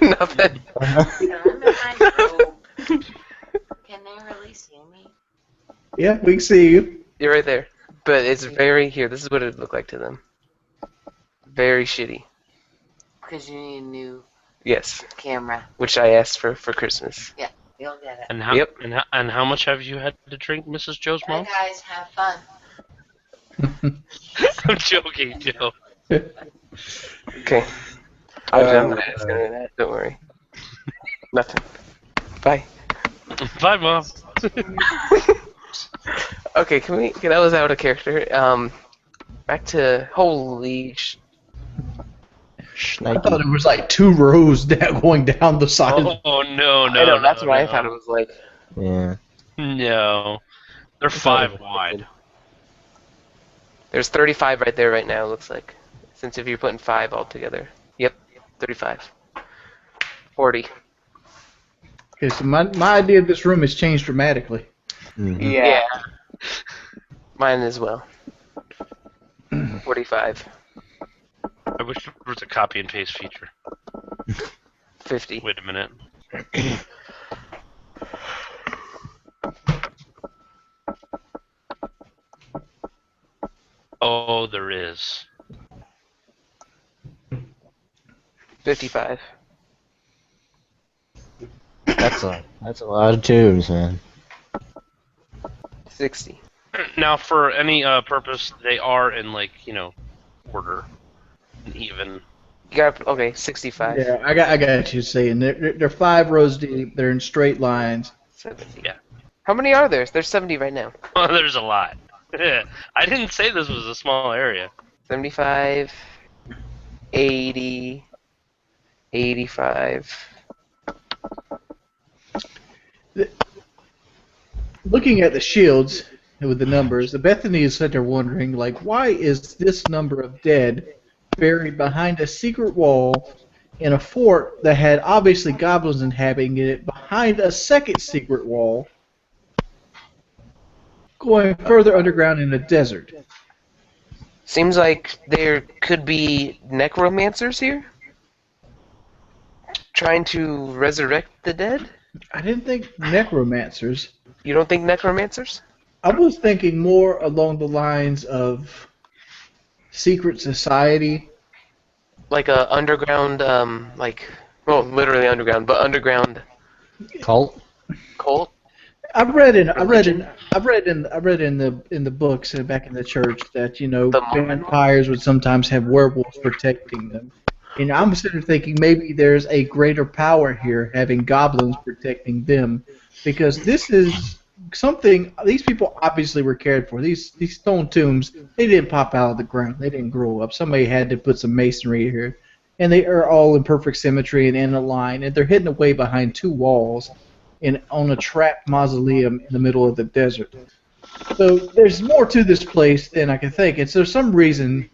Nothing. I'm in my robe. Can they really see me? Yeah, we can see you. You're right there. But it's very here. This is what it would look like to them. Very shitty. Because you need a new Yes, camera. which I asked for Christmas. You'll get it. And how Yep. and how much have you had to drink, Mrs. Joe's Bye mom? guys, have fun. I'm joking, Joe. Okay. I'm gonna ask her that. Don't worry. Nothing. Bye. Bye, mom. Okay, that was out of character. Back to holy I thought it was like 2 rows down, going down the side. Oh no, I know, that's no, what no. I thought it was like. Yeah. No, they're 5 wide. There's 35 right there right now, it looks like. Since if you're putting 5 all together. Yep, 35. 40. Okay, so my idea of this room has changed dramatically. Mhm. Yeah. Mine as well. 45. I wish there was a copy and paste feature. 50. Wait a minute. Oh, there is. 55. That's a lot of tubes, man. 60. Now, for any purpose, they are in order, and even. You got okay, 65. Yeah, I got you saying they're 5 rows deep. They're in straight lines. 70. Yeah. How many are there? There's 70 right now. Oh, there's a lot. I didn't say this was a small area. 75. 80. 85. Looking at the shields with the numbers, the Bethany is sitting there wondering, like, why is this number of dead buried behind a secret wall in a fort that had obviously goblins inhabiting it behind a second secret wall going further underground in the desert. Seems like there could be necromancers here? Trying to resurrect the dead? I didn't think necromancers. You don't think necromancers? I was thinking more along the lines of secret society. Like a underground, well, literally underground, but underground Cult? cult? I read in Religion? the books back in the church that The Mormon? vampires would sometimes have werewolves protecting them, and I'm sort of thinking maybe there's a greater power here having goblins protecting them, because this is something these people obviously were cared for. These stone tombs, they didn't pop out of the ground, they didn't grow up. Somebody had to put some masonry here, and they are all in perfect symmetry and in a line, and they're hidden away behind two walls on a trapped mausoleum in the middle of the desert. So there's more to this place than I can think. And so for some reason,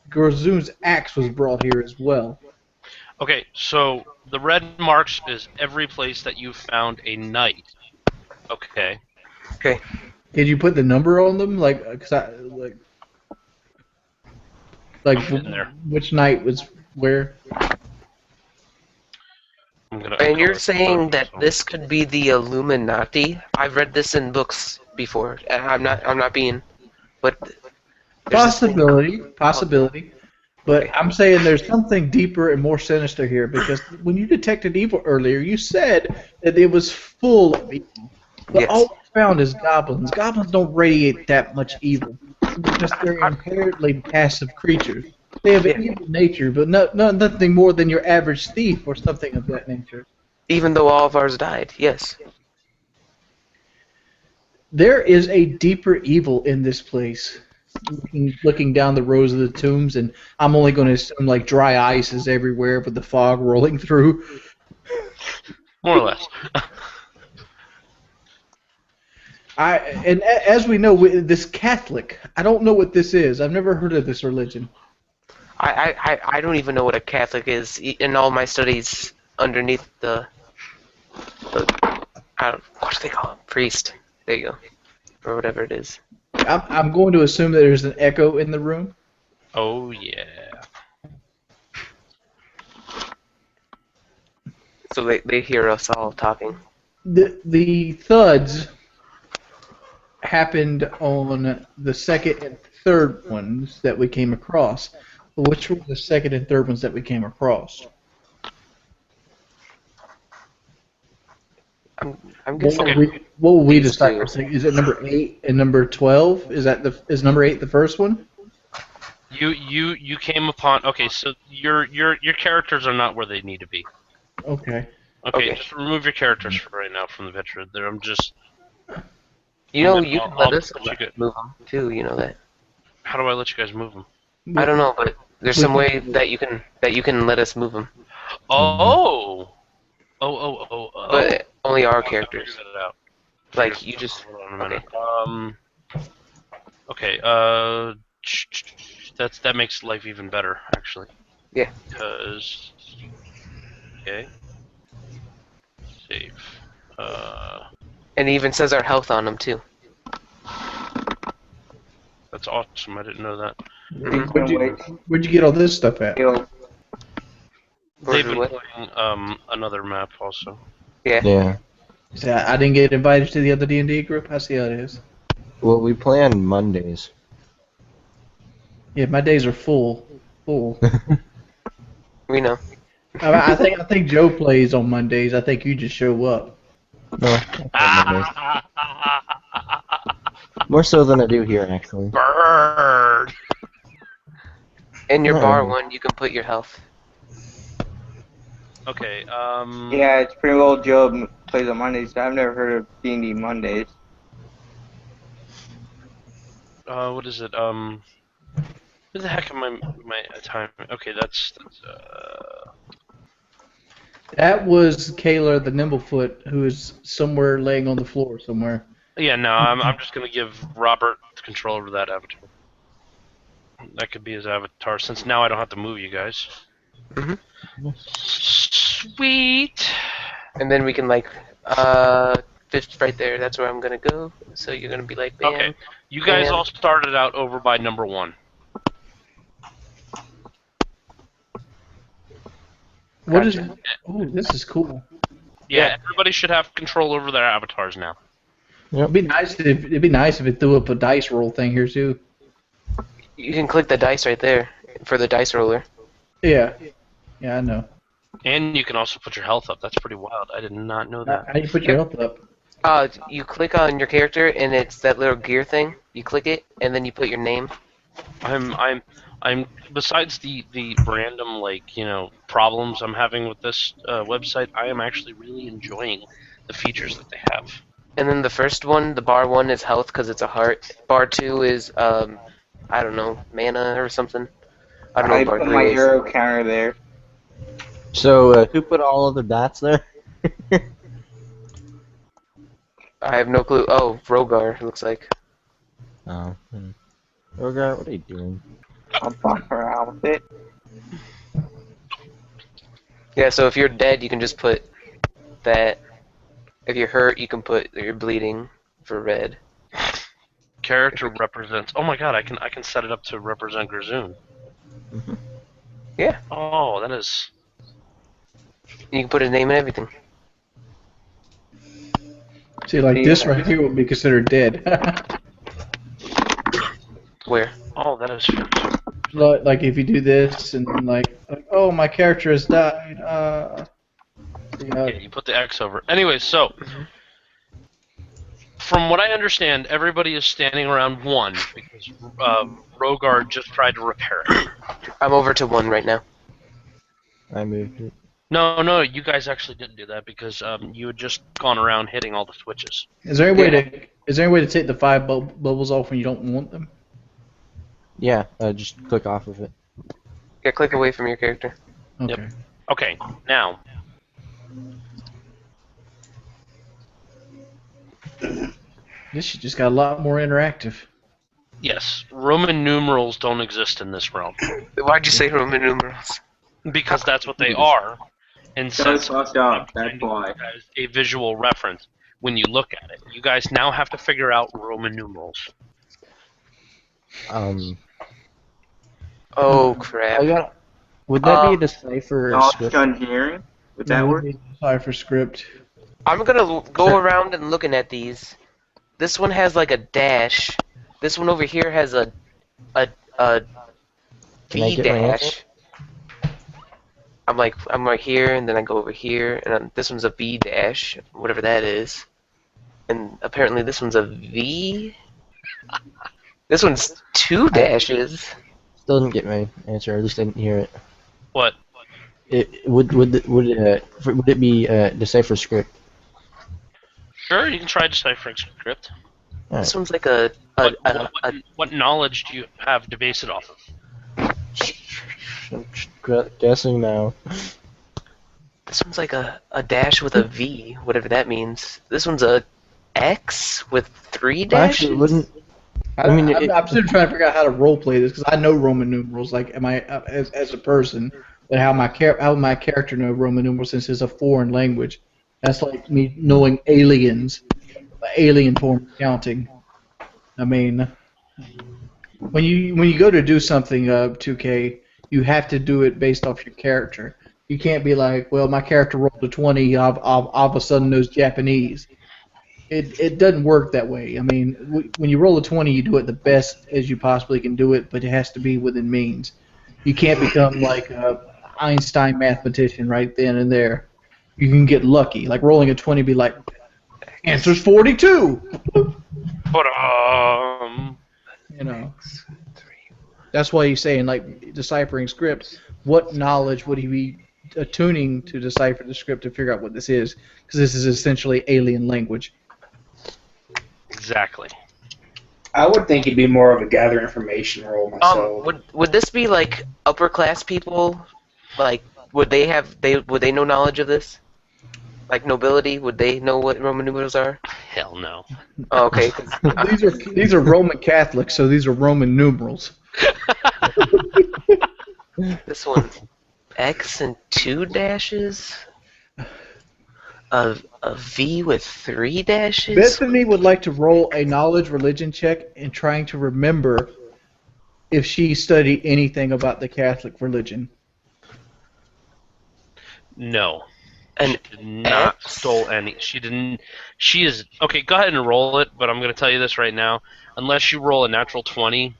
Gorzoon's axe was brought here as well. Okay, so the red marks is every place that you found a knight. Okay. Okay. Did you put the number on them? In there. Which knight was where? And you're saying that this could be the Illuminati? I've read this in books before. I'm not being, but there's this thing- Possibility. But I'm saying there's something deeper and more sinister here, because when you detected evil earlier, you said that it was full of evil. But Yes. all we found is goblins. Goblins don't radiate that much evil, because they're inherently passive creatures. They have an evil nature, but nothing more than your average thief or something of that nature. Even though all of ours died, yes. There is a deeper evil in this place. Looking down the rows of the tombs, and I'm only going to assume like dry ice is everywhere with the fog rolling through. More or less. And as we know, this Catholic, I don't know what this is. I've never heard of this religion. I don't even know what a Catholic is in all my studies underneath the what do they call it? Priest. There you go. Or whatever it is. I'm going to assume that there's an echo in the room. Oh, yeah. So they hear us all talking. The thuds happened on the second and third ones that we came across. Which were the second and third ones that we came across? I'm guessing. What will we These decide? two. First? Is it number 8 and number 12? Is number 8 the first one? You came upon. Okay, so your characters are not where they need to be. Okay. Okay, just remove your characters for right now from the picture. There, I'm just. You know, I'll- you can I'll let us let you go. move them too. You know that. How do I let you guys move them? I don't know, but there's some way that you can let us move them. Oh. But only our I characters. figured it out. Like you just. Hold on a minute. Okay. That makes life even better, actually. Yeah. Because. Okay. Save. And it even says our health on them too. That's awesome. I didn't know that. Where'd you get all this stuff at? They've been What? playing another map also. Yeah. See, I didn't get invited to the other D&D group. I see how it is. Well, we play on Mondays. Yeah, my days are full. We know. I think Joe plays on Mondays. I think you just show up. No, I play on Mondays. More so than I do here, actually. Bird. In your bar Uh-oh. one, you can put your health. Okay. Yeah, it's pretty well Joe plays on Mondays. I've never heard of D&D Mondays. What is it? Where the heck am my time? Okay, that's. That was Kayla the Nimblefoot, who is somewhere laying on the floor somewhere. Yeah, no, I'm just gonna give Robert control over that avatar. That could be his avatar, since now I don't have to move you guys. Sweet. And then we can like fifth right there. That's where I'm gonna go. So you're gonna be like, bam. Okay. You guys bam. all started out over by number 1. What is? Gotcha. Oh, this is cool. Yeah, everybody should have control over their avatars now. It'd be nice if it threw up a dice roll thing here too. You can click the dice right there for the dice roller. Yeah. Yeah, I know. And you can also put your health up. That's pretty wild. I did not know that. How do you put your health up? You click on your character and it's that little gear thing. You click it and then you put your name. I'm besides the random problems I'm having with this website, I am actually really enjoying the features that they have. And then the first one, the bar 1 is health because it's a heart. Bar 2 is I don't know, mana or something. I don't know I what bar put 3 my is. arrow counter there. So who put all of the dots there? I have no clue. Oh, Rogar, it looks like. Oh. Rogar, what are you doing? I'm fucking around with it. Yeah, so if you're dead, you can just put that. If you're hurt, you can put you're bleeding for red. Character represents. Oh my god, I can set it up to represent Grazoon. Yeah. Oh, that is. You can put his name and everything. See, like this right here would be considered dead. Where? Oh, that is. Like if you do this and like oh, my character has died. Yeah, you put the X over. Anyway, so from what I understand, everybody is standing around 1 because Rogar just tried to repair it. I'm over to 1 right now. I moved it. No, you guys actually didn't do that because you had just gone around hitting all the switches. Is there any way to take the 5 bubbles off when you don't want them? Yeah, just click off of it. Yeah, click away from your character. Okay. Yep. Okay, now. This shit just got a lot more interactive. Yes, Roman numerals don't exist in this realm. Why'd you say Roman numerals? Because that's what they are. And since fucked up, that's why. as a visual reference, when you look at it, you guys now have to figure out Roman numerals. Oh crap! Would that be a decipher Knowledge script? gun hearing? Would that work? Cipher script. I'm gonna go around and looking at these. This one has like a dash. This one over here has a Can I V get my answer? dash. I'm right here, and then I go over here, and then this one's a V dash, whatever that is. And apparently this one's a V. This one's 2 dashes. Still didn't get my answer. Or at least I didn't hear it. What? Would it be decipher script? Sure, you can try deciphering script. This one's like a What knowledge do you have to base it off of? I'm guessing now. This one's like a dash with a V, whatever that means. This one's a X with 3 dashes. Actually, wouldn't. I'm still trying to figure out how to roleplay this because I know Roman numerals. Like, am I as a person, but how my character know Roman numerals since it's a foreign language? That's like me knowing aliens, the alien form of counting. I mean, when you go to do something 2K, you have to do it based off your character. You can't be like, well, my character rolled a 20, all of a sudden knows Japanese. It doesn't work that way. I mean, when you roll a 20, you do it the best as you possibly can do it, but it has to be within means. You can't become like a Einstein mathematician right then and there. You can get lucky. Like rolling a 20 be like, answer's 42! But You know. That's why he's saying, like, deciphering script, what knowledge would he be attuning to decipher the script to figure out what this is? Because this is essentially alien language. exactly. I would think it'd be more of a gather information role myself. Would this be like upper class people? Like, would they know knowledge of this? Like nobility, would they know what Roman numerals are? Hell no. Oh, okay. These are Roman Catholics, so these are Roman numerals. This one. X and 2 dashes? A V with 3 dashes? Bethany would like to roll a knowledge religion check in trying to remember if she studied anything about the Catholic religion. No. An She did not X? stole any. She didn't. She is okay. Go ahead and roll it, but I'm going to tell you this right now. Unless you roll a natural 20,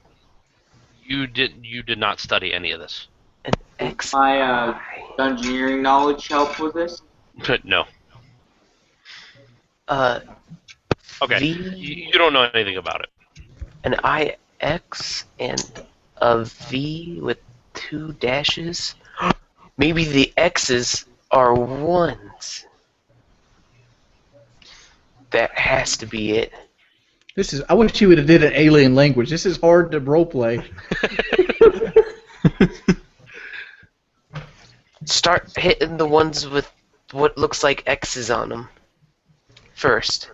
you did not study any of this. An X? My dungeoneering knowledge help with this? No. Uh, Okay. V, You don't know anything about it. an IX, and a V with 2 dashes? Maybe the X's are 1s. That has to be it. I wish she would have did an alien language. This is hard to roleplay. Start hitting the ones with what looks like X's on them first.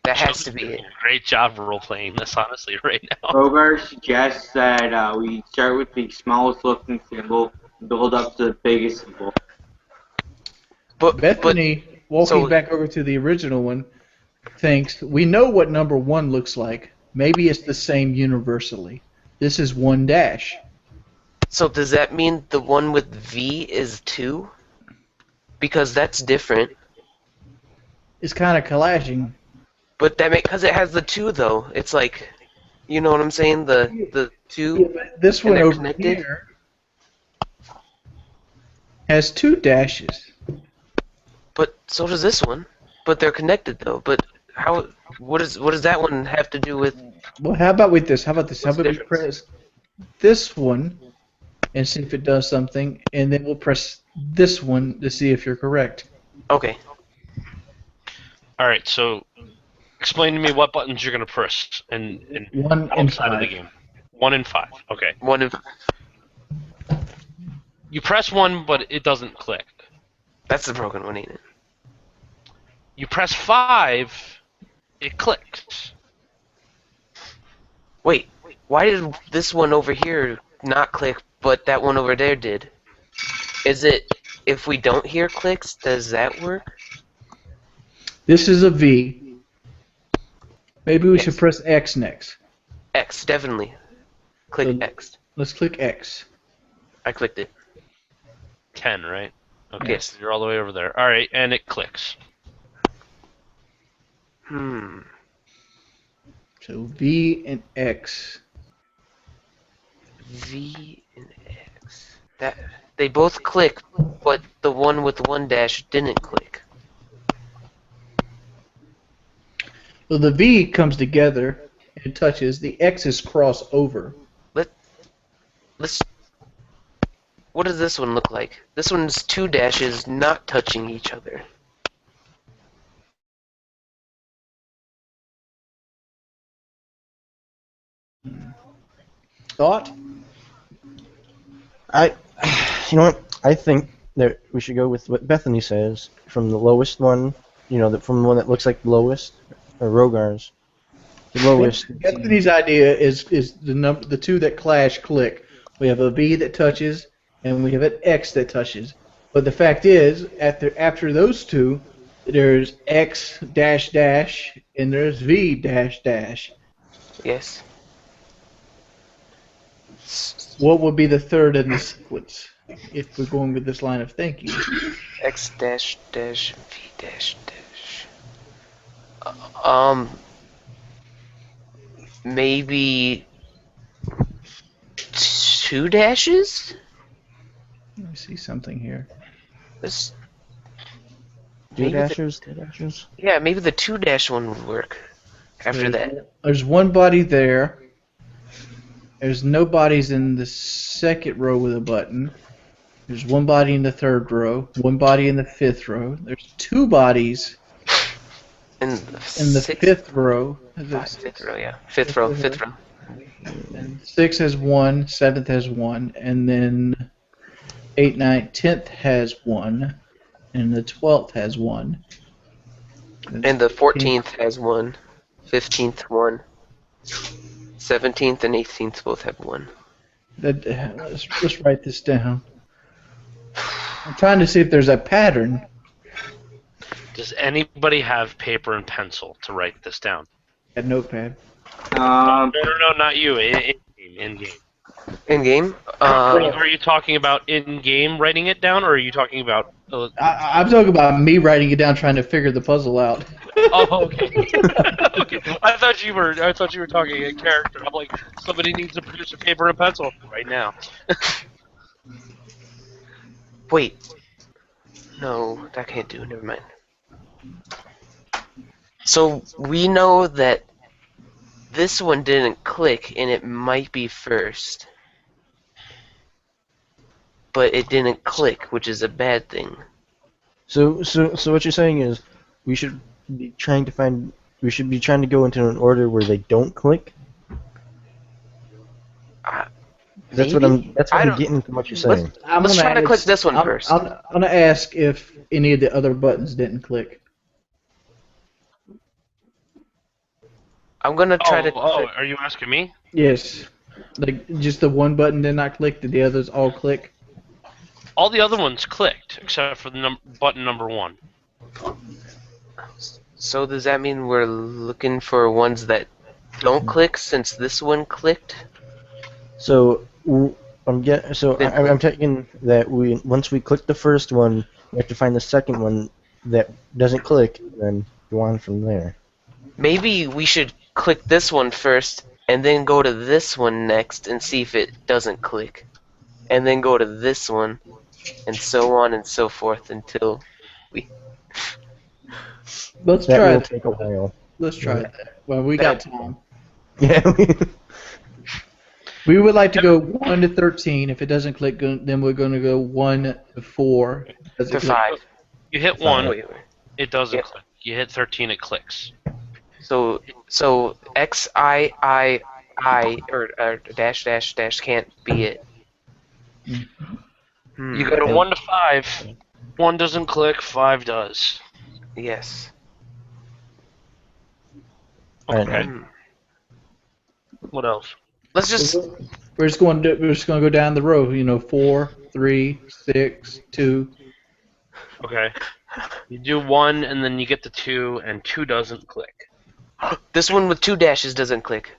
That has to be it. Great job role playing this, honestly, right now. Rogar suggests that we start with the smallest looking symbol, build up to the biggest symbol. But Bethany, walking so- back over to the original one, thinks, we know what number 1 looks like. Maybe it's the same universally. This is 1 dash. so does that mean the one with V is 2? Because that's different. It's kind of collaging. But that because it has the 2 though. It's like, you know what I'm saying? The 2. Yeah, but this And one they're over connected? here has 2 dashes. But so does this one. But they're connected though. But how? What does that one have to do with? Well, how about with this? How about this? How What's the about we press this one and see if it does something, and then we'll press this one to see if you're correct. Okay. All right, so explain to me what buttons you're going to press and 1 and outside of the 5. game. 1 and 5. Okay. One of You press 1, but it doesn't click. that's the broken one, ain't it? You press 5, it clicks. Wait. Why did this one over here not click, but that one over there did? Is it if we don't hear clicks, does that work? This is a V. Maybe we Yes. should press X next. X, definitely. Click So- X. Let's click X. I clicked it. 10, right? Okay, Yes. so you're all the way over there. All right, and it clicks. So V and X. V and X. That they both click, but the one with 1 dash didn't click. So the V comes together and touches. The X's cross over. Let's. What does this one look like? This one's 2 dashes not touching each other. Thought? You know what? I think that we should go with what Bethany says from the lowest one. You know, from the one that looks like the lowest, or Rogar's. The lowest. Bethany's idea is the 2 that clash click. We have a V that touches, and we have an X that touches. But the fact is, after those 2, there's X dash dash, and there's V dash dash. Yes. What would be the third in the sequence if we're going with this line of thinking? X dash dash V dash dash. Maybe 2 dashes? Let me see something here. This, Two maybe the- dashers, two dashers. yeah, maybe the 2 dash one would work. After that. There's one body there. There's no bodies in the second row with a button. There's one body in the third row. One body in the fifth row. There's 2 bodies In in the sixth- fifth row. Fifth row, yeah. Fifth row. And 6 has 1, 7th has 1, and then 8, 9, 10th has 1, and the 12th has 1. And the 14th has 1. 15th 1. 17th and 18th both have 1. Let's write this down. I'm trying to see if there's a pattern. Does anybody have paper and pencil to write this down? A notepad. Um, No, not you. In game. In game? Are you talking about in game writing it down, or are you talking about? I'm talking about me writing it down, trying to figure the puzzle out. Oh, okay. Okay. I thought you were talking a character. I'm like, somebody needs to produce a paper and pencil right now. Wait. No, that can't do. Never mind. So we know that this one didn't click, and it might be first. But it didn't click, which is a bad thing. So what you're saying is we should be trying to go into an order where they don't click? That's what I'm getting from what you're saying. Let's try to click this one first. I'm gonna ask if any of the other buttons didn't click. I'm gonna try to. Are you asking me? Yes. Like, just the one button did not click, did the others all click? All the other ones clicked, except for the button number 1. So does that mean we're looking for ones that don't click since this one clicked? So I'm taking that once we click the first one, we have to find the second one that doesn't click, and then go on from there. Maybe we should click this one first, and then go to this one next and see if it doesn't click. And then go to this one, and so on and so forth until we... Let's That try will it. take a while. Let's try it. Well, we got time. Yeah. We would like to go 1 to 13. If it doesn't click, then we're going to go 1 to 4. Does it To click? 5. You hit 1, Wait. it doesn't Yeah. click. You hit 13, it clicks. So X I or dash dash dash can't be it. You go to 1 to 5. 1 doesn't click, 5 does. Yes. Okay. Hmm. What else? Let's just We're just going to go down the row. 4, 3, 6, 2. Okay. You do 1, and then you get to 2, and 2 doesn't click. this one with 2 dashes doesn't click.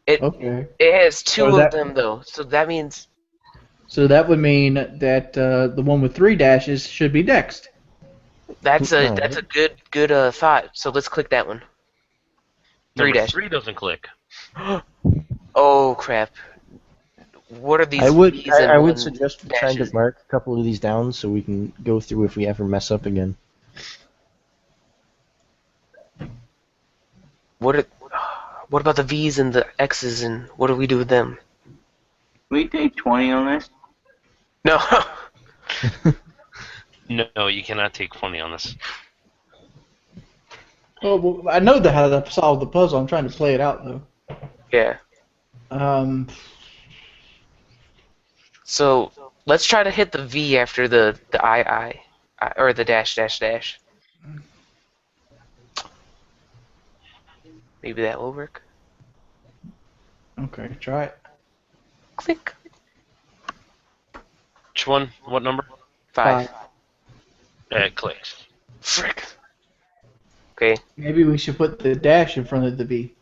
Okay. It has 2 Or of that- them though, so that means So that would mean that the one with 3 dashes should be next. that's a No. good thought. So let's click that one. 3 Number dash. 3 doesn't click. Oh crap! What are these? I would V's and I would one suggest trying to dashes? mark a couple of these down so we can go through if we ever mess up again. What about the V's and the X's and what do we do with them? we take 20 on this. No. No, you cannot take 20 on this. Oh, well, I know how to solve the puzzle. I'm trying to play it out though. Yeah. So let's try to hit the V after the I or the dash dash dash. Maybe that will work. Okay, try it. Click. Which one? What number? 5. It clicks. Frick. Okay. Maybe we should put the dash in front of the V.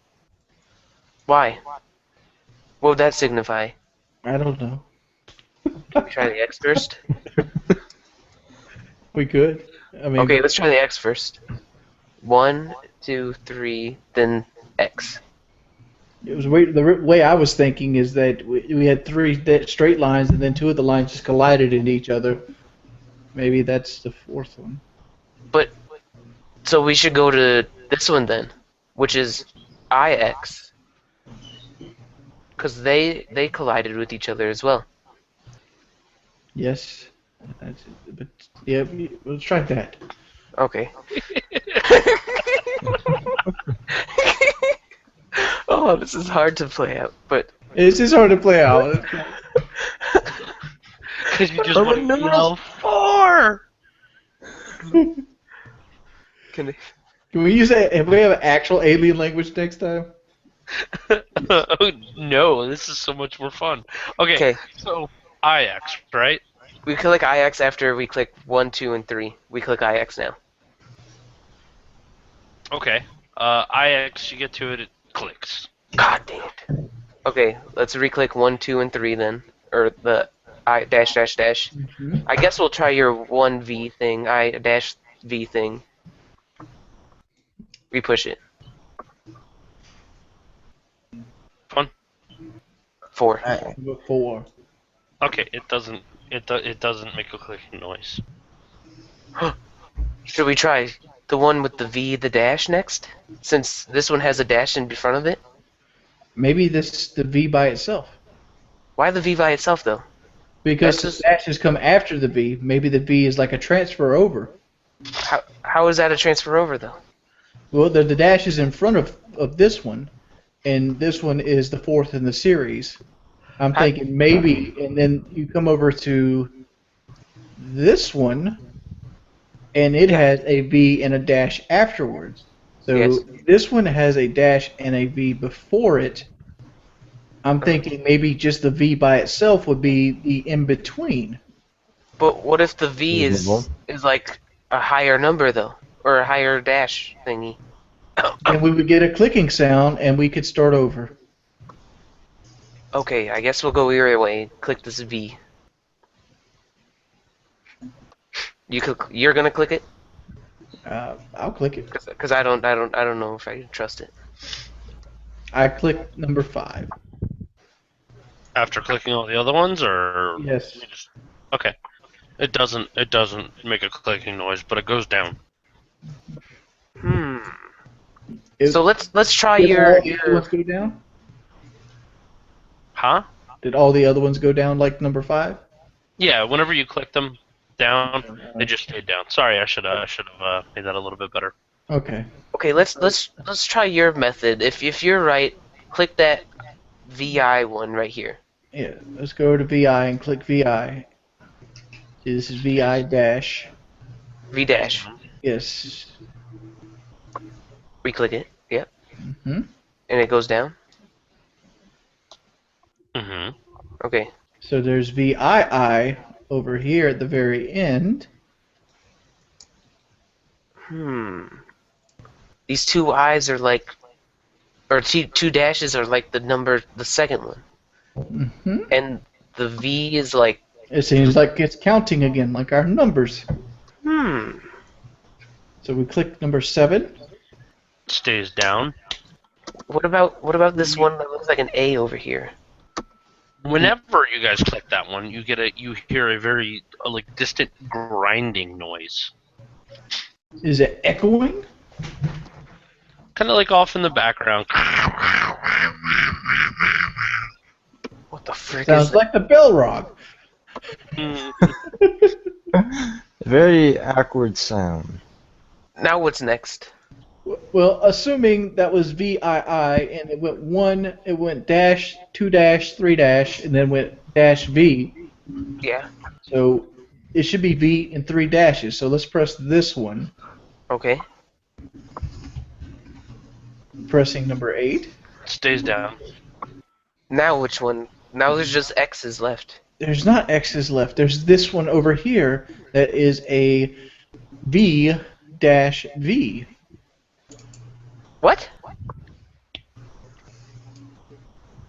Why? What would that signify? I don't know. Try the X first. We could. I mean, Okay, let's try the X first. 1, 2, 3, then X. it was the way I was thinking is that we had 3 straight lines and then 2 of the lines just collided into each other. Maybe that's the 4th one. But so we should go to this one then, which is IX, because they collided with each other as well. Yes. But yeah, let's try that. Okay. Oh, this is hard to play out, but It's just hard to play out. Because you just Oh, want to no. yell 4! can Can we use that? If we have an actual alien language next time? Oh, no, this is so much more fun. Okay, Okay. so IX, right? We click IX after we click 1, 2, and 3. We click IX now. Okay. IX, you get to it, it clicks. God dang it. Okay, let's re-click 1, 2, and 3 then. Or the I dash dash dash. Mhm. I guess we'll try your 1V thing, I dash V thing. We push it. Fun. 4. Number 4. Okay, it doesn't. It doesn't make a clicking noise. Should we try the one with the V, the dash next? Since this one has a dash in front of it? Maybe this the V by itself. Why the V by itself, though? Because That's the dashes come after the V. Maybe the V is like a transfer over. How is that a transfer over, though? Well, the dash is in front of this one, and this one is the 4th in the series. I'm thinking maybe, and then you come over to this one, and it has a V and a dash afterwards. So Yes. this one has a dash and a V before it. I'm thinking maybe just the V by itself would be the in-between. But what if the V Reasonable. is like a higher number, though? Or a higher dash thingy? And we would get a clicking sound, and we could start over. Okay, I guess we'll go your way. Click this V. You're gonna click it? I'll click it. Because I don't know if I trust it. I click number 5. After clicking all the other ones, or Yes. you just- okay. It doesn't make a clicking noise, but it goes down. So let's try Did your all the other ones go down? Huh? Did all the other ones go down like number 5? Yeah. Whenever you click them down, they just stayed down. Sorry, I should have made that a little bit better. Okay. Okay, let's try your method. If you're right, click that VI one right here. Yeah, let's go to VI and click VI. See, this is VI dash. V dash. Yes. We click it. Yep. Hmm. And it goes down. Mm-hmm. Okay. So there's VII over here at the very end. These two I's are like, or two dashes are like the second one, Hmm. and the V is like. It seems like it's counting again, like our numbers. Hmm. So we click number 7. Stays down. What about this one that looks like an A over here? Whenever you guys click that one, you hear a very like distant grinding noise, Is it echoing? kind of like off in the background. What the frick Sounds is like the bell rock. Mm, Very awkward sound. that? Now what's next? Well, assuming that was VII and it went 1, it went dash, 2 dash, 3 dash, and then went dash V. Yeah. So it should be V and 3 dashes. So let's press this one. Okay. Pressing number 8. stays down. Now which one? Now there's just X's left. There's not X's left. There's this one over here that is a V dash V. What?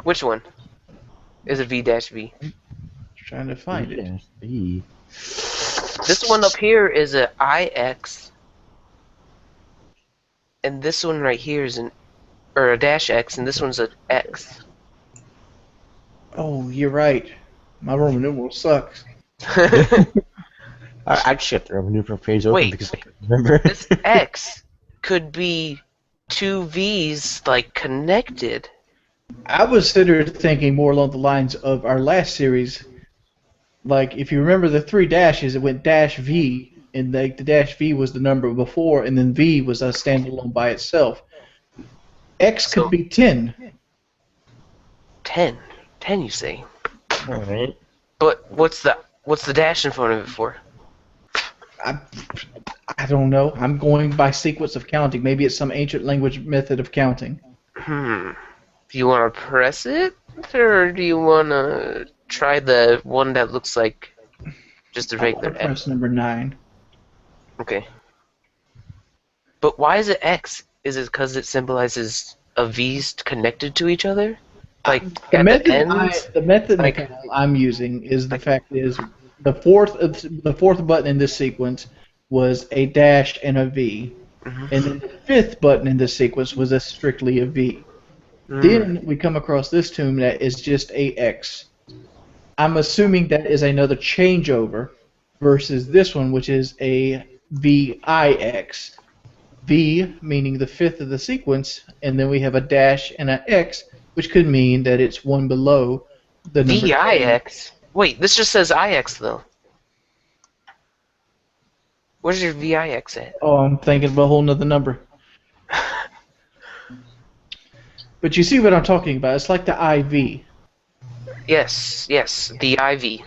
Which one? Is it V dash V? Trying to find it. Yes, B. This one up here is a IX, and this one right here is a dash X, and this one's a X. Oh, you're right. My Roman numeral sucks. I just got the revenue from page open Wait. because I couldn't remember. This X could be two V's like connected. I was thinking more along the lines of our last series. Like, if you remember the 3 dashes, it went dash V, and the dash V was the number before, and then V was a standalone by itself. X could So- be 10. 10. 10, you say? Alright. But what's the dash in front of it for? I don't know. I'm going by sequence of counting. Maybe it's some ancient language method of counting. Do you want to press it, or do you want to try the one that looks like Just the I want regular to X. press number 9. Okay. But why is it X? Is it because it symbolizes a V's connected to each other? Like The at the method ends? Like, Mikhail, I'm using is the like fact is the fourth button in this sequence was a dash and a V, mhm. and then the fifth button in this sequence was a strictly a V. Mm. Then we come across this tomb that is just a X. I'm assuming that is another changeover versus this one, which is a VIX. V meaning the fifth of the sequence, and then we have a dash and an X, which could mean that it's one below the number 10. VIX? Wait, this just says IX though. Where's your VIX at? Oh, I'm thinking of a whole nother number. But you see what I'm talking about. It's like the IV. Yes, the IV.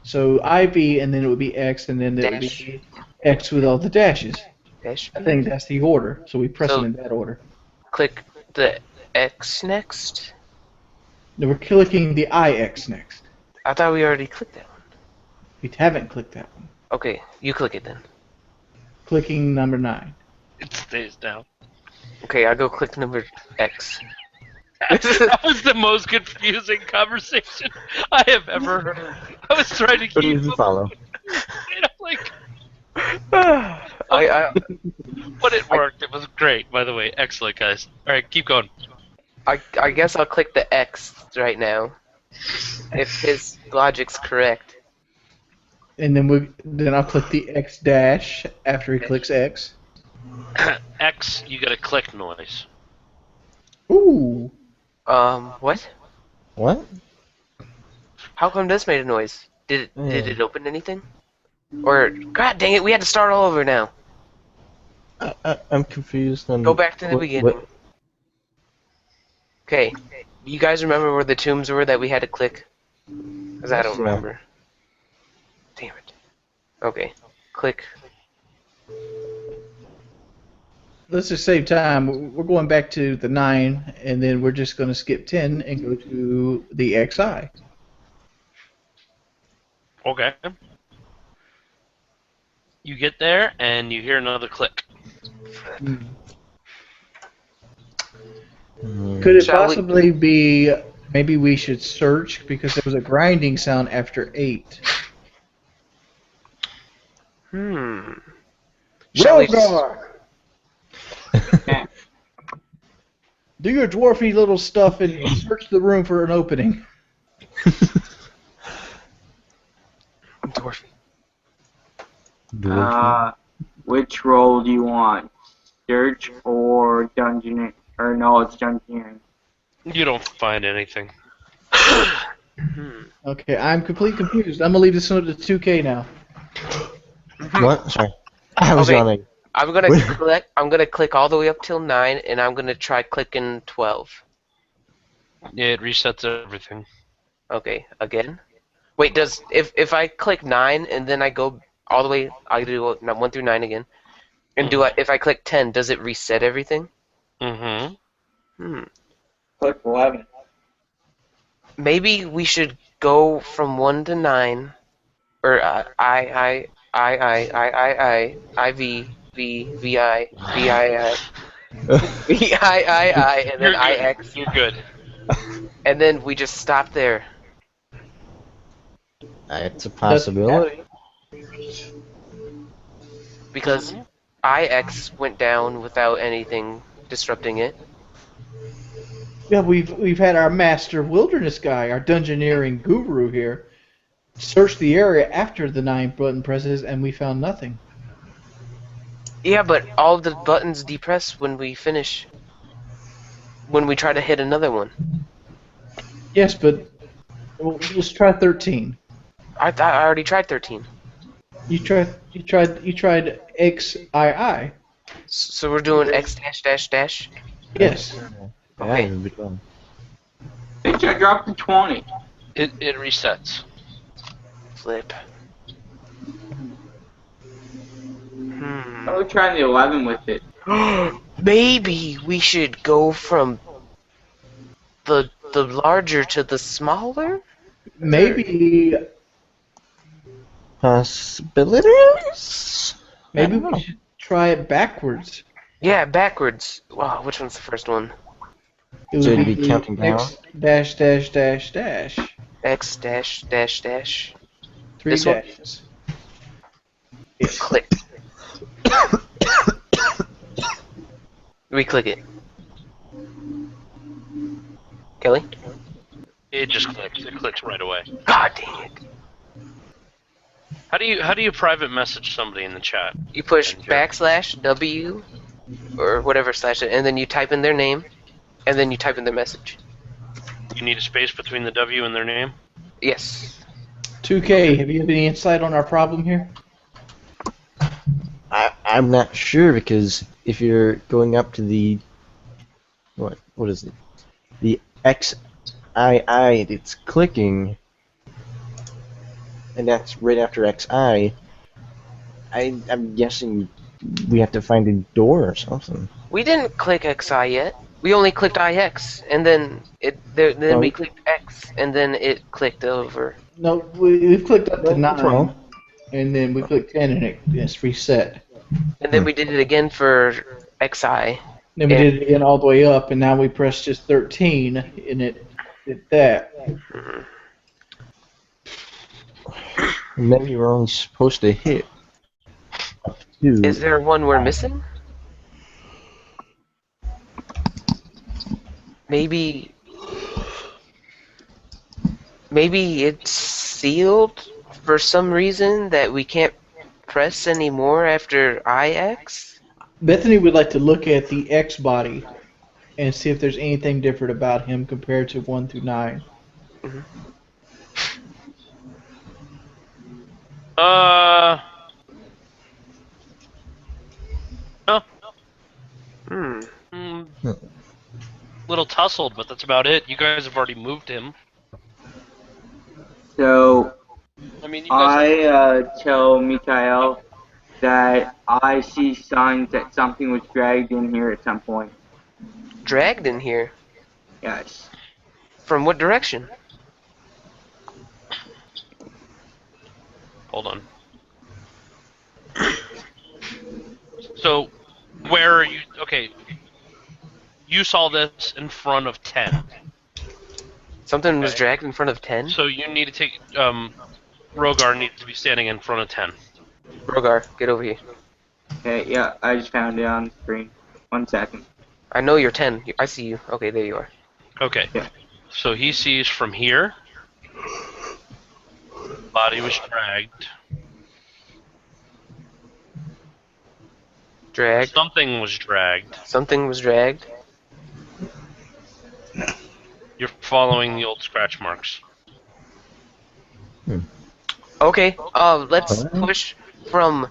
So IV, and then it would be X, and then it would Dash. be X with all the dashes. Dash. I think that's the order. So we press So- them in that order. Click the X next. Now we're clicking the IX next. I thought we already clicked that one. We haven't clicked that one. Okay, you click it then. Clicking number 9. It stays down. Okay, I'll go click number X. That was the most confusing conversation I have ever heard. I was trying to Couldn't keep even up, follow. and I'm like, I but it worked. It was great, by the way. Excellent, guys. All right, keep going. I guess I'll click the X right now. If his logic's correct. And then I'll click the X dash after he clicks X. X, you got a click noise. Ooh. What? What? How come this made a noise? Did it open anything? Or god dang it, we had to start all over now. I'm confused. On Go back to the beginning. what- Okay. You guys remember where the tombs were that we had to click? Because I don't Yeah. remember. Damn it. Okay. Click. Let's just save time. We're going back to the 9, and then we're just going to skip 10 and go to the XI. Okay. You get there, and you hear another click. Could it Shall we- possibly be, maybe we should search, because there was a grinding sound after 8. Shall we Rogar! Do your dwarfy little stuff and search the room for an opening. Dwarf. Which role do you want? Search or dungeon? Or no, it's dungeoneering. You don't find anything. Okay, I'm completely confused. I'm going to leave this one to 2K now. What? Sorry. I was Okay. yawning. I'm gonna click all the way up till 9, and I'm gonna try clicking 12. Yeah, it resets everything. Okay, again. Wait, if I click 9 and then I go all the way, I do 1 through 9 again, and if I click 10, does it reset everything? Mm-hmm. Click 11. Maybe we should go from 1 to 9, or VII, and then IX, You're good. and then we just stop there. It's a possibility. Because IX went down without anything disrupting it. Yeah, we've had our master wilderness guy, our dungeoneering guru here, search the area after the 9 button presses, and we found nothing. Yeah, but all the buttons depress when we finish. When we try to hit another one. Yes, but let's try 13. I already tried 13. You tried XII. So we're doing X dash dash dash. Yes. Okay. Yeah, it'd be fun. I think I dropped to 20. It resets. Flip. I was trying the 11 with it. Maybe we should go from the larger to the smaller? Maybe Possibilities? Maybe I don't we know. should try it backwards. Yeah, backwards. Wow, which one's the first one? It So would it'd be be counting down? X dash dash dash dash. X dash dash dash. 3 This one? dashes. Yes. Click. We click it. Kelly? It just clicks. It clicks right away. God dang it. How do you private message somebody in the chat? You push And \W or whatever slash it, and then you type in their name, and then you type in their message. You need a space between the W and their name. Yes. 2K, have you have any insight on our problem here? I'm not sure because if you're going up to the what is it? The XII, it's clicking, and that's right after XI. I'm guessing we have to find a door or something. We didn't click XI yet. We only clicked IX, and then we clicked X, and then it clicked over. No, we've clicked up to Well, 9, 12. and then we clicked 10, and it's reset. And then we did it again for XI. Then we did it again all the way up, and now we pressed just 13, and it did that. Maybe we're only supposed to hit up to. Is there one we're missing? Maybe it's sealed for some reason that we can't press anymore after IX? Bethany would like to look at the X body and see if there's anything different about him compared to 1 through 9. No. Hmm. Little tussled, but that's about it. You guys have already moved him. So I mean, you guys. I tell Mikhail that I see signs that something was dragged in here at some point. Dragged in here? Yes. From what direction? Hold on. So, where are you? Okay. You saw this in front of 10. Something was Okay. dragged in front of 10? So you need to take. Rogar needs to be standing in front of 10. Rogar, get over here. Okay, yeah, I just found it on the screen. 1 second. I know you're 10. I see you. Okay, there you are. Okay. Yeah. So he sees from here. Body was dragged. Dragged. Something was dragged. Something was dragged. You're following the old scratch marks. Okay, let's push from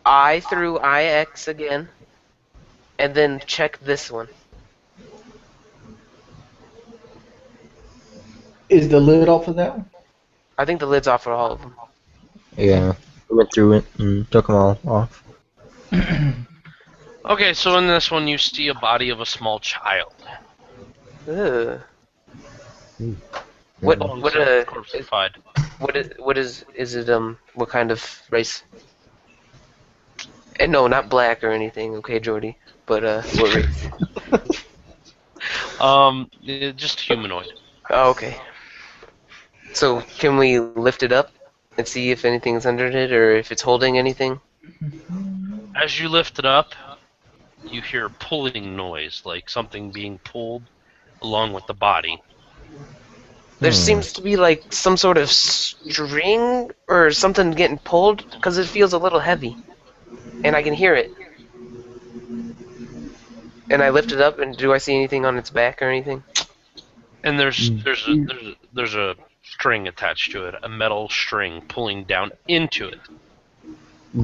I through IX again, and then check this one. Is the lid off of that one? I think the lid's off for all of them. Yeah, we went through it and took them all off. Okay, so in this one you see a body of a small child. Ugh. What Corpseified. what is it what kind of race? And no, not black or anything, okay, Jordy. But what race? Just humanoid. Oh, okay. So can we lift it up and see if anything's under it or if it's holding anything? As you lift it up, you hear a pulling noise, like something being pulled along with the body. There seems to be like some sort of string or something getting pulled because it feels a little heavy, and I can hear it. And I lift it up, and do I see anything on its back or anything? And there's a string attached to it, a metal string pulling down into it.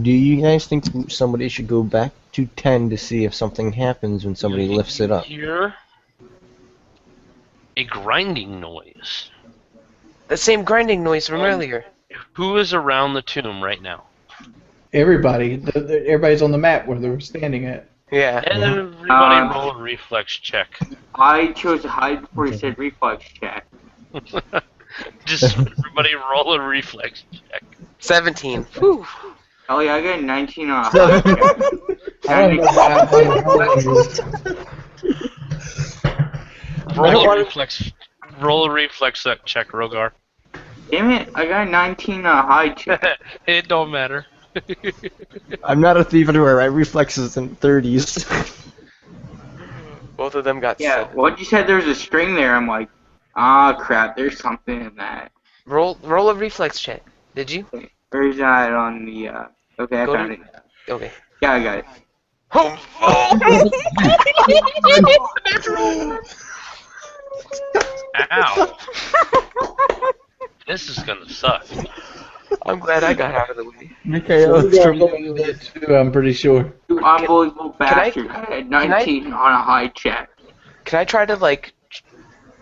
Do you guys think somebody should go back to 10 to see if something happens when somebody lifts it up? You hear a grinding noise. The same grinding noise from earlier. Who is around the tomb right now? Everybody. Everybody's on the map where they were standing at. Yeah. Everybody roll a reflex check. I chose to hide before you said reflex check. Just everybody roll a reflex check. 17. Whew. Oh yeah, I got 19 on a high check. I don't know Roll a reflex check, Rogar. Damn it, I got 19 on a high check. It don't matter. I'm not a thief anywhere. My reflexes in 30s. Both of them got Yeah, 7. what you said there's a string there, I'm like, ah crap, there's something in that. Roll a reflex check. Did you? Where's that on the, okay, I Go found to- it. Okay. Yeah, I got it. Ow. This is gonna suck. I'm glad I got out of the way. Mikhail, We got someone dead too, I'm pretty sure. You unbelievable can I- bastard. I had 19 on a high check. Can I try to like We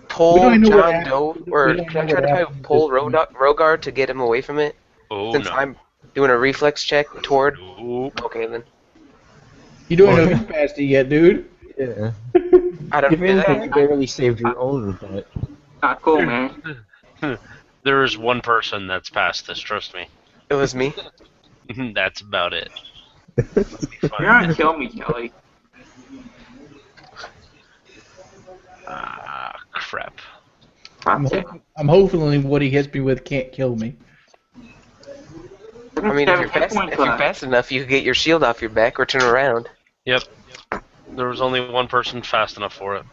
pull don't even know what John happened. Doe, We or don't can I know try what to happened. pull Rogar to get him away from it? Oh Since no. I'm doing a reflex check toward. Nope. Okay then. You don't know capacity yet, dude. Yeah. I don't. If anything, you barely saved your own butt. Not cool, man. There is one person that's past this, trust me. It was me. That's about it. You're gonna kill me, Kelly. Ah, crap. I'm hoping what he hits me with can't kill me. I mean, if you're fast enough, you could get your shield off your back or turn around. Yep. There was only one person fast enough for it.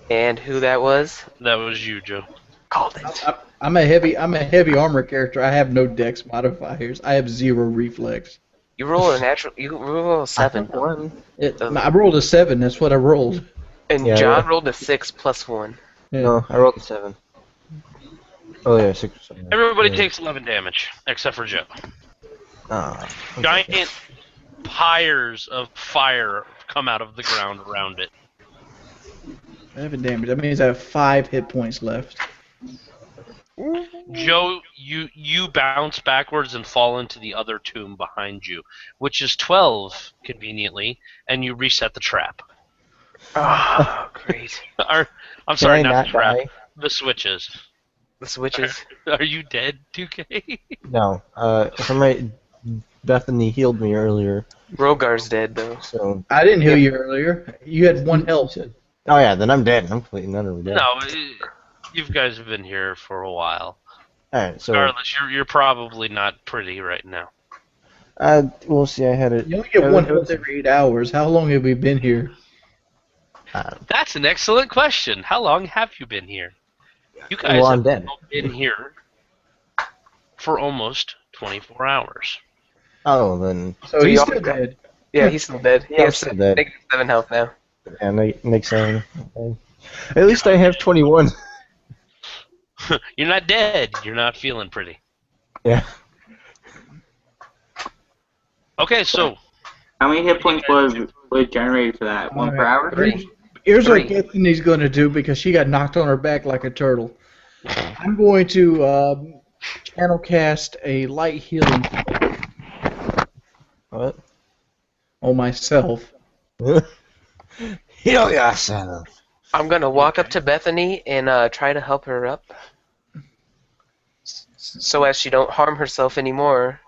And who that was? That was you, Joe. Called it. I'm a heavy armor character. I have no dex modifiers. I have 0 reflex. You roll a natural. You roll a 7. I rolled a 7. That's what I rolled. And Yeah, John yeah. rolled a 6 plus 1. Yeah. No, I rolled a 7. Oh yeah, 6 or 7. Everybody Yeah. takes 11 damage, except for Joe. Ah, okay. Giant pyres of fire come out of the ground around it. 7 damage. That means I have 5 hit points left. Joe, you bounce backwards and fall into the other tomb behind you, which is 12, conveniently, and you reset the trap. Oh, great. I'm sorry, I not not the trap. die? The switches. The switches. Are you dead, 2K? No. If I'm right, Bethany healed me earlier, Rogar's dead though. so. I didn't heal you earlier. You had 1 health. Oh yeah, then I'm dead. I'm completely utterly dead. No, you guys have been here for a while. Alright, so. Regardless, you're probably not pretty right now. We'll see. I had it. You only get 1 health every 8 hours. How long have we been here? That's an excellent question. How long have you been here? You guys Well, I'm have dead. been here for almost 24 hours. Oh, then. So So he's you still all got- dead. Yeah, he's still dead. He Yeah, I'm has still dead. negative 7 health now. Yeah, Nick 7. Okay. At least I have 21. You're not dead. You're not feeling pretty. Yeah. Okay, so How many hit points was generated for that? 1 per hour? Here's what 3. Bethany's going to do because she got knocked on her back like a turtle. I'm going to channel cast a light healing What? on myself. Heal yourself. I'm gonna walk up to Bethany and try to help her up, so as she don't harm herself anymore.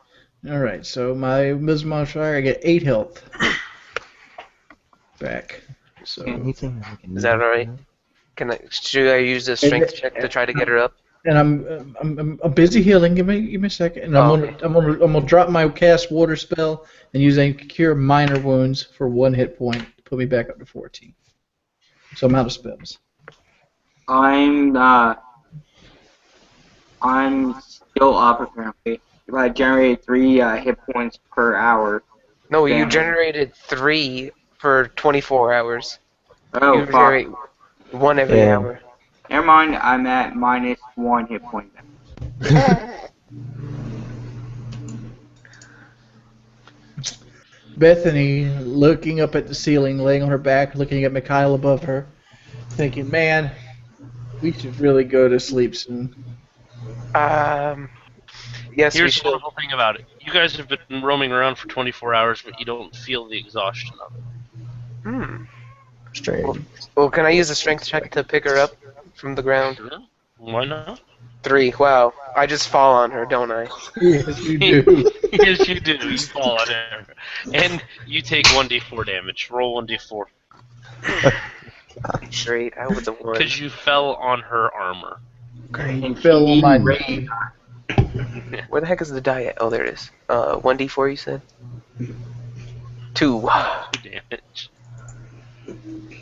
All right, so my wisdom modifier, I get 8 health back. So Anything I can Is that do. alright? Should I use a strength check to try to get her up? and I'm busy healing. Give me a second, and I'm gonna drop my cast water spell and use a cure minor wounds for 1 hit point to put me back up to 14. So I'm out of spells. I'm still up apparently. I generated 3 hit points per hour. No, you Damn. generated 3 for 24 hours. Oh, You fuck. generate 1 every Yeah. hour. Never mind, I'm at -1 hit point now. Bethany looking up at the ceiling, laying on her back, looking at Mikhail above her, thinking, "Man, we should really go to sleep soon." Yes, we here's the should. wonderful thing about it. You guys have been roaming around for 24 hours, but you don't feel the exhaustion of it. Hmm. Strange. Well, can I use a strength check to pick her up from the ground? Why not? 3. Wow. I just fall on her, don't I? Yes, you do. Yes, you do. You fall on her. And you take 1d4 damage. Roll 1d4. Great. I was a 1. Because you fell on her armor. Great. You fell on my knee. Where the heck is the die at? Oh, there it is. 1d4, you said? 2. 2 damage.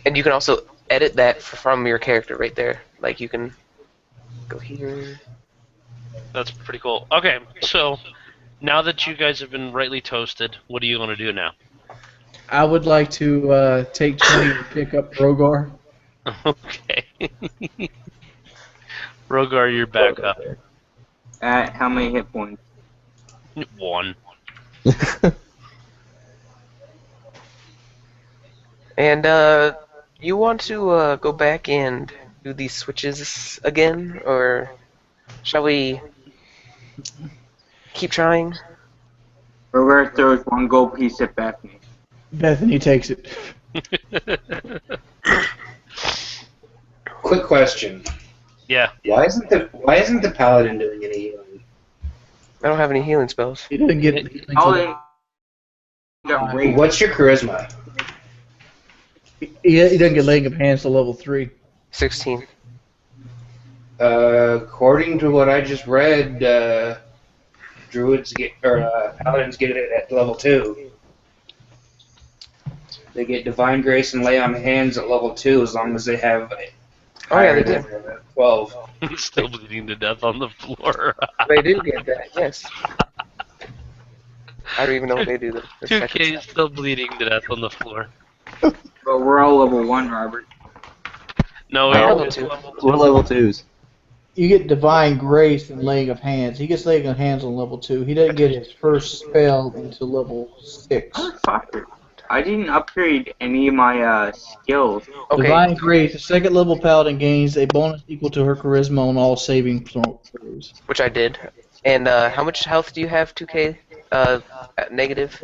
And you can also edit that from your character right there. Like, you can go here. That's pretty cool. Okay, so now that you guys have been rightly toasted, what do you want to do now? I would like to take 20 and pick up Rogar. Okay. Rogar, you're back up. At how many hit points? 1. And, you want to, go back and do these switches again? Or shall we keep trying? Robert throws one gold piece at Bethany. Bethany takes it. Quick question. Yeah. Why isn't the paladin doing any healing? I don't have any healing spells. He doesn't get it. Paladin got raped. What's your charisma? He doesn't get laying of hands to level 3. 16. According to what I just read, paladins get it at level 2. They get divine grace and lay on hands at level 2 as long as they have. Oh yeah, they higher do. than 12. Still bleeding to death on the floor. They do get that, yes. I don't even know what they do. The 2K is still bleeding to death on the floor. But we're all level 1, Robert. No, We're you're level only 2. level 2. We're level 2s. You get divine grace and laying of hands. He gets laying of hands on level 2. He doesn't get his first spell until level 6. Motherfucker. I didn't upgrade any of my skills. Okay. Divine grace. The second level paladin gains a bonus equal to her charisma on all saving throws. Which I did. And how much health do you have, 2K? Negative?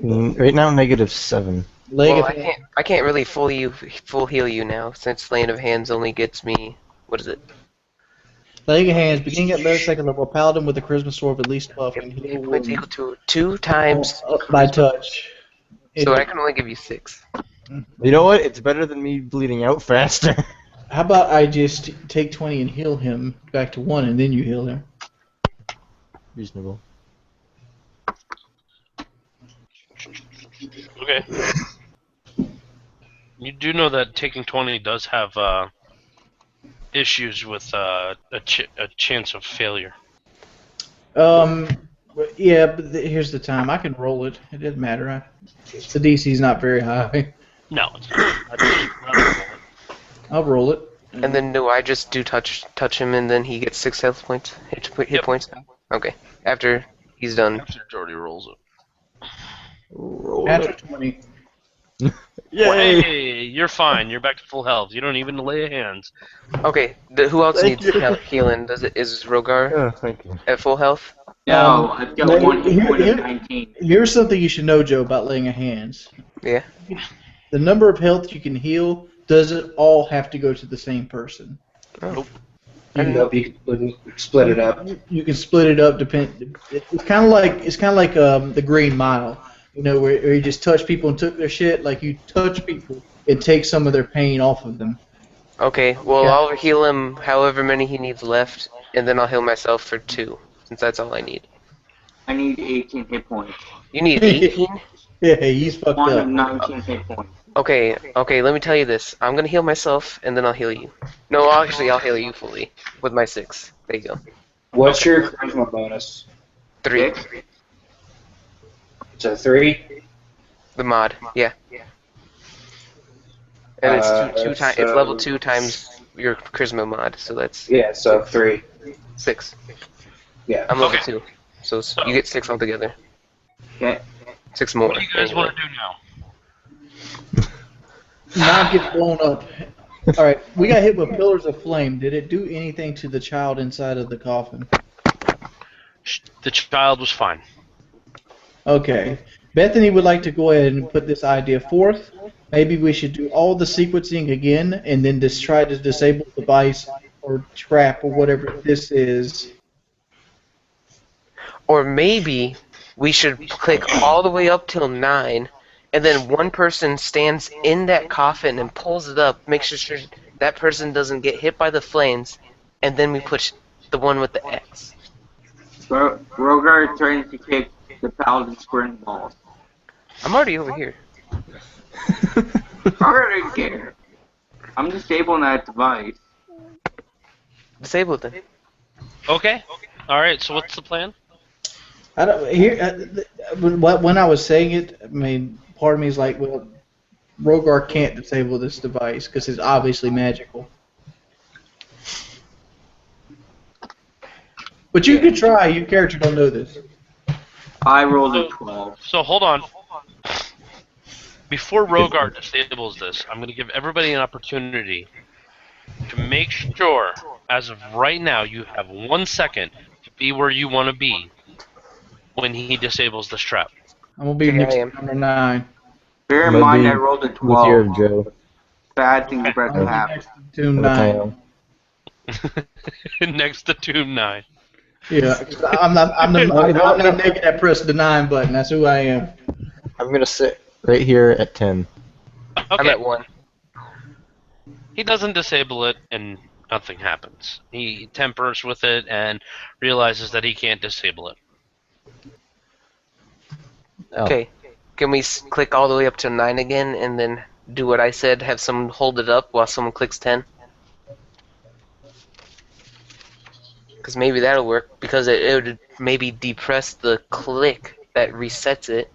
Right now, -7. Laying Well, of hands. I can't really full heal you now, since laying of hands only gets me, what is it? Laying of hands. Beginning at second level paladin with a charisma score of at least 12 can heal Points wounds equal to 2 times. by touch. So I can only give you 6. You know what? It's better than me bleeding out faster. How about I just take 20 and heal him back to 1 and then you heal him? Reasonable. Okay. You do know that taking 20 does have issues with a chance of failure. Yeah, but here's the time. I can roll it. It doesn't matter. The DC's not very high. No, it's not. I just rather roll it. I'll roll it. And then do I just do touch him and then he gets 6 health points? Hit Yep. points? Okay. After he's done. After Jordy rolls it. Roll After it. 20. Yay! Hey, you're fine. You're back to full health. You don't even lay hands. Okay. Who else Thank needs you. healing? Is Rogar Oh, thank you. at full health? No, I've got Like, one hit point here- of 19. Here's something you should know, Joe, about laying of hands. Yeah. The number of health you can heal doesn't all have to go to the same person. Oh. Nope, you can split it up. You can split it up. It's kind of like the Green Mile. You know, where you just touch people and took their shit. Like you touch people, it takes some of their pain off of them. Okay. Well, Yeah. I'll heal him however many he needs left, and then I'll heal myself for 2, since that's all I need. I need 18 hit points. You need 18? Yeah, he's fucked One of up. 19 hit points. Okay, let me tell you this. I'm gonna heal myself, and then I'll heal you. No, actually, I'll heal you fully with my 6. There you go. What's your charisma bonus? 3. Six? It's a 3. The mod, yeah. And it's two times. It's so- level 2 times your charisma mod, so that's Yeah, so 3. 6. Yeah. I'm level Okay. 2, so you get 6 altogether. Okay. 6 more. What do you guys want to do now? Not get blown up. All right, we got hit with pillars of flame. Did it do anything to the child inside of the coffin? The child was fine. Okay. Bethany would like to go ahead and put this idea forth. Maybe we should do all the sequencing again and then just try to disable the device or trap or whatever this is. Or maybe we should click all the way up till 9, and then one person stands in that coffin and pulls it up, makes sure that person doesn't get hit by the flames, and then we push the one with the X. Rogar trying to kick the paladin square in the balls. I'm already over here. Rogar didn't care. I'm disabling that device. Disable it then. Okay. All right. So what's the plan? I don't here. When I was saying it, I mean, part of me is like, well, Rogar can't disable this device because it's obviously magical. But you could try. Your character don't know this. I rolled a 12. So hold on. Before Rogar disables this, I'm going to give everybody an opportunity to make sure, as of right now, you have 1 second to be where you want to be when he disables this trap. I'm gonna be Okay, mixed I am. number 9. Bear in Might mind be I rolled a With 12. your Joe. Bad things about I'm to gonna be happen. next to Tomb With 9. Kyle. Next to Tomb 9. Yeah, 'cause I'm the naked that pressed the 9 button. That's who I am. I'm gonna sit right here at 10. I'm Okay. at 1. He doesn't disable it, and nothing happens. He tempers with it and realizes that he can't disable it. Oh. Okay. Can we click all the way up to 9 again, and then do what I said, have someone hold it up while someone clicks 10? Because maybe that'll work, because it would maybe depress the click that resets it.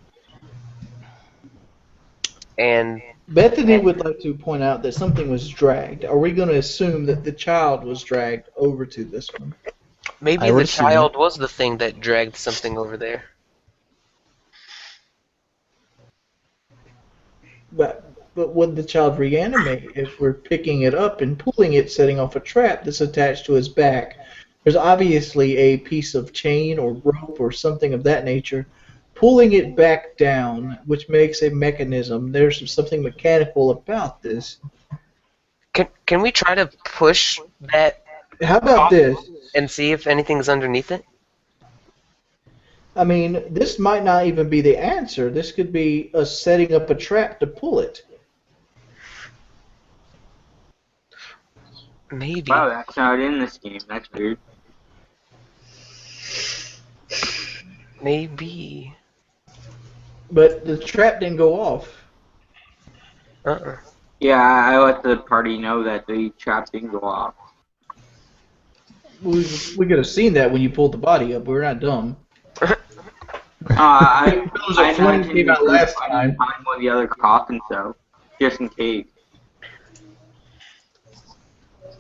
And Bethany would like to point out that something was dragged. Are we going to assume that the child was dragged over to this one? maybe I would the assume. child was the thing that dragged something over there. But would the child reanimate if we're picking it up and pulling it, setting off a trap that's attached to his back? There's obviously a piece of chain or rope or something of that nature pulling it back down, which makes a mechanism. There's something mechanical about this. Can we try to push that How about this? and see if anything's underneath it? I mean, this might not even be the answer. This could be us setting up a trap to pull it. Maybe. Wow, that's not in this game. That's weird. Maybe. But the trap didn't go off. Uh-uh. Yeah, I let the party know that the trap didn't go off. We could have seen that when you pulled the body up. We're not dumb. I There was a flame imagine came the out group last hiding time. behind one of the other coffins, though, just in case.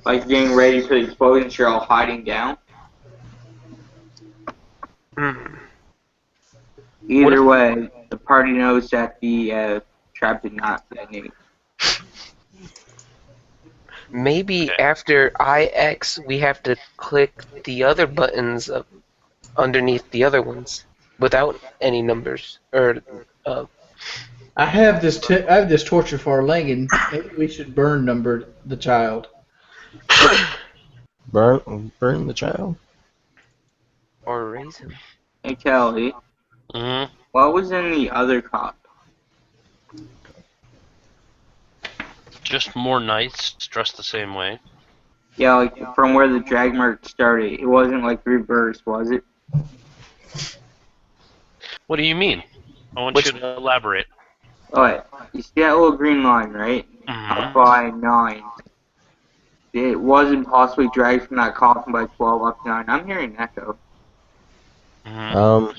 Like getting ready for the explosion, you're all hiding down. Either way, the party knows that the trap did not detonate. Maybe after IX we have to click the other buttons up underneath the other ones without any numbers or I have this torture for Langan. Maybe we should burn number the child. Burn the child? or raise him. Hey Kelly, Mm-hmm. what was in the other coffin? Just more knights dressed the same way. Yeah, like from where the drag mark started. It wasn't like reverse, was it? What do you mean? I want you to elaborate. Alright, you see that little green line, right? Mm-hmm. Up by 9. It wasn't possibly dragged from that coffin by 12 up to 9. I'm hearing an echo. Mm-hmm.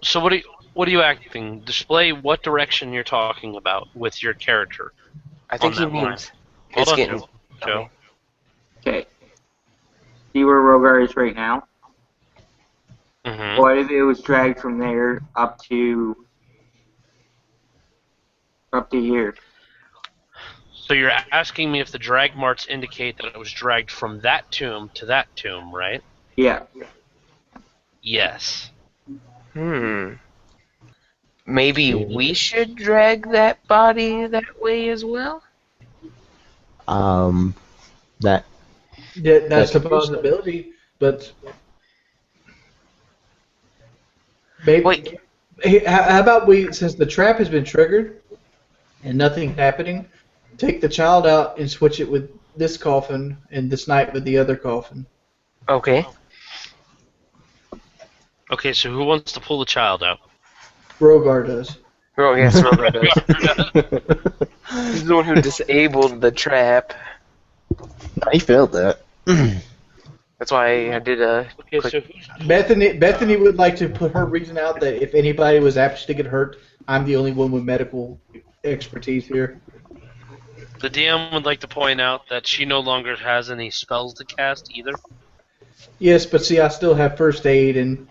So what are you acting? Display what direction you're talking about with your character. I think he on that line. means Hold it's on, getting Joe. Okay. See where Rogar is right now? Mm-hmm. What if it was dragged from there up to here? So you're asking me if the drag marks indicate that it was dragged from that tomb to that tomb, right? Yeah. Yes. Maybe we should drag that body that way as well? That Yeah, that's a That could be so. possibility, but maybe. Wait. Hey, how about we, since the trap has been triggered and nothing's happening, take the child out and switch it with this coffin and this night with the other coffin. Okay. Okay, so who wants to pull the child out? Rogar does. Oh, yes, Rogar does. He's the one who disabled the trap. I failed that. That's why I did a. Okay, Click. so who's Bethany would like to put her reason out that if anybody was actually to get hurt, I'm the only one with medical expertise here. the DM would like to point out that she no longer has any spells to cast either. Yes, but see, I still have first aid and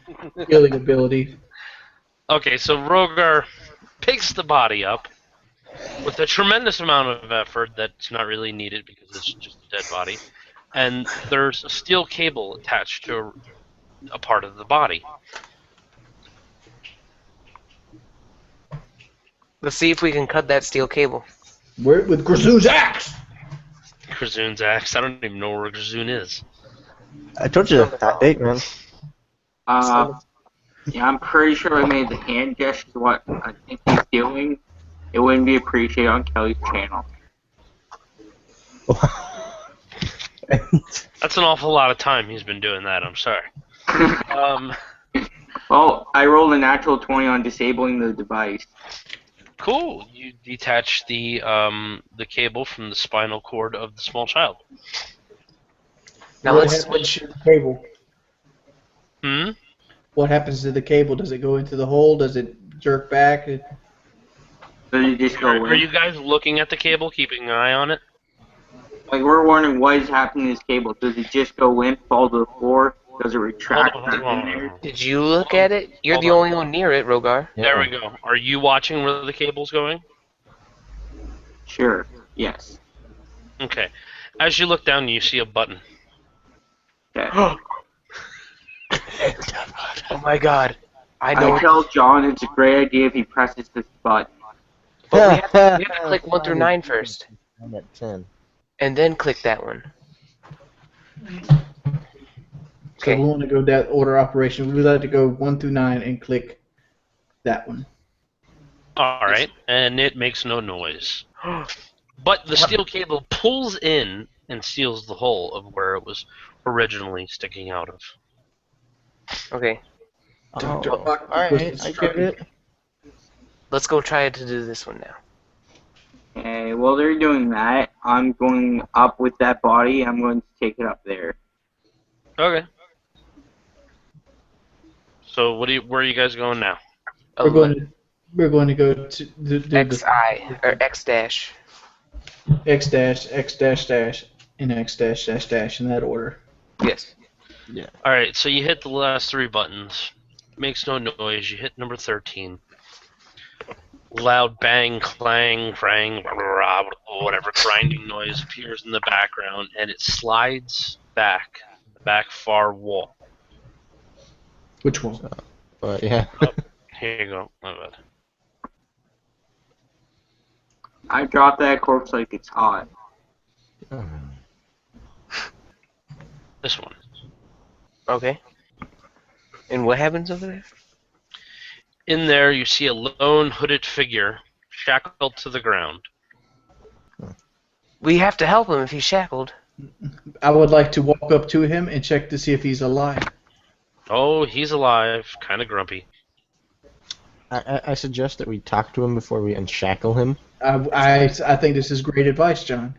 healing ability. Okay, so Rogar picks the body up with a tremendous amount of effort that's not really needed because it's just a dead body. And there's a steel cable attached to a part of the body. Let's see if we can cut that steel cable. With Grazoon's axe! Krazoon's axe. I don't even know where Krazoon is. I told you that big, man. Yeah, I'm pretty sure I made the hand gesture what I think he's doing. It wouldn't be appreciated on Kelly's channel. That's an awful lot of time he's been doing that. I'm sorry. Well, I rolled a natural 20 on disabling the device. Cool. You detach the cable from the spinal cord of the small child. Now What let's happens switch. to the cable? Hmm. What happens to the cable? Does it go into the hole? Does it jerk back? So you just go Are in. you guys looking at the cable, keeping an eye on it? Like, we're wondering what is happening to this cable. Does it just go in, fall to the floor? Does it retract Hold back on. in there? Did you look at it? You're Hold the on. only one near it, Rogar. There we go. Are you watching where the cable's going? Sure, yes. Okay. As you look down, you see a button. Okay. Oh my god. I know. I tell John it's a great idea if he presses this button. But we have to click 1 through 9 first. I'm at 10. And then click that one. So Okay. we want to go that order operation. We would like to go 1 through 9 and click that one. Alright, and it makes no noise. But the steel cable pulls in and seals the hole of where it was originally sticking out of. Okay. Dr. Oh, Octopus alright, is I struck. get it. Let's go try to do this one now. Okay, while they're doing that, I'm going up with that body. I'm going to take it up there. Okay. So where are you guys going now? We're going to go to do XI or X dash. X dash, X dash dash, and X dash dash dash in that order. Yes. Alright, so you hit the last 3 buttons. Makes no noise. You hit number 13. Loud bang, clang, frang, rah, whatever grinding noise appears in the background, and it slides back, the back far wall. Which one? Yeah. Here you go. My bad. I drop that corpse like it's hot. This one. Okay. And what happens over there? In there, you see a lone hooded figure shackled to the ground. We have to help him if he's shackled. I would like to walk up to him and check to see if he's alive. Oh, he's alive, kind of grumpy. I suggest that we talk to him before we unshackle him. I think this is great advice, John.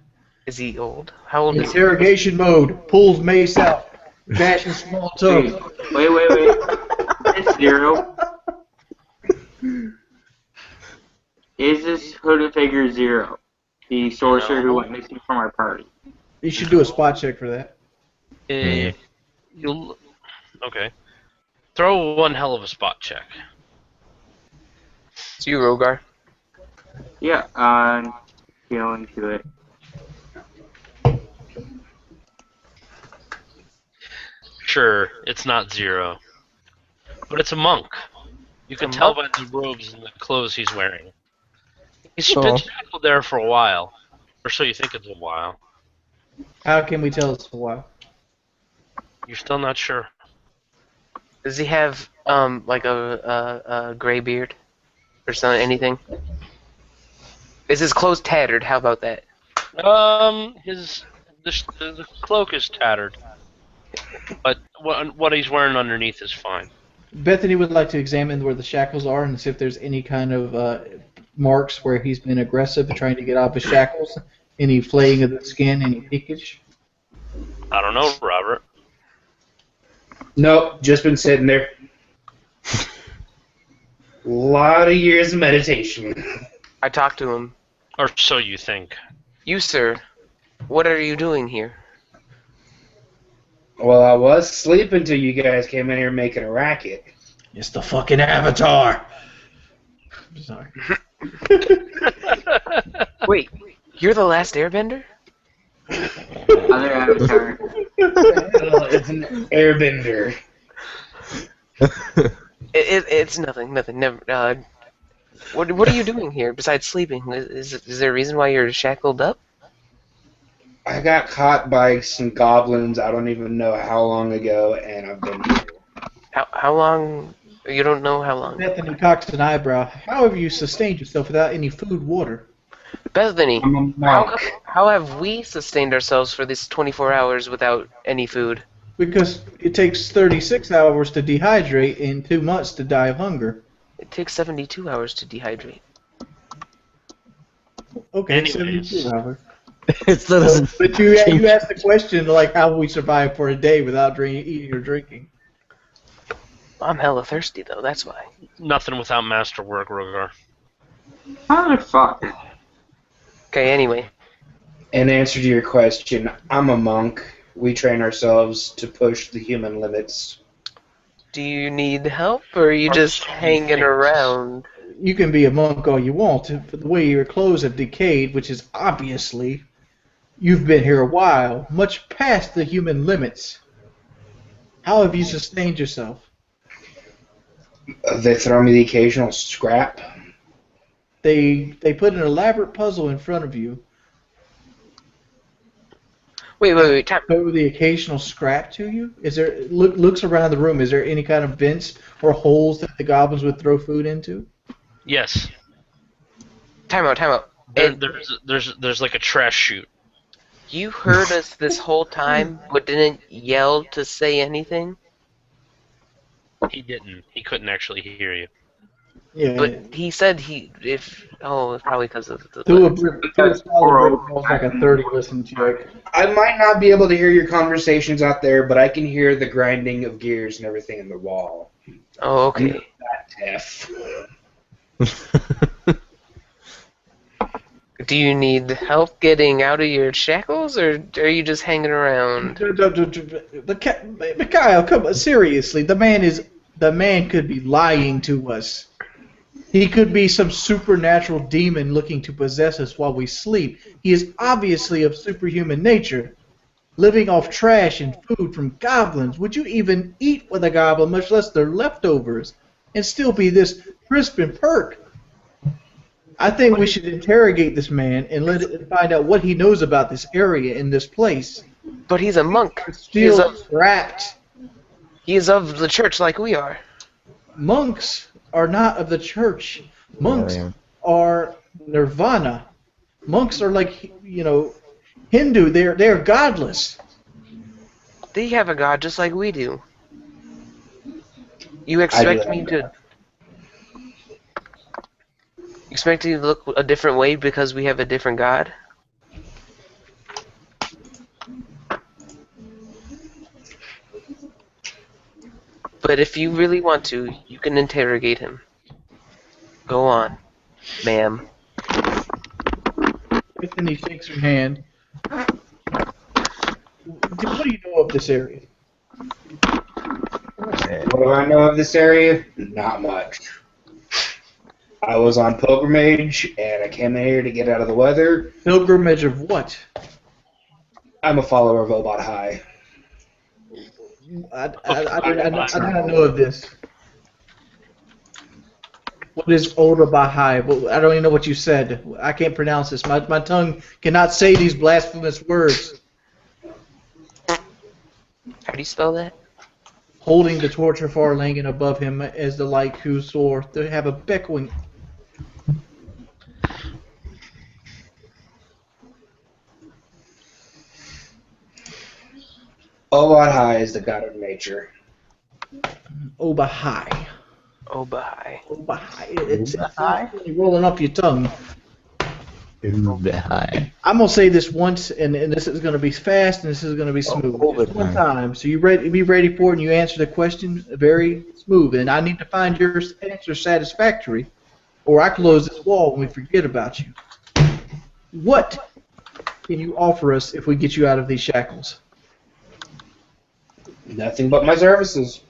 Is he old? How old is he? Interrogation mode. Pulls mace out. Bashing small toe. Wait. It's 0. Is this hooded figure 0? The sorcerer who went missing from our party. You should do a spot check for that. You'll okay. Throw one hell of a spot check. It's you, Rogar. Yeah, I'm feeling to it. Sure, it's not 0, but it's a monk. You can tell by the robes and the clothes he's wearing. He's been shackled there for a while, or so you think it's a while. How can we tell it's a while? You're still not sure. Does he have like a gray beard or something? Anything? Is his clothes tattered? How about that? The cloak is tattered, but what he's wearing underneath is fine. Bethany would like to examine where the shackles are and see if there's any kind of marks where he's been aggressive in trying to get off his shackles. Any flaying of the skin, any peekage. I don't know, Robert. Nope, just been sitting there. Lot of years of meditation. I talked to him. Or so you think. You, sir, what are you doing here? Well, I was sleeping till you guys came in here making a racket. It's the fucking Avatar. I'm sorry. Wait, you're the last airbender? Other Avatar. It's an airbender. It's nothing. Never. What are you doing here besides sleeping? Is there a reason why you're shackled up? I got caught by some goblins. I don't even know how long ago, and I've been here. How long? You don't know how long. Bethany cocks an eyebrow. How have you sustained yourself without any food, water? Bethany, I'm a monk. how have we sustained ourselves for this 24 hours without any food? Because it takes 36 hours to dehydrate and 2 months to die of hunger. It takes 72 hours to dehydrate. Okay, Anyways. 72 hours. It still doesn't. But you asked the question like how we survive for a day without eating or drinking. I'm hella thirsty though. That's why. Nothing without masterwork, Rogar. Motherfucker. Okay. Anyway, In answer to your question, I'm a monk. We train ourselves to push the human limits. do you need help or are you just hanging around? You can be a monk all you want, but the way your clothes have decayed, which is obviously you've been here a while, much past the human limits. How have you sustained yourself? They throw me the occasional scrap. They put an elaborate puzzle in front of you. Wait. Throw the occasional scrap to you? Is there looks around the room? Is there any kind of vents or holes that the goblins would throw food into? Yes. Time out. There's like a trash chute. You heard us this whole time, but didn't yell to say anything? He didn't. He couldn't actually hear you. Yeah. But he said it's probably because of the... Through a solid brick wall, like a 30 listen check. I might not be able to hear your conversations out there, but I can hear the grinding of gears and everything in the wall. Oh, I'm okay. not that deaf. Do you need help getting out of your shackles, or are you just hanging around? Mikhail, come on, seriously. The man could be lying to us. He could be some supernatural demon looking to possess us while we sleep. He is obviously of superhuman nature, living off trash and food from goblins. Would you even eat with a goblin, much less their leftovers, and still be this crisp and pert? I think we should interrogate this man and find out what he knows about this area and this place. But he's a monk. Still trapped. He is of the church like we are. Monks are not of the church. Monks are nirvana. Monks are like, Hindu. They're godless. They have a god just like we do. You expect me to... Expect me to look a different way because we have a different god? But if you really want to, you can interrogate him. Go on, ma'am. And he shakes her hand. What do you know of this area? What do I know of this area? Not much. I was on pilgrimage, and I came in here to get out of the weather. Pilgrimage of what? I'm a follower of Obot High. I do not know of this. What is Oda Bahai? Well, I don't even know what you said. I can't pronounce this. My tongue cannot say these blasphemous words. How do you spell that? Holding the torch of Farlangan above him as the light who soar. They have a beckoning. Olad High is the god of nature. Obahai. Oh, bye. Obahai. It's Obahai? really rolling off your tongue. High. I'm gonna say this once, and this is gonna be fast, and this is gonna be smooth. Just one time, so you be ready for it, and you answer the question very smooth. And I need to find your answer satisfactory, or I close this wall and we forget about you. What can you offer us if we get you out of these shackles? Nothing but my services.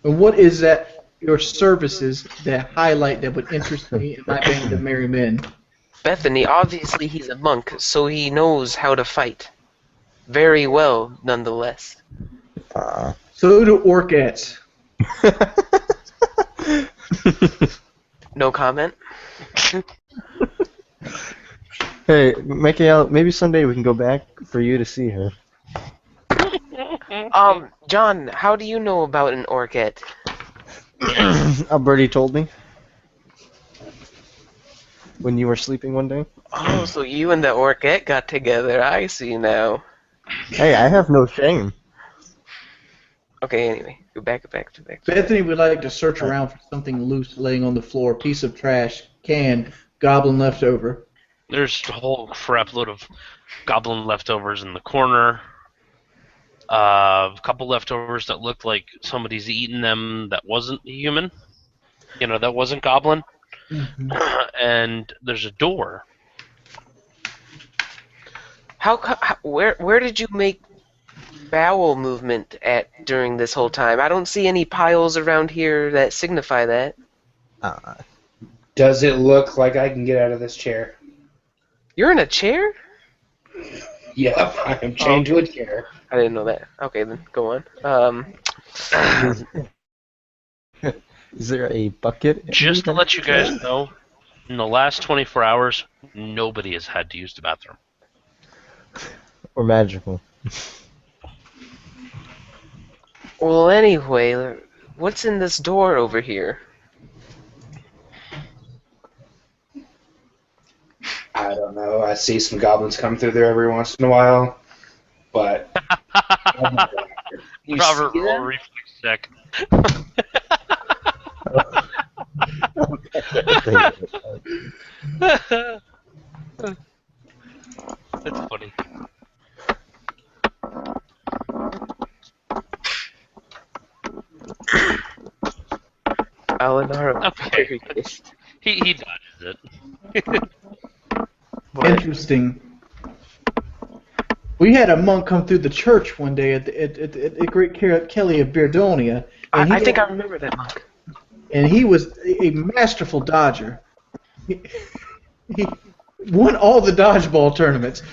And what is that? Your services that highlight that would interest me in my band of merry men. Bethany, obviously he's a monk, so he knows how to fight. Very well, nonetheless. So do Orcats. No comment? Hey, Mikael, maybe someday we can go back for you to see her. John, how do you know about an orchid? Alberti told me. When you were sleeping one day. Oh, so you and the orchid got together. I see now. Hey, I have no shame. Okay, anyway, go back. Bethany would like to search around for something loose laying on the floor, piece of trash, can, goblin leftover. There's a whole crap load of goblin leftovers in the corner. A couple leftovers that looked like somebody's eaten them that wasn't human. You know, that wasn't goblin. Mm-hmm. And there's a door. Where did you make bowel movement at during this whole time? I don't see any piles around here that signify that. Does it look like I can get out of this chair? You're in a chair? Yep, I am chained to a chair. I didn't know that. Okay, then go on. Is there a bucket? Just to let you guys know, in the last 24 hours, nobody has had to use the bathroom. Or magical. Well, anyway, what's in this door over here? I don't know. I see some goblins come through there every once in a while, but You Robert, see roll a them? reflex check. That's funny. Alanara. Okay. He dodges it. Interesting. We had a monk come through the church one day at the Great Kelly of Beardonia, and I think I remember that monk. and he was a masterful dodger. He won all the dodgeball tournaments.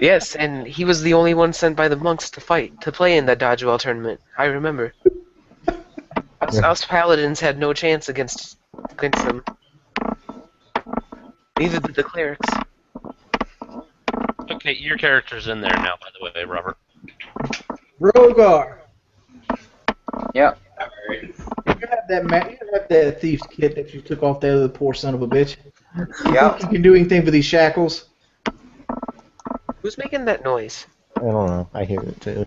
Yes, and he was the only one sent by the monks to play in that dodgeball tournament. I remember. Us paladins had no chance against them. Neither did the clerics. Okay, your character's in there now, by the way, Robert. Rogar, Yep. you have that thief's kit that you took off the other poor son of a bitch. Yep. You can do anything with these shackles? Who's making that noise? I don't know. I hear it too.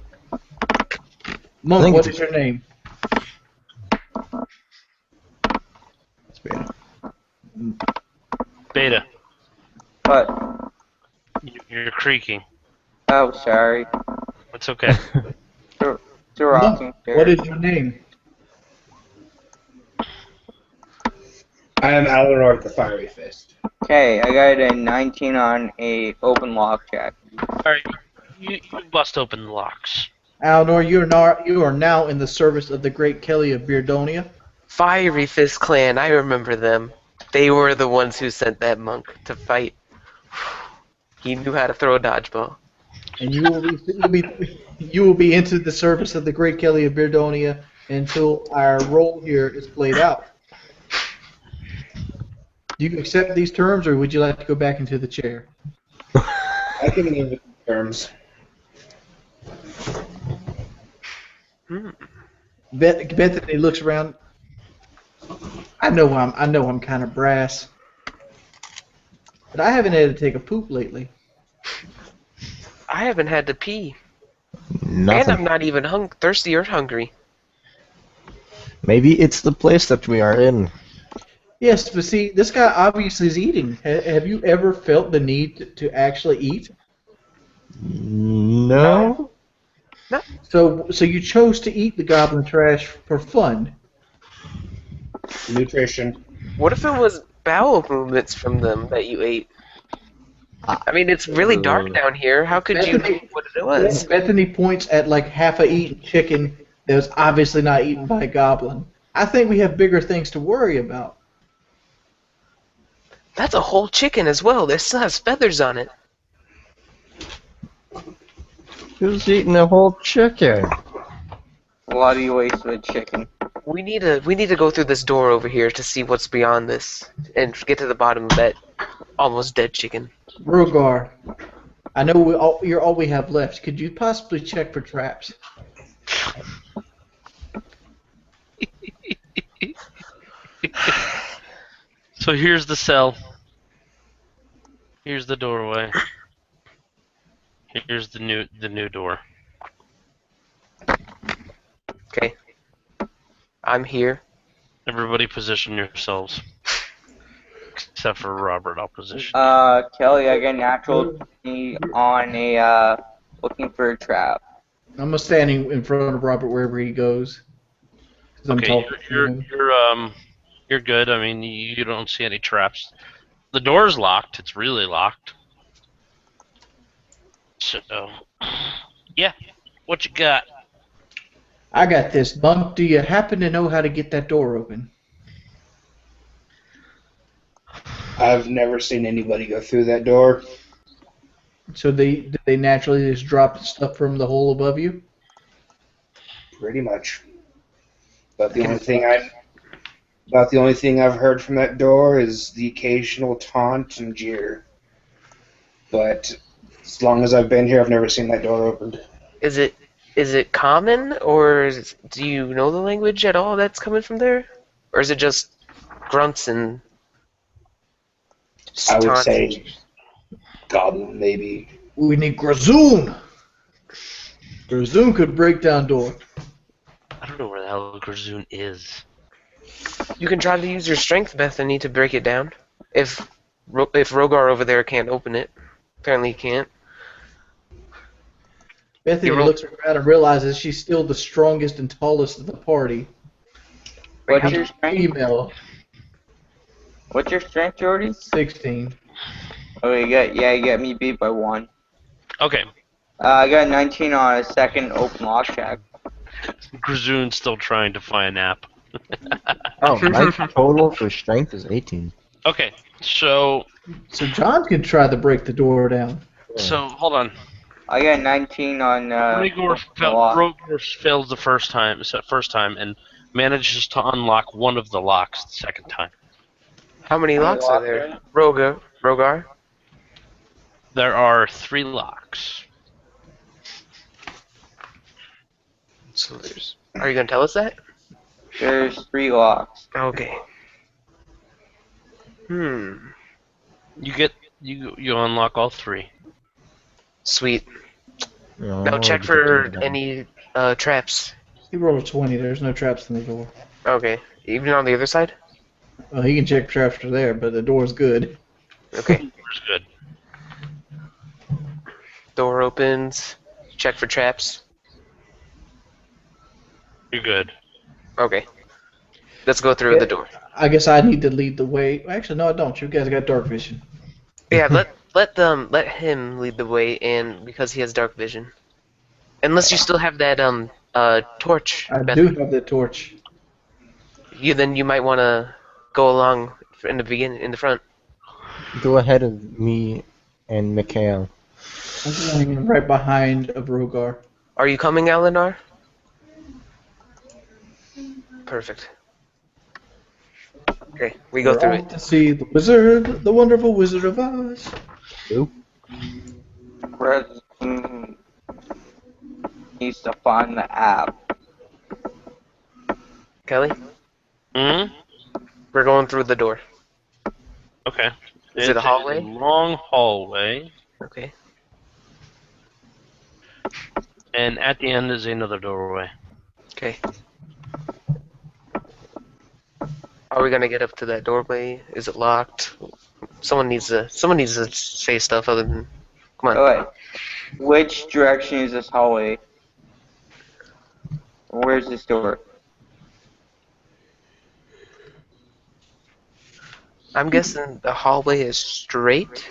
Monk, think what it's- is your name? It's bad. Beta, But you're creaking. oh, sorry. It's okay. It's a rocking chair. What is your name? I am Alanor the Fiery Fist. Okay, I got a 19 on a open lock check. Alright, you bust open the locks. Alnor, you are now in the service of the Great Kelly of Beardonia, Fiery Fist Clan, I remember them. They were the ones who sent that monk to fight. He knew how to throw a dodgeball. and you will be into the service of the Great Kelly of Beardonia until our role here is played out. Do you accept these terms, or would you like to go back into the chair? I can live with the terms. Bethany looks around. I know I'm kind of brass, but I haven't had to take a poop lately. I haven't had to pee. And Nothing. I'm not even thirsty or hungry. Maybe it's the place that we are in. Yes, but see, this guy obviously is eating. Have you ever felt the need to actually eat? No. So you chose to eat the goblin trash for fun. Nutrition. What if it was bowel movements from them that you ate? I mean, it's really dark down here. How could you know what it was? Bethany points at like half a eaten chicken that was obviously not eaten by a goblin. I think we have bigger things to worry about. That's a whole chicken as well. It still has feathers on it. Who's eating a whole chicken? A lot of you wasted chicken. We need to go through this door over here to see what's beyond this and get to the bottom of that almost dead chicken. Rogar, I know you're all we have left. Could you possibly check for traps? So here's the cell. Here's the doorway. Here's the new door. Okay. I'm here. Everybody position yourselves. Except for Robert, I'll position. Kelly, I got natural 20 on a looking for a trap. I'm standing in front of Robert wherever he goes. 'Cause I'm Okay, talking to him. you're good. I mean, you don't see any traps. The door's locked. It's really locked. So, yeah. What you got? I got this. Monk, do you happen to know how to get that door open? I've never seen anybody go through that door. So do they naturally just drop stuff from the hole above you? Pretty much. But the only thing I've heard from that door is the occasional taunt and jeer. But as long as I've been here, I've never seen that door opened. Is it common, or do you know the language at all that's coming from there? Or is it just grunts and I would taunts? say goblin, maybe. We need Grazoon! Grazoon could break down door. I don't know where the hell Grazoon is. You can try to use your strength, Bethany, to break it down. If Rogar over there can't open it. Apparently he can't. Bethany You roll- looks around and realizes she's still the strongest and tallest of the party. What's your strength? Female, What's your strength, Jordy? 16. Oh, you got me beat by 1. Okay. I got 19 on a second open lock check. Grazoon's still trying to find a nap. Oh, my total for strength is 18. Okay, so So John can try to break the door down. hold on. I got 19 on Rogor open lock. fails the first time, and manages to unlock one of the locks the second time. How many locks are there? Rogar? There are 3 locks. So are you gonna tell us that? There's 3 locks. Okay. You unlock all 3. Sweet. No, Now check for any traps. He rolled a 20. There's no traps in the door. Okay. Even on the other side? Well, he can check traps for there, but the door's good. Okay. Door's good. Door opens. Check for traps. You're good. Okay. Let's go through the door. I guess I need to lead the way. Actually, no, I don't. You guys got dark vision. Yeah, let him lead the way, and because he has dark vision. Unless you still have that torch. I Beth. do have the torch. Then you might want to go along in the front. Go ahead of me and Mikhail. I'm running right behind of Rogar. Are you coming, Eleanor? Perfect. Okay, we go We're through off it. to see the wizard, the wonderful Wizard of Oz. Needs to find the app. Kelly, Hmm. we're going through the door. Okay. Is it a hallway? Long hallway, Okay. and at the end is another doorway. Okay. Are we gonna get up to that doorway? Is it locked? Someone needs to say stuff other than. Come on. Alright. Which direction is this hallway? Where's this door? I'm guessing the hallway is straight,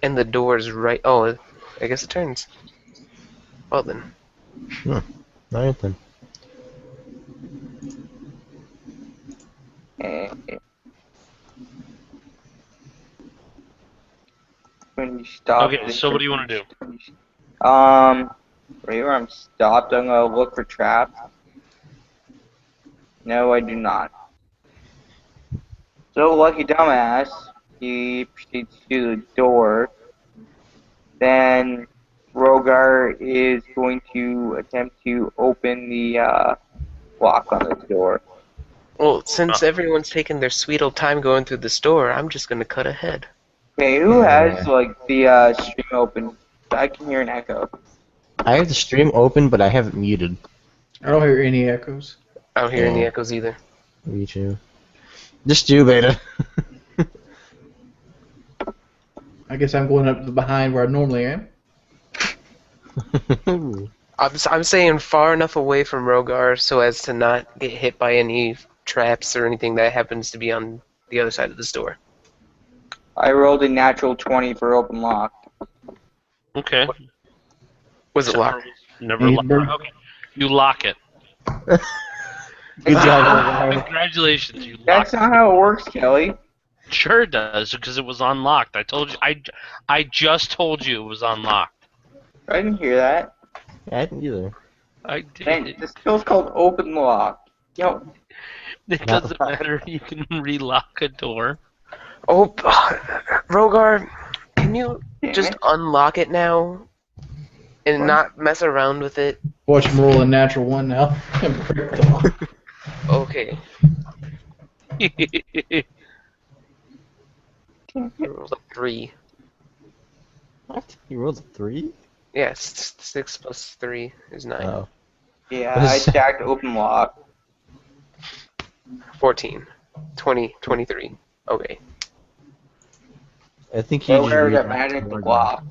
and the door is right. Oh, I guess it turns. Well then. Alright then. Eh, When you stop. Okay, so what do you want to do? Right where I'm stopped, I'm gonna look for traps. No, I do not. So, lucky dumbass, he proceeds to the door. Then, Rogar is going to attempt to open the lock on the door. Well, since everyone's taking their sweet old time going through this door, I'm just gonna cut ahead. Okay, who has Yeah. like the stream open? I can hear an echo. I have the stream open, but I have it muted. I don't hear any echoes. I don't hear any Yeah. echoes either. Me too. Just you, Beta. I guess I'm going up to behind where I normally am. I'm staying far enough away from Rogar so as to not get hit by any traps or anything that happens to be on the other side of this door. I rolled a natural 20 for open lock. Okay. Was it locked? Never lock. Amber. Okay. You lock it. Good job, Rogar. Congratulations, you locked That's it. not how it works, Kelly. Sure does, because it was unlocked. I told you. I just told you it was unlocked. I didn't hear that. I didn't either. I did. And the skill's called open lock. Yo, It doesn't matter. You can relock a door. Oh, Rogar, can you damn just it. unlock it now and What? not mess around with it? Watch him roll a natural one now. And break the lock. Okay. Rolled a 3. What? You rolled a 3? Yes, 6 plus 3 is 9. Oh. Yeah, I stacked open lock. 14. 20, 23. Okay. I think you Rogar just got mad at the lock.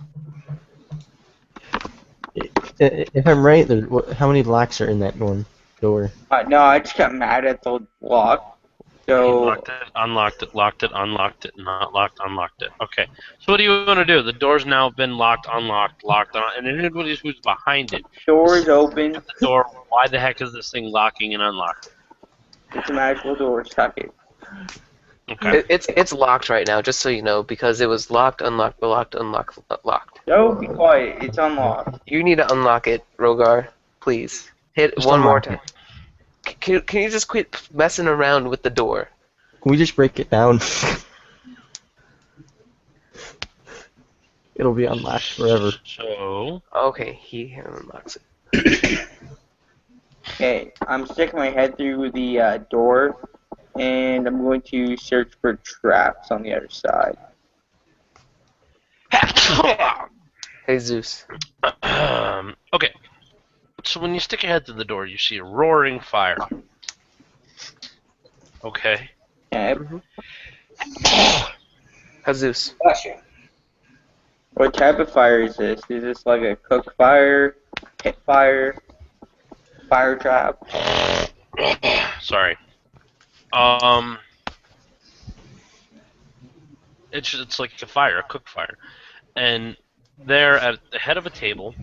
If I'm right, how many locks are in that one door? No, I just got mad at the lock. You So, locked it, unlocked it, locked it, unlocked it, not locked, unlocked it. Okay. So what do you want to do? The door's now been locked, unlocked, locked, and anybody who's behind it, door is open. the door. Why the heck is this thing locking and unlocking? It's a magical door. Suck it. Okay. It's locked right now, just so you know, because it was locked, unlocked, locked, unlocked, locked. No, be quiet. It's unlocked. You need to unlock it, Rogar. Please. Hit Just one more unlock time. Can you just quit messing around with the door? Can we just break it down? It'll be unlocked forever. So Okay, he unlocks it. Okay, I'm sticking my head through the door, and I'm going to search for traps on the other side. Hey, Zeus. okay. So when you stick your head through the door, you see a roaring fire. Okay. Okay. Jesus. What type of fire is this? Is this like a cook fire, pit fire, fire trap? Sorry. It's like a fire, a cook fire, and there at the head of a table.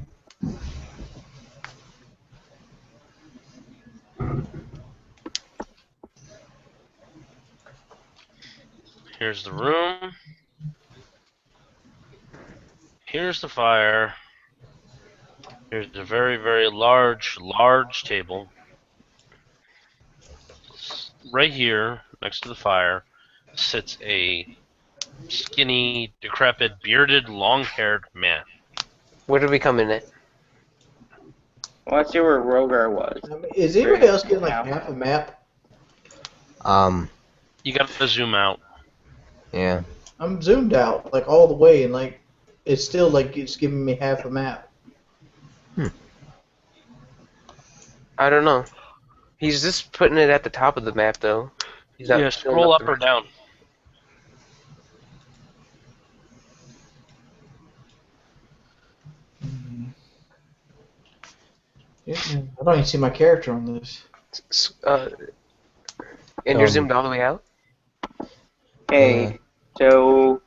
Here's the room. Here's the fire. Here's a very, very large table. Right here, next to the fire, sits a skinny, decrepit, bearded, long-haired man. Where did we come in it? Well, let's see where Rogar was. Is anybody else getting like half a map? You gotta zoom out. Yeah. I'm zoomed out like all the way, and like it's still like it's giving me half a map. I don't know. He's just putting it at the top of the map, though. He's not Yeah, filling scroll up up or down. Yeah, I don't even see my character on this. And you're zoomed all the way out? Hey, so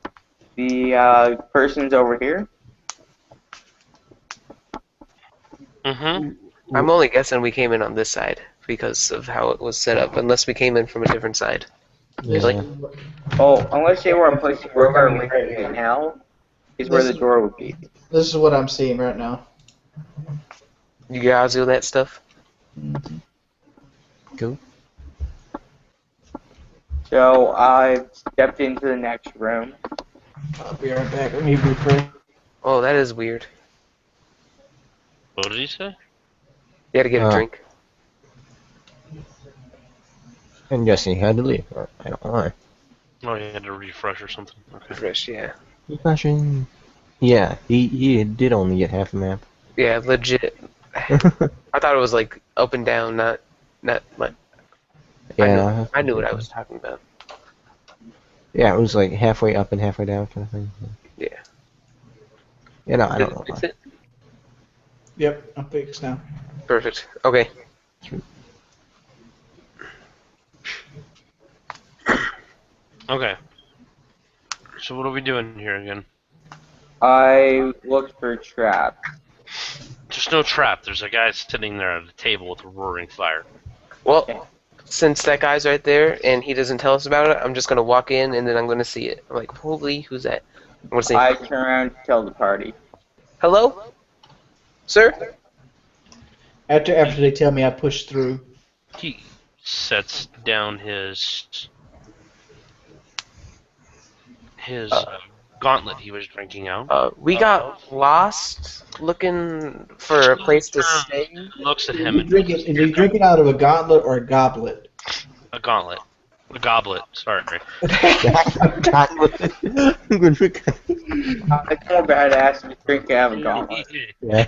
the person's over here. Mm-hmm. I'm only guessing we came in on this side because of how it was set up, unless we came in from a different side. Yeah. Oh, unless they were a place where we're right now, is where the door would be. This is what I'm seeing right now. You guys do that stuff? Cool. So I stepped into the next room. I'll be right back. Let me refresh. Oh, that is weird. What did he say? You had to get a drink. I'm guessing he had to leave. Or, I don't know why. Oh, he had to refresh or something. Okay. Refresh, yeah. Refreshing. Yeah, he did only get half a map. Yeah, legit. I thought it was like up and down, not like. Yeah. I knew what I was talking about. Yeah, it was like halfway up and halfway down kind of thing. Yeah. Yeah, no, I Did don't it know fix why. it? Yep, I'm fixed now. Perfect. Okay. Okay. So what are we doing here again? I looked for a trap. There's no trap. There's a guy sitting there at a table with a roaring fire. Well, since that guy's right there and he doesn't tell us about it, I'm just gonna walk in and then I'm gonna see it. I'm like, holy, who's that? I'm gonna say, I turn around to tell the party. hello, sir. After they tell me I pushed through. He sets down his gauntlet he was drinking out. We got lost looking for a place to stay. Looks at Is him he drinking out of a gauntlet or a goblet? a gauntlet. A goblet, sorry. It's more badass to drink out of a gauntlet. Yeah.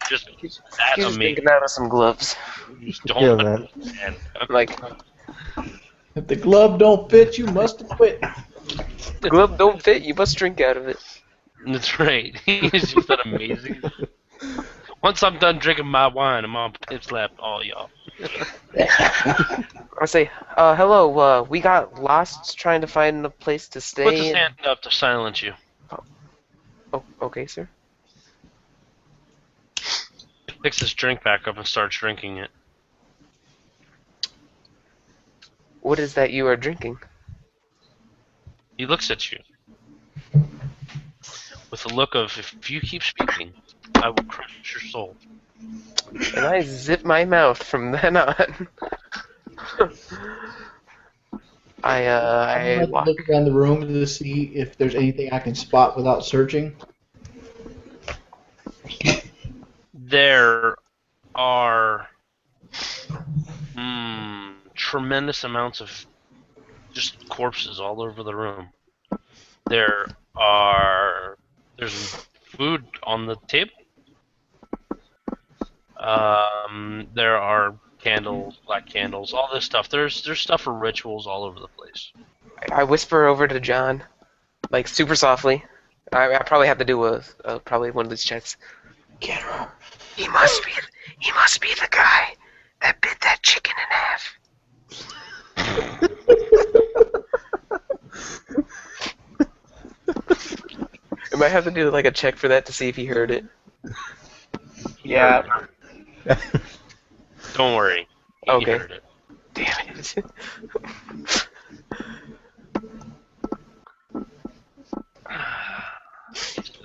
Just He's that's just amazing. drinking out of some gloves. You just Yeah, don't man. understand. Like, If the glove don't fit, you must quit. the glove don't fit, you must drink out of it. That's right. He's just that amazing. Once I'm done drinking my wine, I'm on pitch slap all y'all. I say, hello, we got lost trying to find a place to stay. Puts his hand up to silence you. Oh, okay, sir. Picks his drink back up and starts drinking it. What is that you are drinking? He looks at you with a look of, if you keep speaking, I will crush your soul. And I zip my mouth from then on. I I'd walk. look around the room to see if there's anything I can spot without searching. There are tremendous amounts of just corpses all over the room. There's food on the table. There are candles, black candles, all this stuff. There's stuff for rituals all over the place. I whisper over to John, like super softly. I probably have to do probably one of these checks. Get her. He must be the guy that bit that chicken in half. I might have to do like a check for that to see if he heard it. Yeah. Don't worry. He Okay. heard it. Damn it.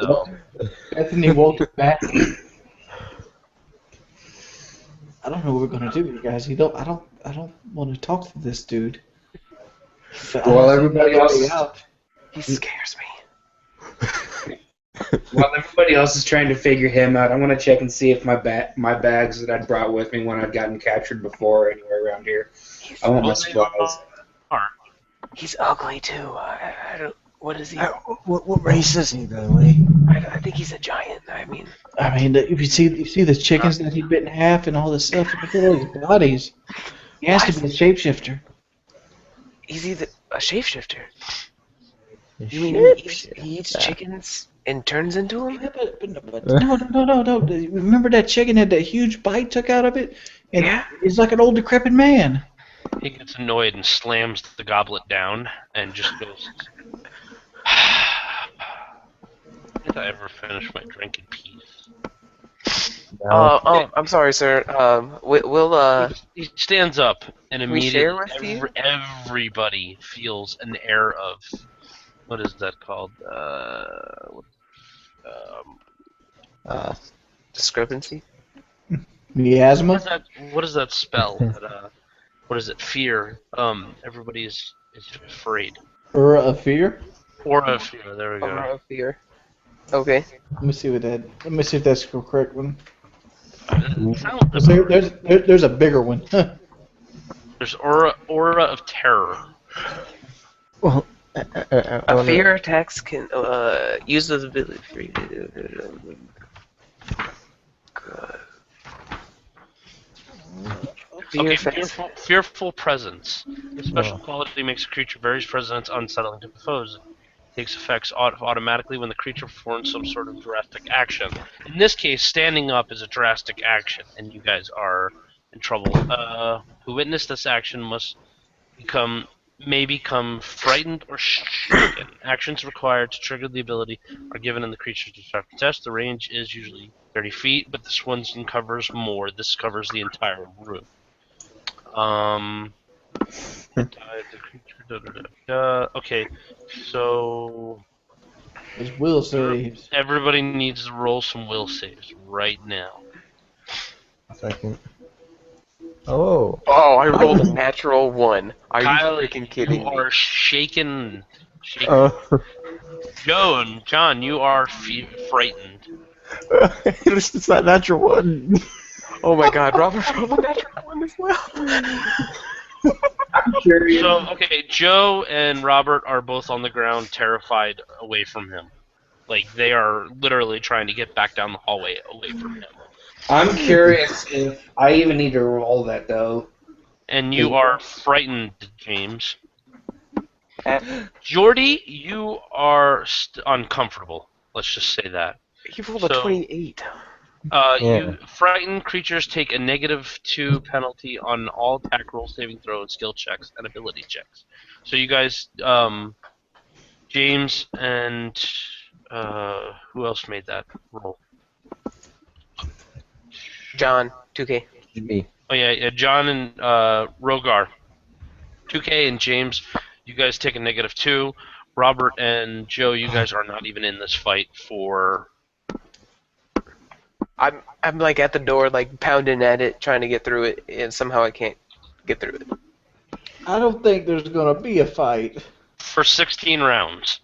So, Anthony walks back. I don't know what we're gonna do, you guys. I don't want to talk to this dude. Well, everybody else, He scares me. while everybody else is trying to figure him out, I want to check and see if my bags that I'd brought with me when I'd gotten captured before are anywhere around here. I want my supplies. He's ugly too. I don't. What is he? What race is he, by the way? I think he's a giant. I mean, if you see the chickens that he bit in half and all this stuff, look at all these bodies. He has to be a shapeshifter. he's either a shapeshifter. The You mean shapeshifter. he eats chickens and turns into them? Yeah, but no. Remember that chicken had that huge bite took out of it? And Yeah. he's like an old decrepit man. He gets annoyed and slams the goblet down and just goes. Did I ever finish my drink in peace? Oh, I'm sorry, sir. We'll He stands up and Can we share immediately with you? everybody feels an air of what is that called? discrepancy. Miasma? What is that spell? What is it? Fear. Everybody is afraid. Aura of fear? Aura of fear. There we go. Aura of fear. Okay. Let me see if that's the correct one. Sound- 'Cause there's a bigger one. There's aura of terror. Well, A fear attacks can use those ability. Fear Okay, effects. fearful presence. This special quality makes a creature very present, unsettling to foes. Takes effects automatically when the creature performs some sort of drastic action. In this case, standing up is a drastic action, and you guys are in trouble. Who witnessed this action may become frightened or shaken. Actions required to trigger the ability are given in the creature's destructive test. The range is usually 30 feet, but this one covers more. This covers the entire room. Okay, so It's will saves. everybody needs to roll some will saves right now. Second. Oh. Oh, I rolled a natural 1. Are Kyle, you freaking kidding you me? are shaken. Oh. Joe and John, you are frightened. At least it's not natural one. Oh my God, Robert rolled a natural 1 as well. I'm curious. So, okay, Joe and Robert are both on the ground, terrified away from him. Like, they are literally trying to get back down the hallway away from him. I'm curious if I even need to roll that though. And you are frightened, James. Jordy, you are uncomfortable. Let's just say that. He rolled a So- 28. You frightened creatures take a -2 penalty on all attack roll, saving throw, and skill checks and ability checks. So you guys, James and who else made that roll? John, 2K. Me. Oh yeah, John and Rogar, 2K, and James, you guys take a -2. Robert and Joe, you guys are not even in this fight for. I'm like at the door, like pounding at it, trying to get through it, and somehow I can't get through it. I don't think there's gonna be a fight. For 16 rounds.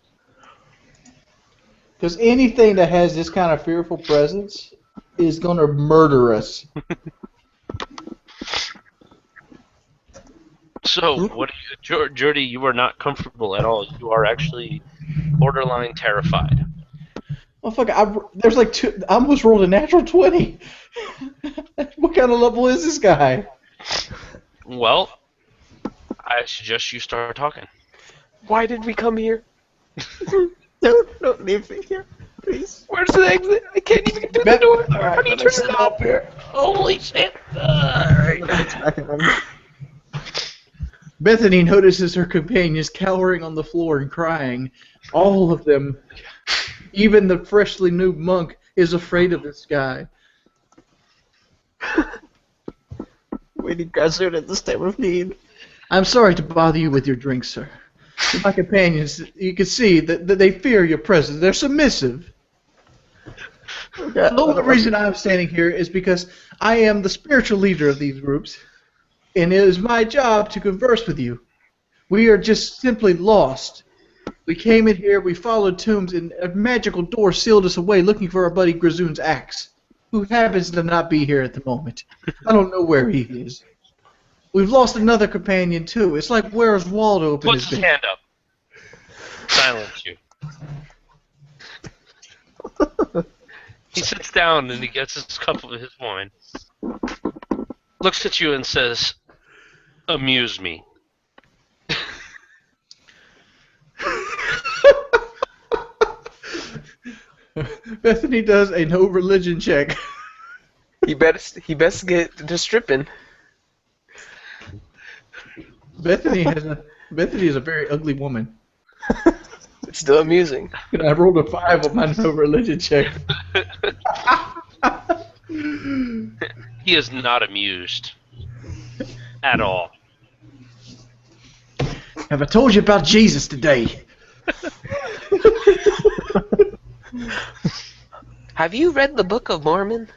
Because anything that has this kind of fearful presence is gonna murder us. So, what do you, Jordy? You are not comfortable at all. You are actually borderline terrified. Oh fuck! There's like two. I almost rolled a natural 20. What kind of level is this guy? Well, I suggest you start talking. Why did we come here? Don't leave me here, please. Where's the exit? I can't even get through the door. How do you turn it off? Here. Holy shit! Bethany notices her companions cowering on the floor and crying. All of them, even the freshly new monk, is afraid of this guy. We need Gazzoon at this time of need. I'm sorry to bother you with your drink, sir. My companions, you can see that they fear your presence. They're submissive. The only reason I'm standing here is because I am the spiritual leader of these groups, and it is my job to converse with you. We are just simply lost. We came in here, we followed tombs, and a magical door sealed us away looking for our buddy Grazzoon's axe, who happens to not be here at the moment. I don't know where he is. We've lost another companion too. It's like Where's Waldo up in Puts his his bed. hand up. Silence you. He sits down and he gets his cup of his wine. Looks at you and says, "Amuse me." Bethany does a no religion check. He best get to stripping. Bethany is a very ugly woman. It's still amusing. And I rolled a 5 on my no religion check. He is not amused. At all. Have I told you about Jesus today? Have you read the Book of Mormon?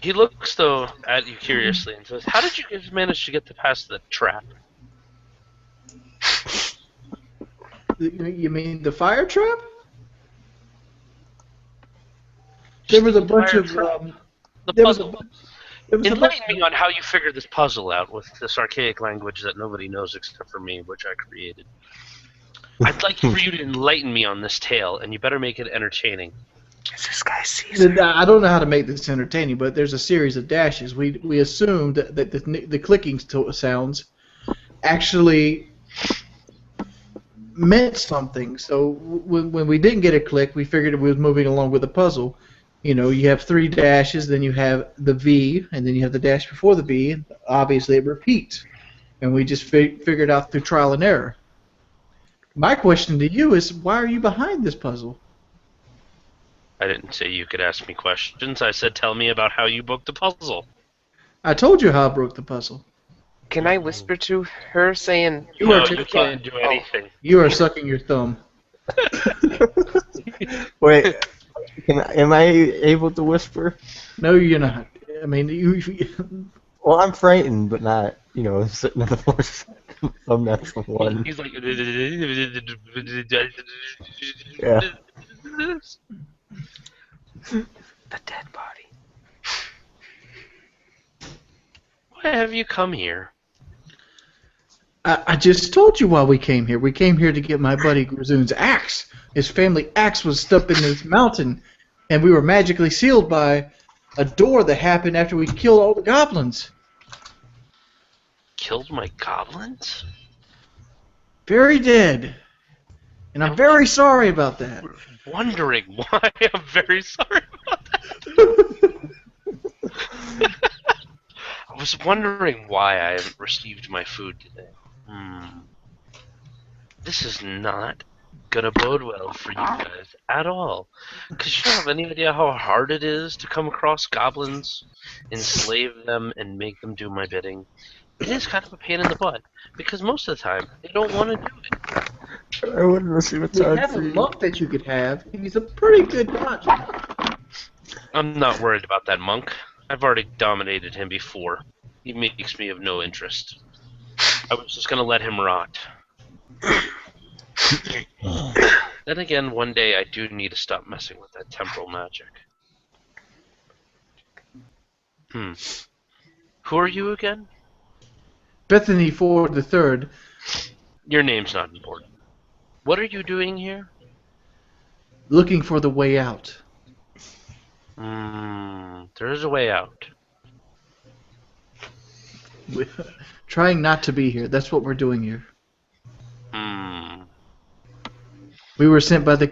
He looks, though, at you curiously and says, "How did you guys manage to get past the trap?" You mean the fire trap? There was a bunch of The there was a puzzle. there was a bunch Enlighten me on how you figured this puzzle out with this archaic language that nobody knows except for me, which I created. I'd like for you to enlighten me on this tale, and you better make it entertaining. Is this guy Caesar? I don't know how to make this entertaining, but there's a series of dashes. We assumed that the clicking sounds actually meant something. So when we didn't get a click, we figured we was moving along with the puzzle. You know, you have 3 dashes, then you have the V, and then you have the dash before the V, and obviously it repeats. And we just figured out through trial and error. My question to you is, why are you behind this puzzle? I didn't say you could ask me questions. I said, tell me about how you booked the puzzle. I told you how I broke the puzzle. Can I whisper to her saying, No, you can't do anything. You are sucking your thumb. Wait, am I able to whisper? No, you're not. I mean, you. Well, I'm frightened, but not, sitting on the floor. I'm not the one. He's like... Yeah. the dead body? Why have you come here? I just told you why we came here. We came here to get my buddy Grazoon's axe. His family axe was stuck in this mountain, and we were magically sealed by a door that happened after we killed all the goblins. Killed my goblins? Very dead. And I'm very sorry about that. Wondering why. I'm very sorry about that. I was wondering why I haven't received my food today. This is not gonna bode well for you guys at all. Because you don't have any idea how hard it is to come across goblins, enslave them, and make them do my bidding. It is kind of a pain in the butt, because most of the time, they don't want to do it. I wouldn't receive what's We hard have for a you. monk that you could have, and he's a pretty good dodger. I'm not worried about that monk. I've already dominated him before. He makes me of no interest. I was just gonna let him rot. Then again, one day I do need to stop messing with that temporal magic. Who are you again? Bethany Ford III. Your name's not important. What are you doing here? Looking for the way out. There is a way out. Trying not to be here. That's what we're doing here. We were sent by the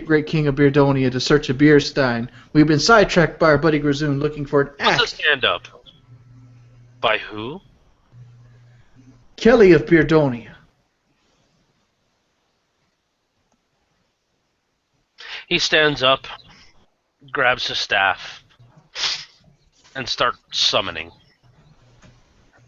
great king of Beardonia to search a beer stein. We've been sidetracked by our buddy Grazoon looking for an Put axe. his hand up. By who? Kelly of Beardonia. He stands up, grabs his staff, and starts summoning.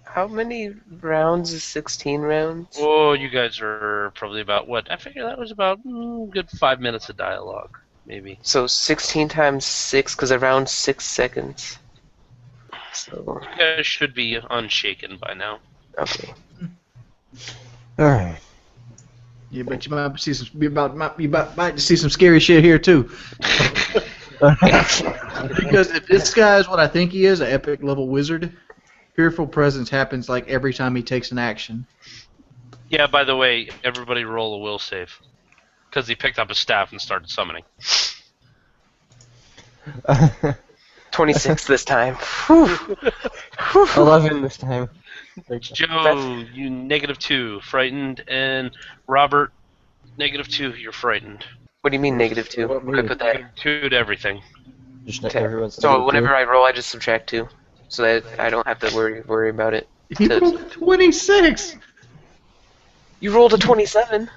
How many rounds is 16 rounds? Oh, you guys are probably about what? I figure that was about a good 5 minutes of dialogue, maybe. So 16 times 6, because around 6 seconds. So, You guys should be unshaken by now. okay. Alright. Yeah, but you might see might see some scary shit here too. Because if this guy is what I think he is, an epic level wizard, Fearful presence happens like every time he takes an action. Yeah, by the way, everybody roll a will save. Because he picked up his staff and started summoning. 26 this time. Whew. 11 this time. Joe, you -2, frightened, and Robert, -2, you're frightened. What do you mean -2? What Where do I put that? -2 to everything. Just everyone's So whenever I roll, I just subtract 2, so that I don't have to worry about it. He rolled 26. You rolled a 27.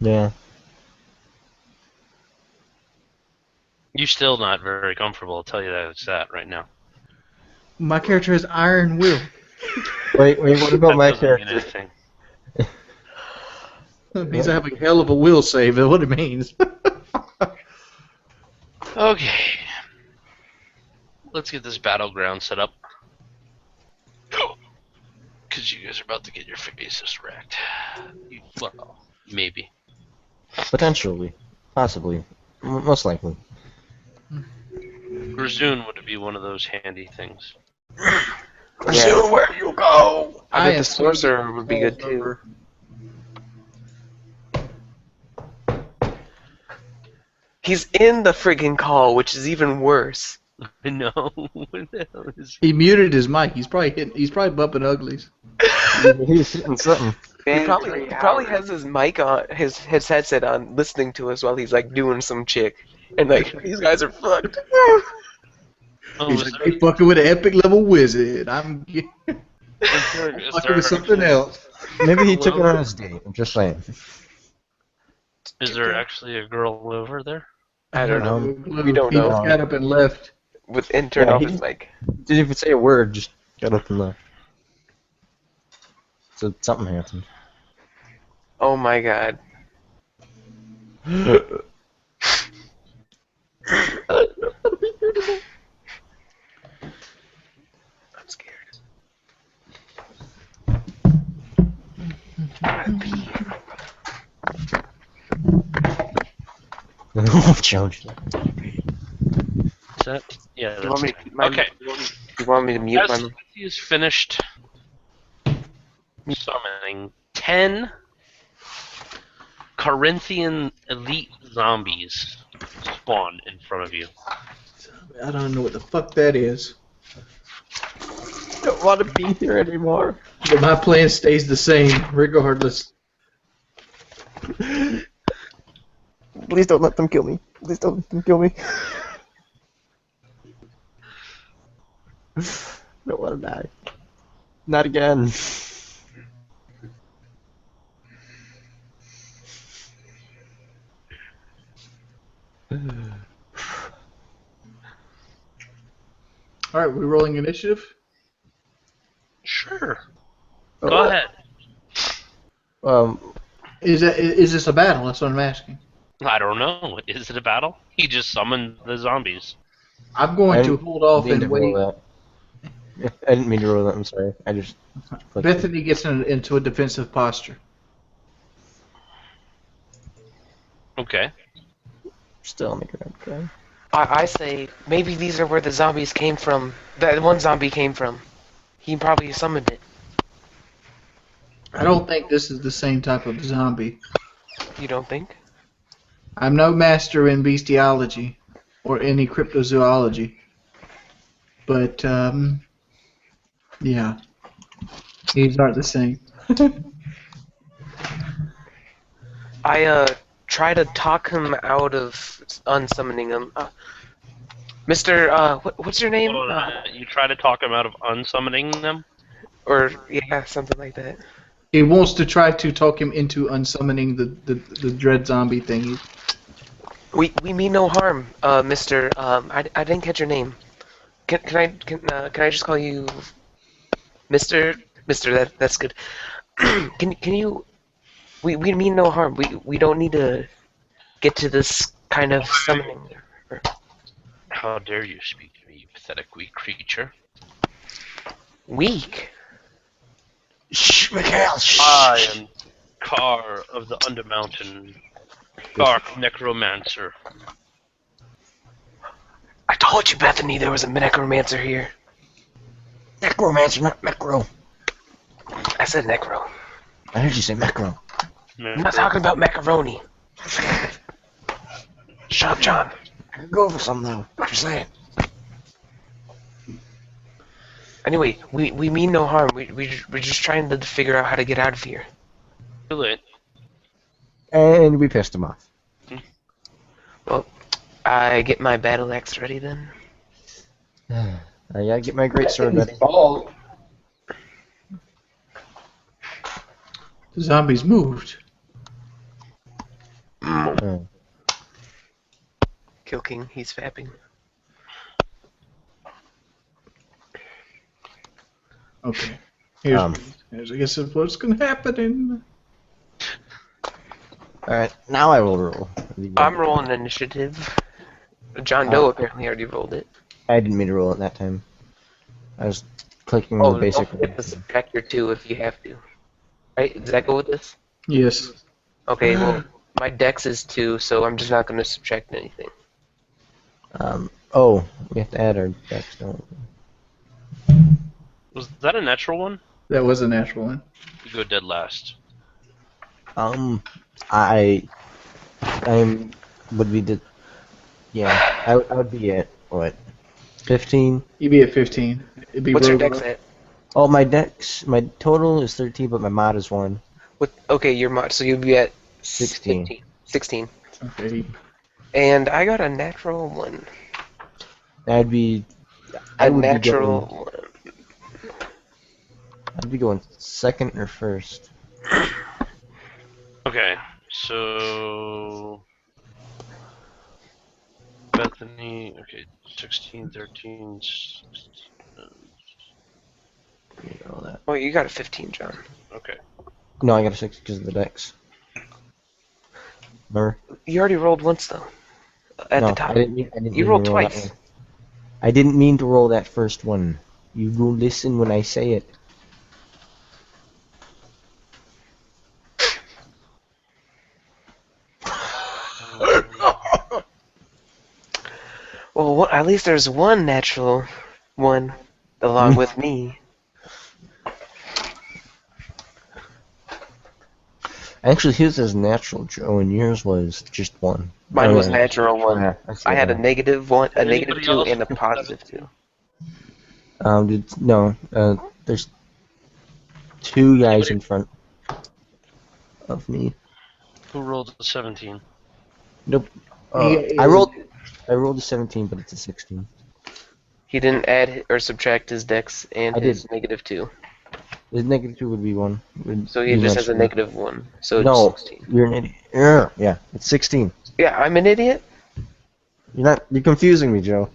Yeah. You're still not very comfortable, I'll tell you that it's that right now. My character has iron will. Wait, what about That my doesn't mean character? anything. That means I have a hell of a will save. That's what it means. Okay. Let's get this battleground set up. Because you guys are about to get your faces wrecked. Well, maybe. Potentially. Possibly. Most likely. Grazoon would be one of those handy things. Yeah. Where you go? I bet the am sorcerer would be good too. He's in the friggin' call, which is even worse. I know. What the hell is He muted his mic. He's probably bumping uglies. He's hitting something. He probably has his mic on, his headset on, listening to us while he's like doing some chick, and like these guys are fucked. Oh, He's is like, there, "Hey, fucking with an epic level wizard. I'm is fucking with something else." Maybe he took it on his date. I'm just saying. Is there actually a girl over there? I don't know. We don't he know. just got up and left. With turn Yeah, off he- his mic. Didn't even say a word, just got up and left. So something happened. Oh my god. I'm scared. Challenge. Is that? Yeah, You want that's me? okay. You want me to mute As my? he is finished summoning 10 Corinthian elite zombies spawn in front of you. I don't know what the fuck that is. Don't want to be here anymore. But my plan stays the same, regardless. Please don't let them kill me. Please don't let them kill me. Don't want to die. Not again. All right, we're rolling initiative. Sure. Oh. Go ahead. Is this a battle? That's what I'm asking. I don't know. Is it a battle? He just summoned the zombies. I'm going to hold off and wait. That. I didn't mean to roll that. I'm sorry. I just. Bethany gets into a defensive posture. Okay. Still make it okay. I say maybe these are where the zombies came from. That one zombie came from. He probably summoned it. I don't think this is the same type of zombie. You don't think? I'm no master in bestiology or any cryptozoology. But, yeah. These aren't the same. I try to talk him out of unsummoning him. Mr. What's your name? You try to talk him out of unsummoning them? Or yeah, something like that. He wants to try to talk him into unsummoning the dread zombie thingy. We mean no harm, Mr. I didn't catch your name. Can I just call you Mr. That's good. Can you? We mean no harm. We don't need to get to this kind of summoning. How dare you speak to me, you pathetic weak creature? Weak. Shh, Mikhail. Shh. I am Carr of the Undermountain, Dark Necromancer. I told you, Bethany, there was a necromancer here. Necromancer, not Necro. I said necro. I heard you say Necro. I'm not talking about macaroni. Shut up, John. I could go for some though. What you saying? Anyway, we mean no harm. We're just trying to figure out how to get out of here. Too late. And we pissed him off. Well, I get my battle axe ready then. I gotta get my great sword ready. Ball. The zombies moved. Oh. Kill King, he's fapping. Okay. Here's I guess what's gonna happen. Alright, now I will roll. I'm rolling initiative. John Doe apparently already rolled it. I didn't mean to roll it that time. I was clicking Oh, the basic. don't forget to subtract your 2 if you have to. Right? Does that go with this? Yes. Okay, well, my dex is 2, so I'm just not going to subtract anything. Oh, we have to add our dex, don't we? Was that a natural one? That was a natural one. You go dead last. I would be the, yeah, I would be at, what, 15? You'd be at 15. It'd be What's your rogue dex mode. at? Oh, my total is 13, but my mod is 1. Okay, your mod, so you'd be at 16. 16. Okay. And I got a natural 1. I'd be, A natural 1. I'd be going second or first. Okay, so Bethany. Okay, 16, 13. 16, All that. Oh, you got a 15, John. okay. No, I got a 6 because of the dex. Remember? You already rolled once, though. At No, the top. I didn't mean You to rolled roll that twice. one. I didn't mean to roll that first one. You go listen when I say it. Well, at least there's one natural 1 along with me. Actually, his is natural, Joe, and yours was just 1. Mine was yeah. natural 1. Yeah, see I had a that. negative 1, a Anybody negative 2, else and a with positive 2. There's 2 guys in front of me. Who rolled a 17? Nope. He- I rolled a 17, but it's a 16. He didn't add or subtract his dex and I his did. negative 2. The negative 2 would be 1. So he just has a negative 1. So it's No, 16. you're an idiot. Yeah, it's 16. Yeah, I'm an idiot? You're confusing me, Joe.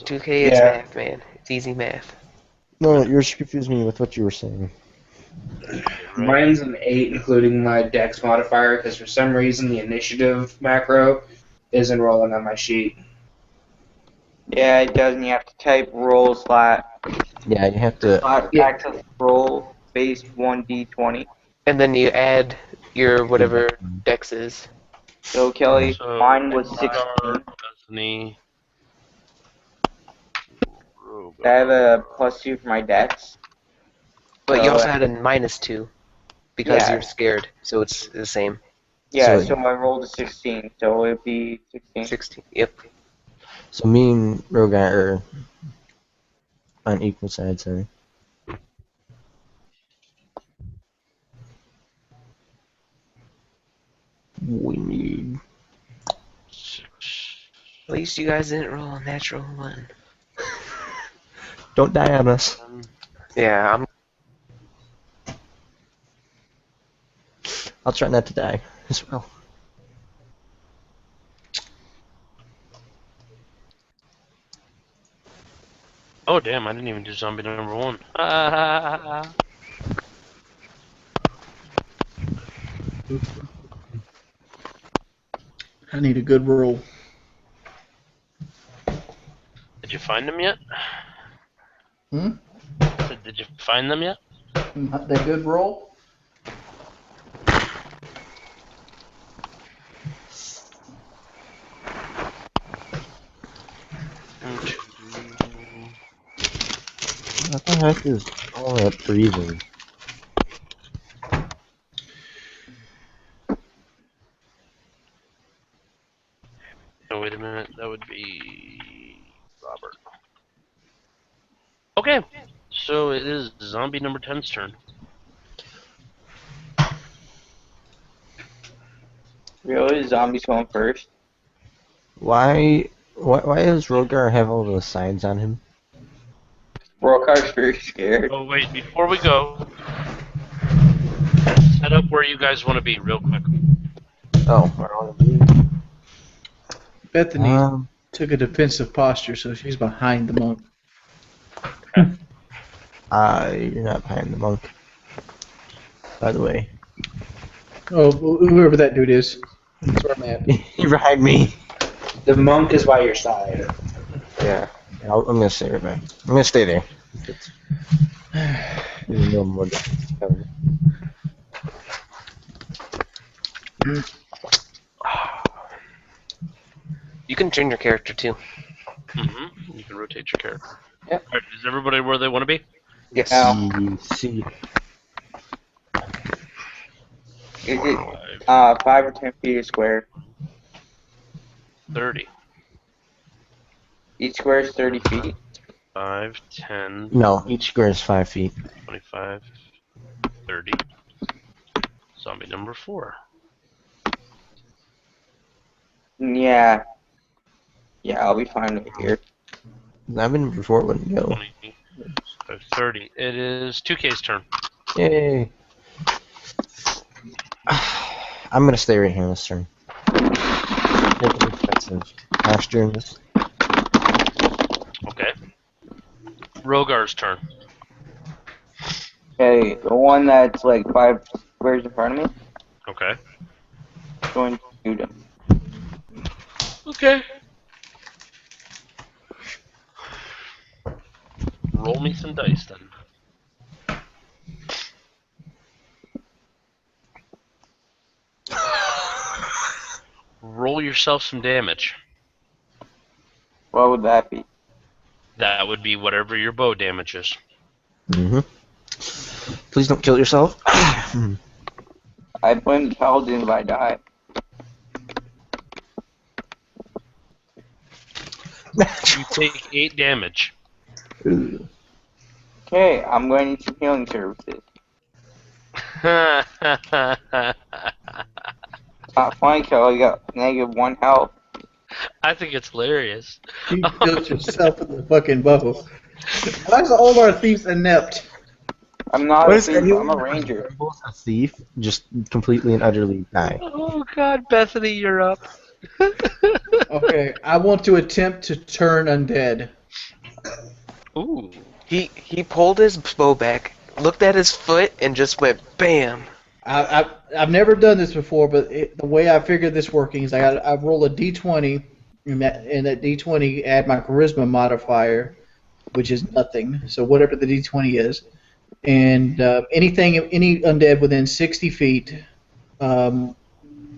2K, it's Yeah. math, man. It's easy math. No, you're confusing me with what you were saying. Mine's an 8, including my dex modifier, because for some reason the initiative macro isn't rolling on my sheet. Yeah, it does, and you have to type roll slot Yeah, you have to. access roll space 1d20. And then you add your whatever dex is. So Kelly, So mine was Rogar, 16. Bethany. I have a +2 for my dex. But So, you also had a -2 because Yeah. you're scared, so it's the same. Yeah, So- so I rolled a 16, so it'd be 16. 16. Yep. So me and Rogar are on equal sides, sorry. We need. At least you guys didn't roll a natural 1. Don't die on us. Yeah, I'm. I'll try not to die as well. Oh damn! I didn't even do zombie number 1. I need a good roll. Did you find them yet? Hmm? Did you find them yet? Not that good roll? What the heck is all that breathing? Oh, wait a minute. That would be Robert. Okay. So it is zombie number 10's turn. Really? Zombies going first? Why does Rogar have all those signs on him? Brokar's very scared. Oh, wait. Before we go, set up where you guys want to be real quick. Oh, we're on the Bethany Um, took a defensive posture, so she's behind the monk. you're not behind the monk. By the way. Oh, whoever that dude is. That's where I'm at. You're behind me. The monk is by your side. Yeah. I'm gonna stay right back. I'm gonna stay there. Even though more is coming. You can turn your character too. Mm-hmm. You can rotate your character. Yep. All right, is everybody where they want to be? Yes. See. Is it 5 or 10 feet a square? 30. Each square is 30 feet. 5, 10, No, each square is 5 feet. 25, 30. Zombie number 4. Yeah. Yeah, I'll be fine right here. I've been before it wouldn't go. 20, 30. It is 2K's turn. Yay. I'm gonna stay right here this turn. Take an offensive posture in this. Okay. Rogar's turn. Okay, the one that's like 5 squares in front of me, Okay. I'm going to shoot him. Okay. Roll me some dice then. Roll yourself some damage. What would that be? That would be whatever your bow damage is. Mm-hmm. Please don't kill yourself. I blame the paladin if I die. You take 8 damage. Okay, I'm going to need some healing services. Not funny, Kelly. You got -1 health. I think it's hilarious. You killed yourself with the fucking bow. Why is all our thieves inept? I'm not What a is thief, anyone I'm a that ranger. resembles a thief just completely and utterly die? Oh God, Bethany, you're up. Okay, I want to attempt to turn undead. Ooh. He pulled his bow back, looked at his foot, and just went bam. I've never done this before, but the way I figured this working is I roll a d20, and that d20 add my charisma modifier, which is nothing. So whatever the d20 is, and any undead within 60 feet,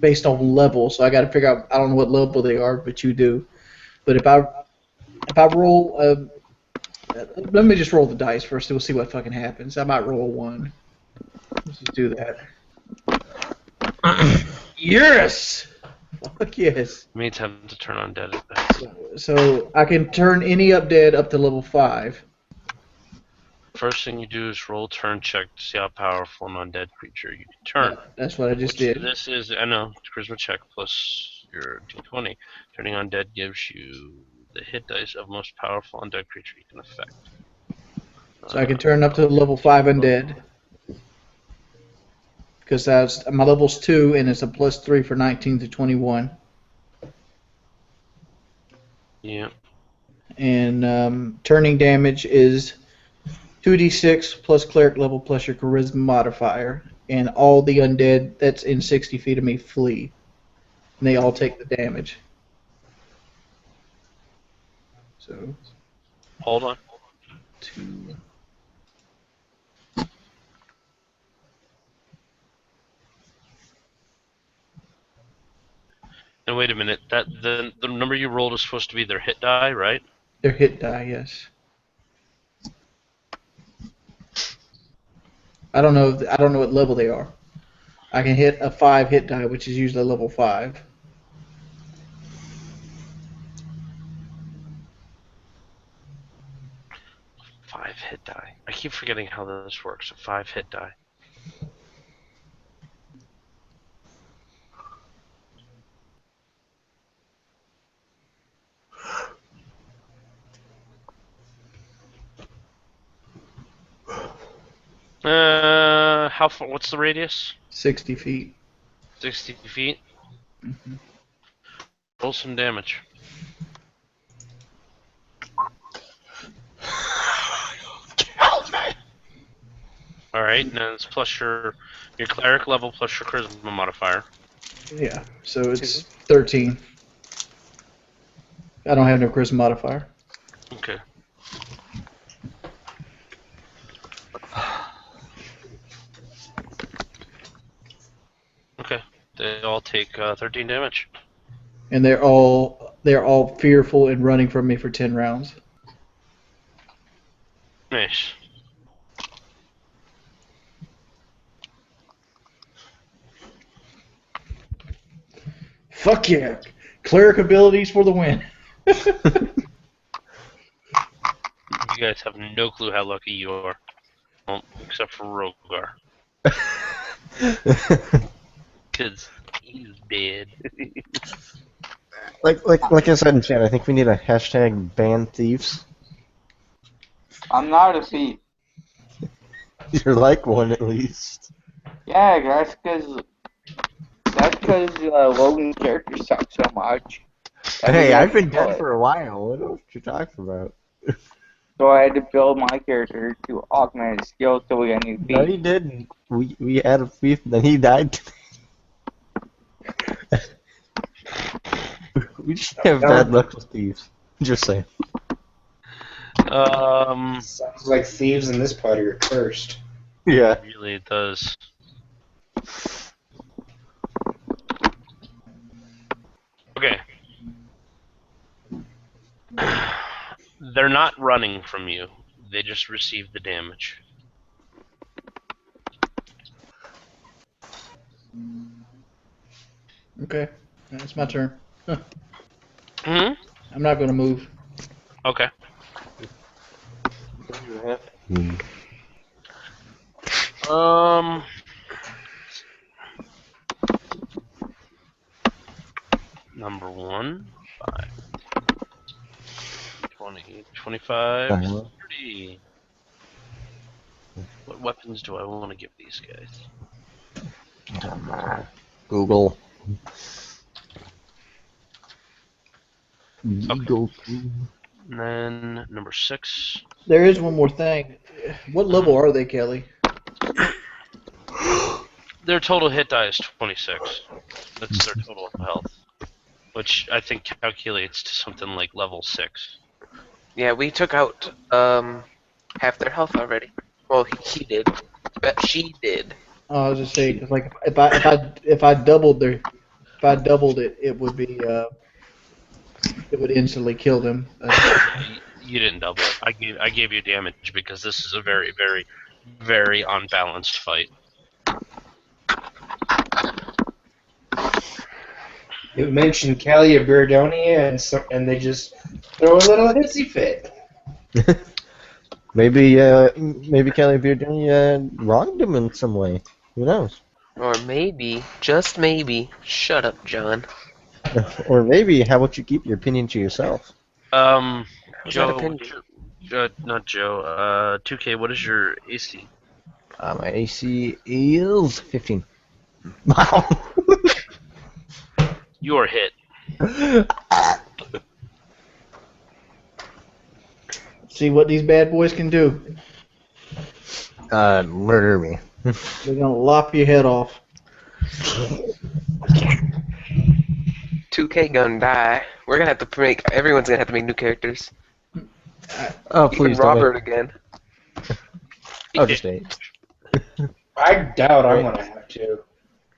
based on level. So I got to figure out. I don't know what level they are, but you do. But if I roll, let me just roll the dice first. We'll see what fucking happens. I might roll a 1. Let's just do that. Yes! Fuck yes. Me attempt to turn on dead. So I can turn any undead up to level 5. First thing you do is roll turn check to see how powerful an undead creature you can turn. That's what I just Which did. This is, I know, charisma check plus your d20. Turning undead gives you the hit dice of most powerful undead creature you can affect. So I can turn up to level 5 undead. Because my level's 2 and it's a +3 for 19 to 21. Yeah. And turning damage is 2d6 plus cleric level plus your charisma modifier. And all the undead that's in 60 feet of me flee. And they all take the damage. So, Hold on. 2. And wait a minute. That the number you rolled is supposed to be their hit die, right? Their hit die, yes. I don't know. I don't know what level they are. I can hit a 5 hit die, which is usually level 5. Five hit die. I keep forgetting how this works. A 5 hit die. How far? What's the radius? 60 feet. 60 feet. Mhm. Roll some damage. All right, and then it's plus your cleric level plus your charisma modifier. Yeah. So it's 13. I don't have no charisma modifier. Okay. Okay. They all take 13 damage. And they're all fearful and running from me for 10 rounds. Nice. Fuck yeah. Cleric abilities for the win. You guys have no clue how lucky you are. Well, except for Rogar. Because he's dead. like I said in chat, I think we need a hashtag ban thieves. I'm not a thief. You're like one at least. Yeah, that's because Logan's character sucks so much. that Hey, he had I've to been kill dead it. for a while. What else you talking about? So I had to build my character to augment his skills so we got a new No, thief. you didn't. We had a thief, then he died. We just have bad luck with thieves. Just saying. Sounds like thieves in this party are cursed. Yeah. Really it does. Okay. They're not running from you. They just received the damage. Okay. It's my turn. Huh. Hmm? I'm not going to move. Okay. Number 1, 5, 20, 25, 30. What weapons do I want to give these guys? Google. Google. And then number 6. There is one more thing. What level are they, Kelly? Their total hit die is 26. That's their total health, which I think calculates to something like level 6. Yeah, we took out half their health already. Well, he did, but she did. I was just saying, 'cause like if I doubled it, it would be it would instantly kill them. You didn't double it. I gave you damage because this is a very, very, very unbalanced fight. You mentioned Callie of Beardonia, and they just throw a little hissy fit. Maybe Kelly Beardonia wronged him in some way. Who knows? Or maybe, just maybe, shut up, John. Or maybe, how about you keep your opinion to yourself? How's that Joe, opinion? not Joe. 2K. What is your AC? My AC is 15. Wow. You are hit. See what these bad boys can do. Murder me. They're gonna lop your head off. 2K gonna die. We're gonna have to everyone's gonna have to make new characters. Oh, Even please don't. Robert again. Oh, just 8. I doubt I'm gonna have to.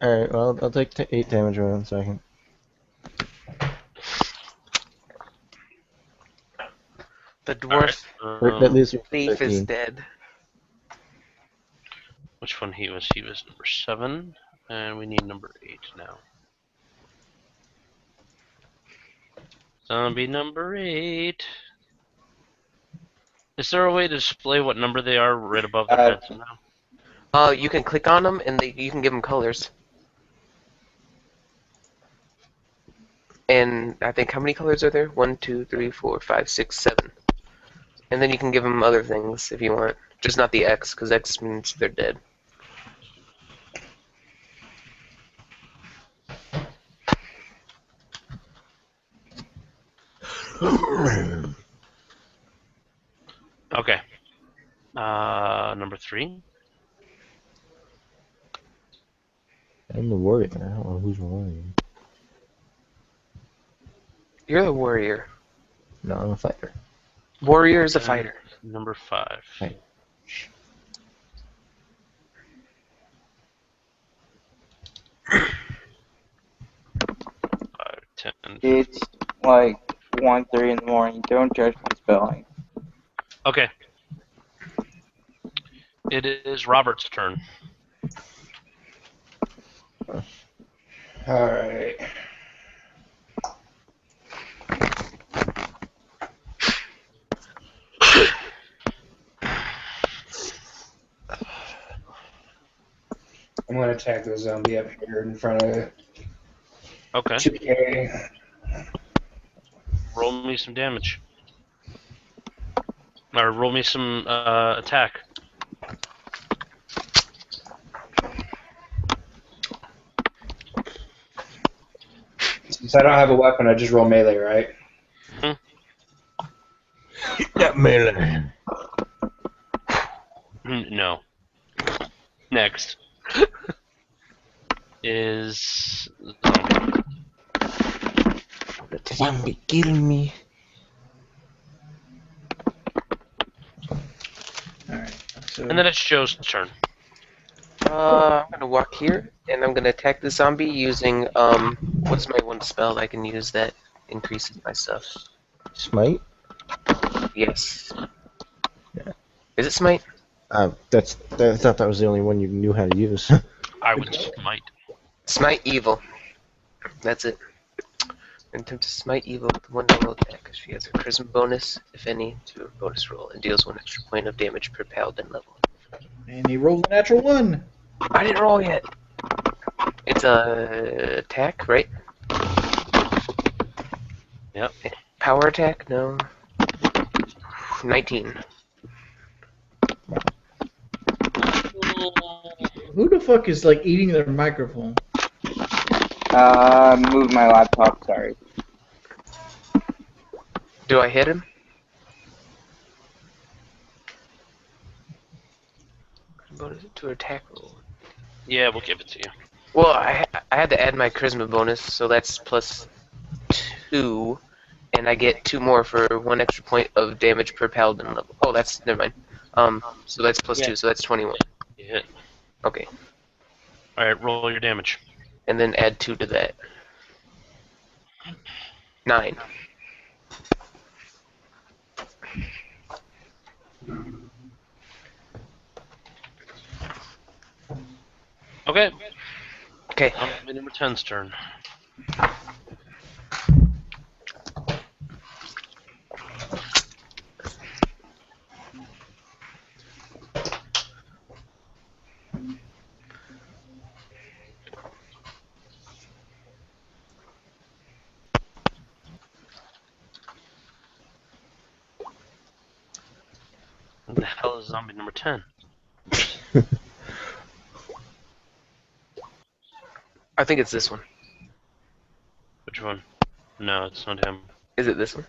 Alright, well, I'll take 8 damage in 1 second. The dwarf That leaves me thief is 13. dead. Which one he was? He was number 7, and we need number 8 now. Zombie number 8. Is there a way to display what number they are right above their heads now? You can click on them and you can give them colors. And I think how many colors are there? 1, 2, 3, 4, 5, 6, 7. And then you can give them other things if you want. Just not the X, because X means they're dead. Okay. Number 3. I'm the warrior. I don't know who's warrior. You're the warrior. No, I'm a fighter. Warrior is a fighter. Number 5. Right. 5, 10. It's like 1:30 in the morning. Don't judge my spelling. Okay. It is Robert's turn. Alright. I'm gonna attack the zombie up here in front of Okay. 2K. Roll me some damage. Or roll me some attack. Since I don't have a weapon, I just roll melee, right? That melee. No. Next is zombie. The zombie kill me. Alright. So And then it's Joe's turn. I'm gonna walk here, and I'm gonna attack the zombie using, what's my one spell I can use that increases my stuff? Smite? Yes. Yeah. Is it smite? I thought that was the only one you knew how to use. I would smite. Smite evil. That's it. Attempt to smite evil with 1 double attack. She has a charisma bonus, if any, to her bonus roll, and deals 1 extra point of damage per paladin level. and he rolled a natural 1. I didn't roll yet. It's a attack, right? Yep. Power attack? No. 19. Who the fuck is like eating their microphone? Move my laptop, sorry. Do I hit him? Bonus to attack roll. Yeah, we'll give it to you. Well, I had to add my charisma bonus, so that's plus 2, and I get 2 more for 1 extra point of damage per paladin level. Oh, that's never mind. So that's plus 2, so that's 21. You hit. Okay, Alright, roll your damage. and then add 2 to that. 9. Okay. Okay. Number 10's turn. What the hell is zombie number 10? I think it's this one. Which one? No, it's not him. Is it this one?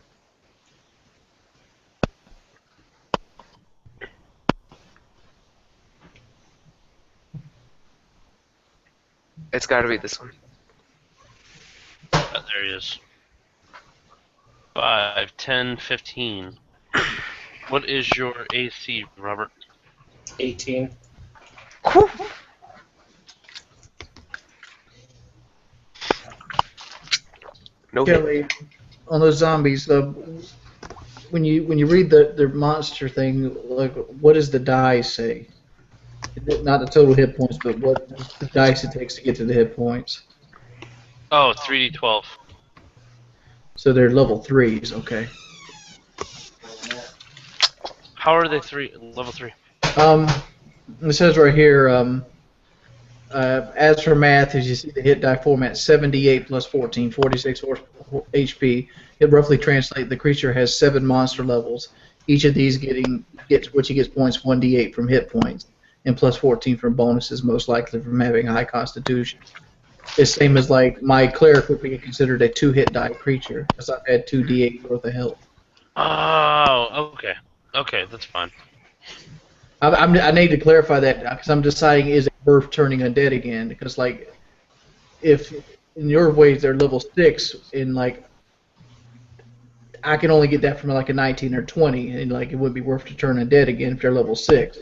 It's gotta be this one. There he is. 5, 10, 15. What is your AC, Robert? 18. No hit. Kelly, on those zombies, when you read the monster thing, like what does the die say? Not the total hit points, but what the dice it takes to get to the hit points. Oh, 3d12. So they're level 3s, okay. How are they level 3? It says right here, as for math, as you see the hit die format, 78 plus 14, 46 HP. It roughly translates the creature has 7 monster levels. Each of these gets points 1d8 from hit points, and plus 14 from bonuses, most likely from having a high constitution. It's same as like my cleric would be considered a 2-hit die creature, because I've had 2d8 worth of health. Oh, okay. Okay, that's fine. I need to clarify that because I'm deciding is it worth turning undead again? Because like, if in your ways they're level 6, in like, I can only get that from like a 19 or 20, and like it would be worth to turn undead again if they're level 6.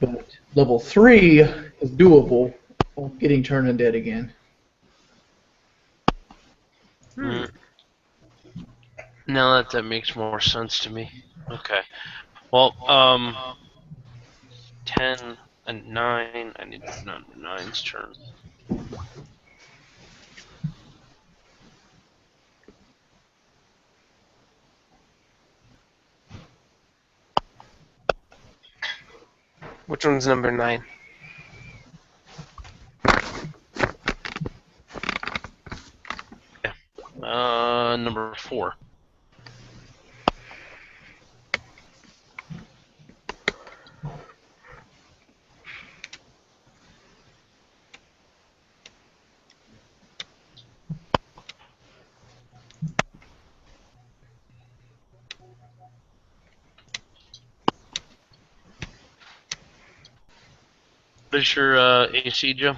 But level 3 is doable on getting turned undead again. Now that makes more sense to me. Okay. Well, 10 and 9. I need number 9's turn. Which one's number 9? Number 4. What is your AC, Joe?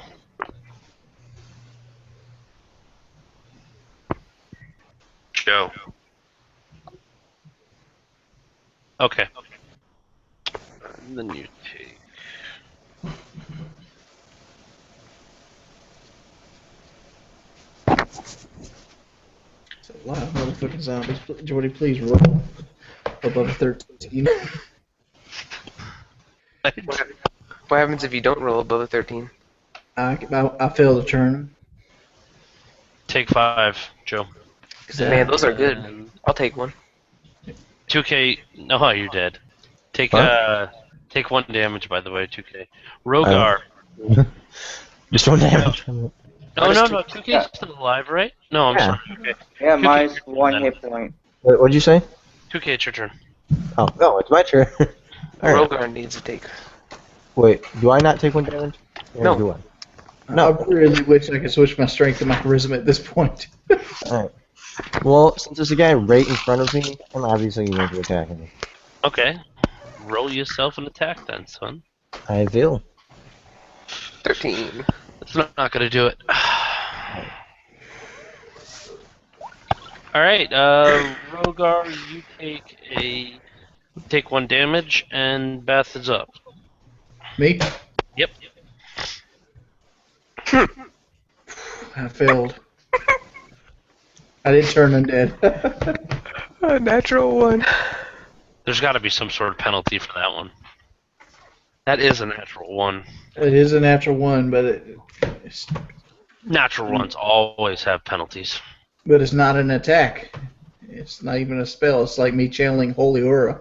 Joe. Okay. And then you take. So a lot of motherfucking zombies. Jordy, please roll above 13. What happens if you don't roll above a 13? I fail to turn them. Take 5, Joe. Man, those are good. I'll take one. 2K. No, you're dead. Take take 1 damage, by the way. 2K. Oh. Rogar. Just 1 damage. No, 2K's still alive, right? No, I'm Yeah. sorry. Okay. Yeah, 2K, minus your turn 1 then. hit point. What'd you say? 2K, it's your turn. Oh, no, it's my turn. All right. Rogar needs to take. Wait, do I not take 1 damage? Or No. do I? No, I really wish I could switch my strength to my charisma at this point. Alright. Well, since there's a guy right in front of me, I'm obviously going to attack him. Okay. Roll yourself an attack then, son. I will. 13. It's not gonna do it. Alright, Rogar, you take 1 damage, and Beth is up. Me? Yep. I failed. I didn't turn undead. A natural 1. There's gotta be some sort of penalty for that one. That is a natural 1. It is a natural 1, but it's Natural ones always have penalties. not an attack. It's not even a spell. It's like me channeling Holy Aura.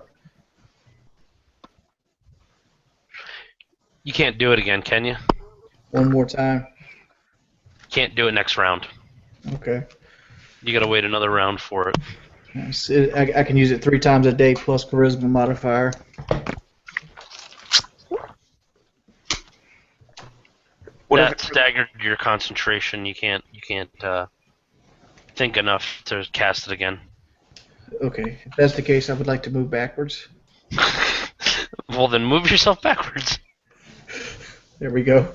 You can't do it again, can you? One more time. Can't do it next round. Okay. You gotta wait another round for it. I can use it 3 times a day plus charisma modifier. That staggered your concentration. You can't think enough to cast it again. Okay. If that's the case, I would like to move backwards. Well, then move yourself backwards. There we go.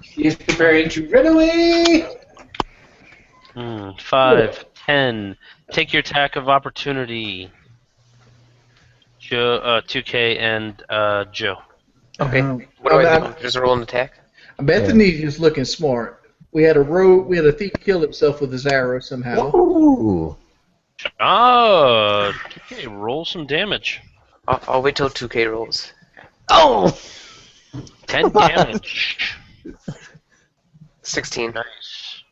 He's preparing to run away. 5, 10. Take your attack of opportunity. Joe, 2K, and Joe. Okay. Um, What do I I'm- do? Just roll an attack? Bethany's just looking smart. We had a thief kill himself with his arrow somehow. Ooh. Oh, 2K, roll some damage. I'll wait till 2K rolls. Oh! 10 damage. 16. Nice.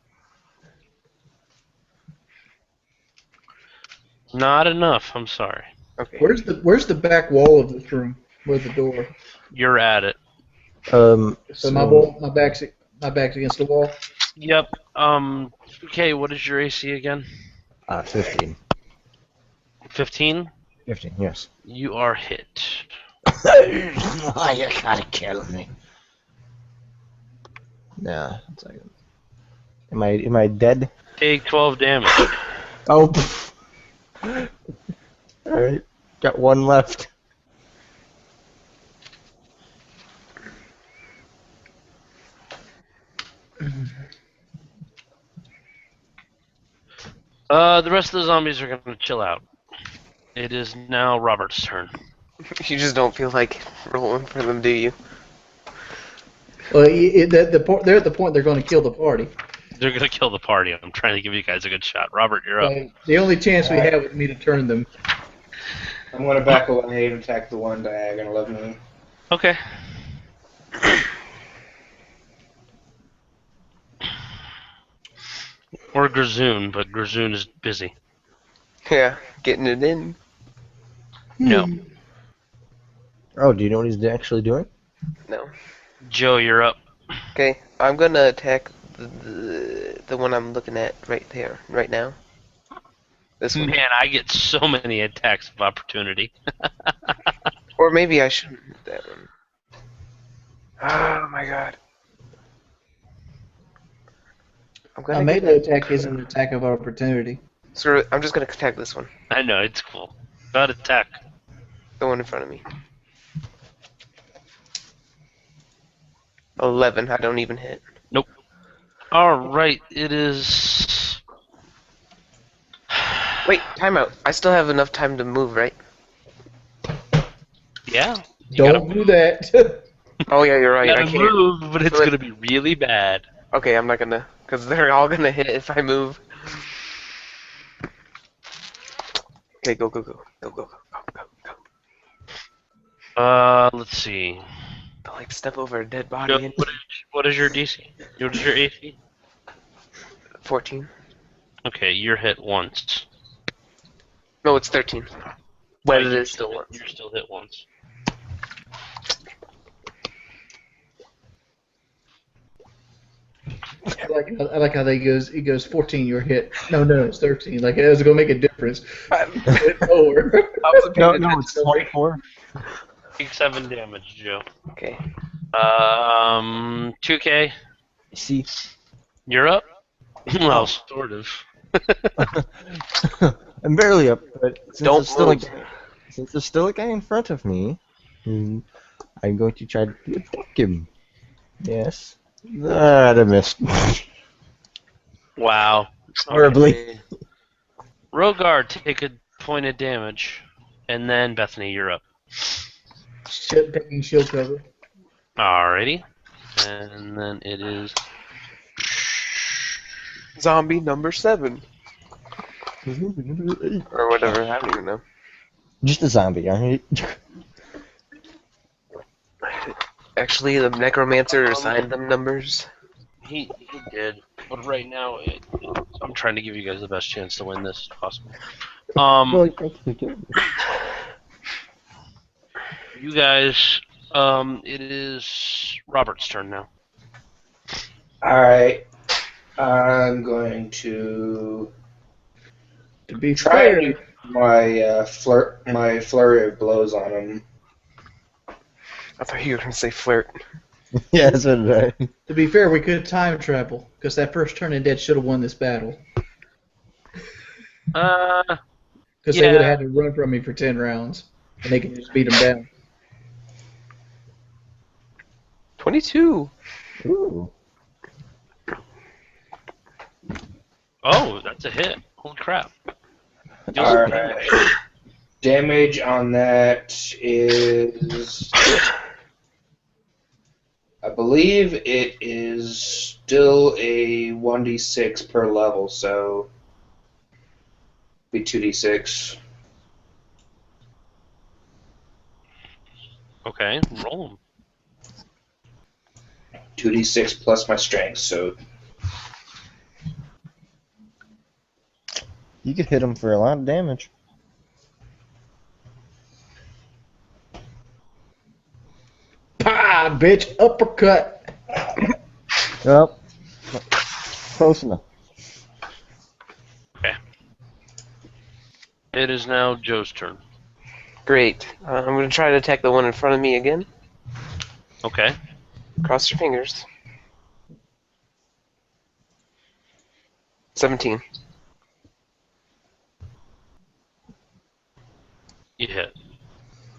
Not enough. I'm sorry. Okay. Where's the back wall of this room? Where's the door? You're at it. So my back's against the wall. Yep. Okay. What is your AC again? 15. 15. 15, yes. You are hit. Oh, you gotta kill me. Nah, one second. Am I dead? Take 12 damage. Oh. Alright. Got one left. The rest of the zombies are gonna chill out. It is now Robert's turn. You just don't feel like rolling for them, do you? Well, they're at the point they're going to kill the party. They're gonna kill the party. I'm trying to give you guys a good shot. Robert, you're up. The only chance we have is me to turn them. I'm gonna back away and attack the one diagonal of me. Okay. Or Grazoon, but Grazoon is busy. Yeah, getting it in. No. Oh, do you know what he's actually doing? No. Joe, you're up. Okay, I'm gonna attack the one I'm looking at right there, right now. This one. Man, I get so many attacks of opportunity. Or maybe I shouldn't hit that one. Oh my god. A melee attack is an attack of opportunity. Screw it, I'm just gonna attack this one. I know, it's cool. Got attack. The one in front of me. 11, I don't even hit. Nope. Alright, it is... Wait, timeout. I still have enough time to move, right? Yeah. Don't do that. Oh yeah, you're right. You I gotta can't. move, but it's So gonna be really bad. Okay, I'm not gonna, because they're all gonna hit if I move. Okay, go, go, go. Go, go, go, go, go, go. Let's see. Don't like step over a dead body. Joe, what is your DC? What is your AC? 14. Okay, you're hit once. No, it's 13. But it is still once. You're still hit once. I like how he goes 14, you're hit. No, it's 13. Like, it's going to make a difference. Lower. No, it's 24. Take 7 damage, Joe. Okay. 2K, See? you're up? Well, sort of. I'm barely up, but since Don't there's still a guy in front of me, I'm going to try to attack him. Yes. I missed. Wow. Horribly. Okay. Rogar, take a point of damage. And then, Bethany, you're up. Taking shield cover. Alrighty. And then it is... Zombie number 7. Or whatever, I don't even know. Just a zombie, alright? Actually, the necromancer assigned them numbers. He did. But right now, I'm trying to give you guys the best chance to win this as possible. You guys, it is Robert's turn now. Alright. I'm going to be try fair, my flurry of blows on him. I thought you were going to say flirt. Yeah, that's what right. To be fair, we could time travel because that first turn in dead should have won this battle. Because they would have had to run from me for 10 rounds, and they could just beat them down. 22. Ooh. Oh, that's a hit. Holy crap. Alright. Damage on that is... I believe it is still a 1d6 per level, so... be 2d6. Okay, roll them. 2d6 plus my strength, so You could hit him for a lot of damage. Pah, bitch, uppercut. Well, close enough. Okay. It is now Joe's turn. Great. I'm going to try to attack the one in front of me again. Okay. Cross your fingers. 17. You hit.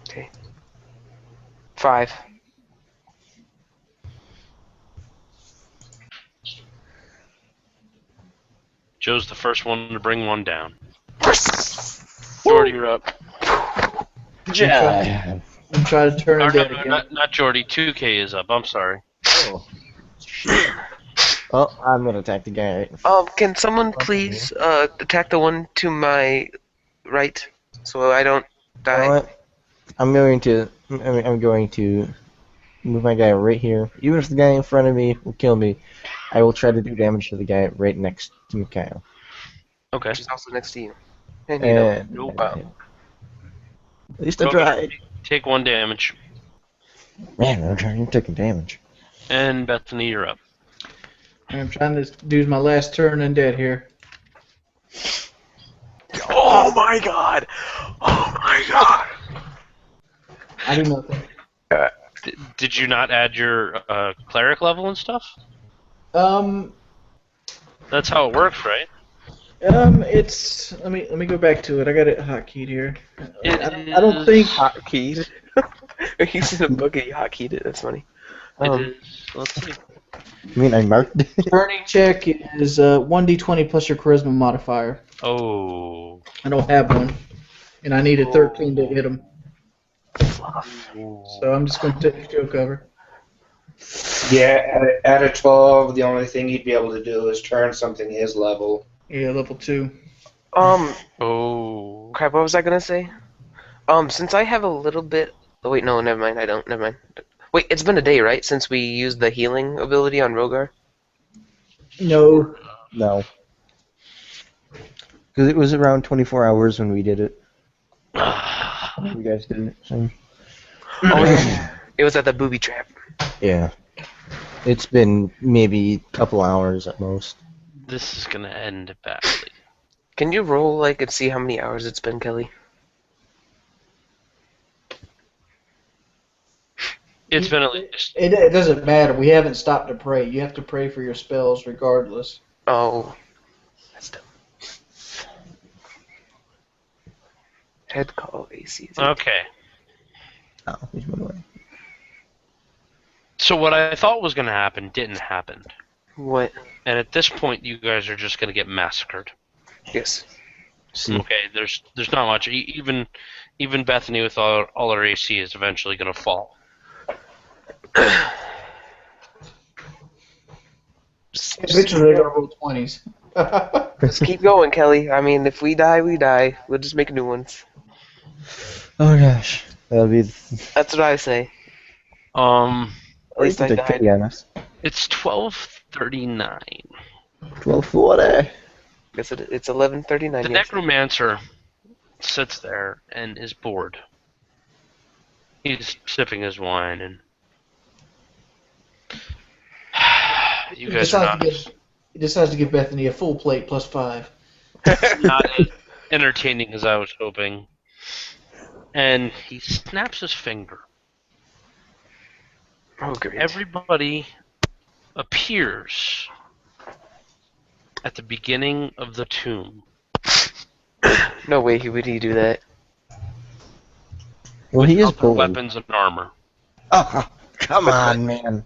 Okay. 5. Joe's the first one to bring one down. Jordy, you're up. Yeah. I'm trying to turn Or, it no, down no, again. not Jordy. 2K is up. I'm sorry. Oh. Well, I'm gonna attack the guy right in front. Can someone please attack the one to my right, so I don't You know die? what? I'm going to move my guy right here. Even if the guy in front of me will kill me, I will try to do damage to the guy right next to Mikhail. Okay. Which is also next to you. And you know. And Nope. at least I Go tried. ahead. Take 1 damage. Man, you're taking damage. And Bethany, you're up. I'm trying to do my last turn undead here. Oh my god! Oh my god! I do nothing. Did you not add your cleric level and stuff? That's how it works, right? It's let me go back to it. I got it hotkeyed here. I don't think Hotkeyed. He's in a bucket, he hotkeyed it, that's funny. It is. Let's see. You mean I marked it? turning check is 1d20 plus your charisma modifier. Oh. I don't have one, and I needed 13 to hit him. So I'm just going to take show cover. yeah, at a 12, the only thing you'd be able to do is turn something his level. Yeah, level 2. Oh. Crap, what was I gonna say? Since I have a little bit... Oh wait, no, never mind, I don't, never mind. Wait, it's been a day, right, since we used the healing ability on Rogar? No. No. Because it was around 24 hours when we did it. You guys did it. So. Oh, yeah. It was at the booby trap. Yeah. It's been maybe a couple hours at most. This is gonna end badly. Can you roll, like, and see how many hours it's been, Kelly? It's been at least. It doesn't matter. We haven't stopped to pray. You have to pray for your spells regardless. Oh. That's dumb. Head call AC. Okay. Oh, he's moving away. So what I thought was gonna happen didn't happen. What? And at this point, you guys are just gonna get massacred. Yes. Okay, there's not much. Even Bethany with all her AC is eventually gonna fall. Eventually, I roll 20s. Just keep going, Kelly. I mean, if we die, we die. We'll just make new ones. Oh gosh. That'll be. That's what I say. At least I died. Yeah, honest. It's 12:39. 12:40. Guess it's 11:39. The necromancer sits there and is bored. He's sipping his wine and you guys are not He decides to give Bethany a full plate plus 5. not as entertaining as I was hoping. And he snaps his finger. Oh, great. Everybody appears at the beginning of the tomb. No way would he do that. Well, he is Without their bold. weapons and armor. Oh, come on, man.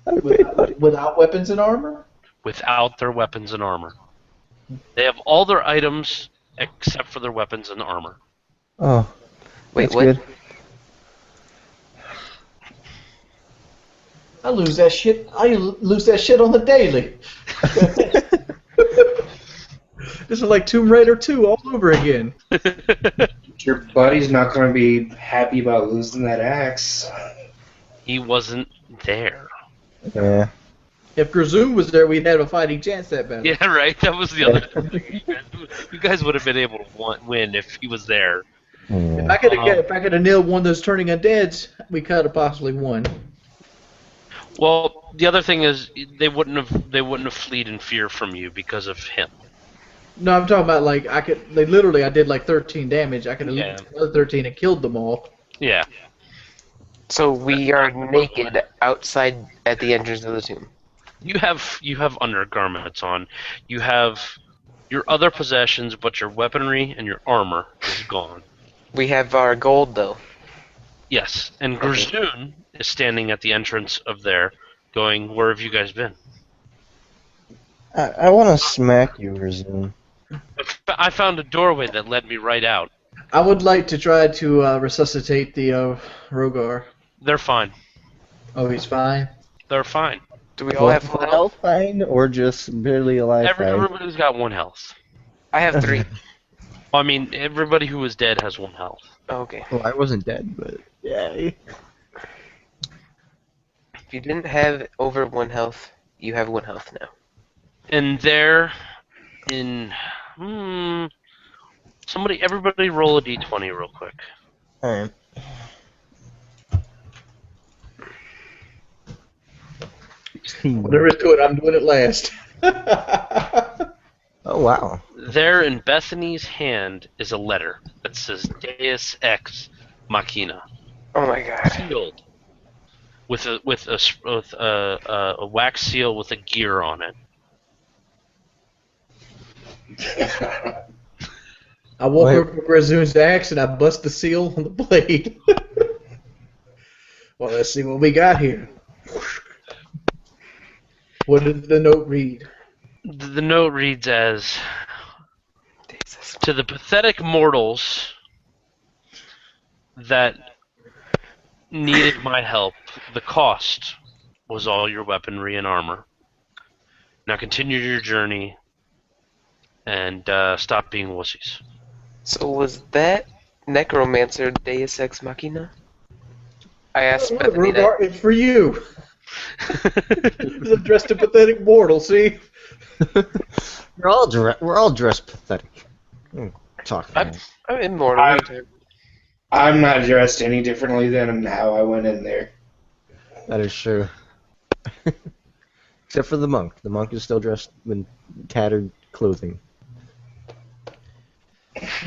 Okay, buddy. Without weapons and armor? Without their weapons and armor. They have all their items except for their weapons and armor. Oh, Wait, that's what? good. I lose that shit. I lose that shit on the daily. This is like Tomb Raider 2 all over again. Your buddy's not going to be happy about losing that axe. He wasn't there. Yeah. If Grazoon was there, we'd have a fighting chance that battle. Yeah, right. That was the other thing. You guys would have been able to win if he was there. If I could have nailed one of those turning undeads, we could have possibly won. Well, the other thing is they wouldn't have fled in fear from you because of him. No, I'm talking about like I did like 13 damage. I could have Yeah. used another 13 and killed them all. Yeah. So we are naked outside at the entrance of the tomb. You have undergarments on. You have your other possessions, but your weaponry and your armor is gone. We have our gold though. Yes, and Grazoon is standing at the entrance of there, going, "Where have you guys been?" I want to smack you, Razun. I found a doorway that led me right out. I would like to try to resuscitate the Rogar. They're fine. Oh, he's fine. They're fine. Do we all have full health? Fine, or just barely alive? Fine? Everybody's got 1 health. I have 3. I mean, everybody who was dead has 1 health. Okay. Well, I wasn't dead, but yay. If you didn't have over 1 health, you have 1 health now. And there, everybody roll a d20 real quick. Alright. Whatever is to it, I'm doing it last. Oh, wow. There in Bethany's hand is a letter that says Deus Ex Machina, Oh my god. sealed with a wax seal with a gear on it. I walk over to Grazoon's axe and I bust the seal on the blade. Well, let's see what we got here. What did the note read? The note reads as, "To the pathetic mortals that needed my help, the cost was all your weaponry and armor. Now continue your journey and stop being wussies." So was that necromancer Deus Ex Machina? I asked Bethany that. Rogar, it's for you. It's addressed to pathetic mortal, see? We're all dressed pathetic. Talk. I'm immortal. I'm not dressed any differently than how I went in there. That is true. Except for the monk. The monk is still dressed in tattered clothing.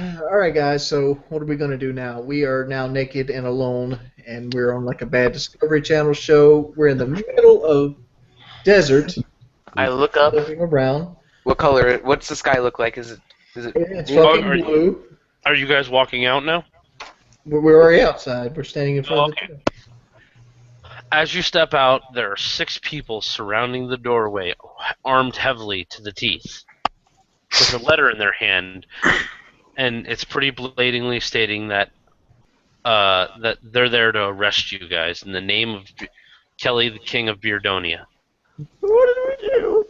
Alright guys, so what are we going to do now? We are now naked and alone, and we're on like a bad Discovery Channel show. We're in the middle of desert, I look up. looking around. What color? What's the sky look like? Is it? It's Oh, fucking are you- blue. Are you guys walking out now? We're already outside. We're standing in front of the Okay. As you step out, there are 6 people surrounding the doorway, armed heavily to the teeth, with a letter in their hand, and it's pretty blatantly stating that that they're there to arrest you guys in the name of Kelly, the King of Beardonia. What did we do?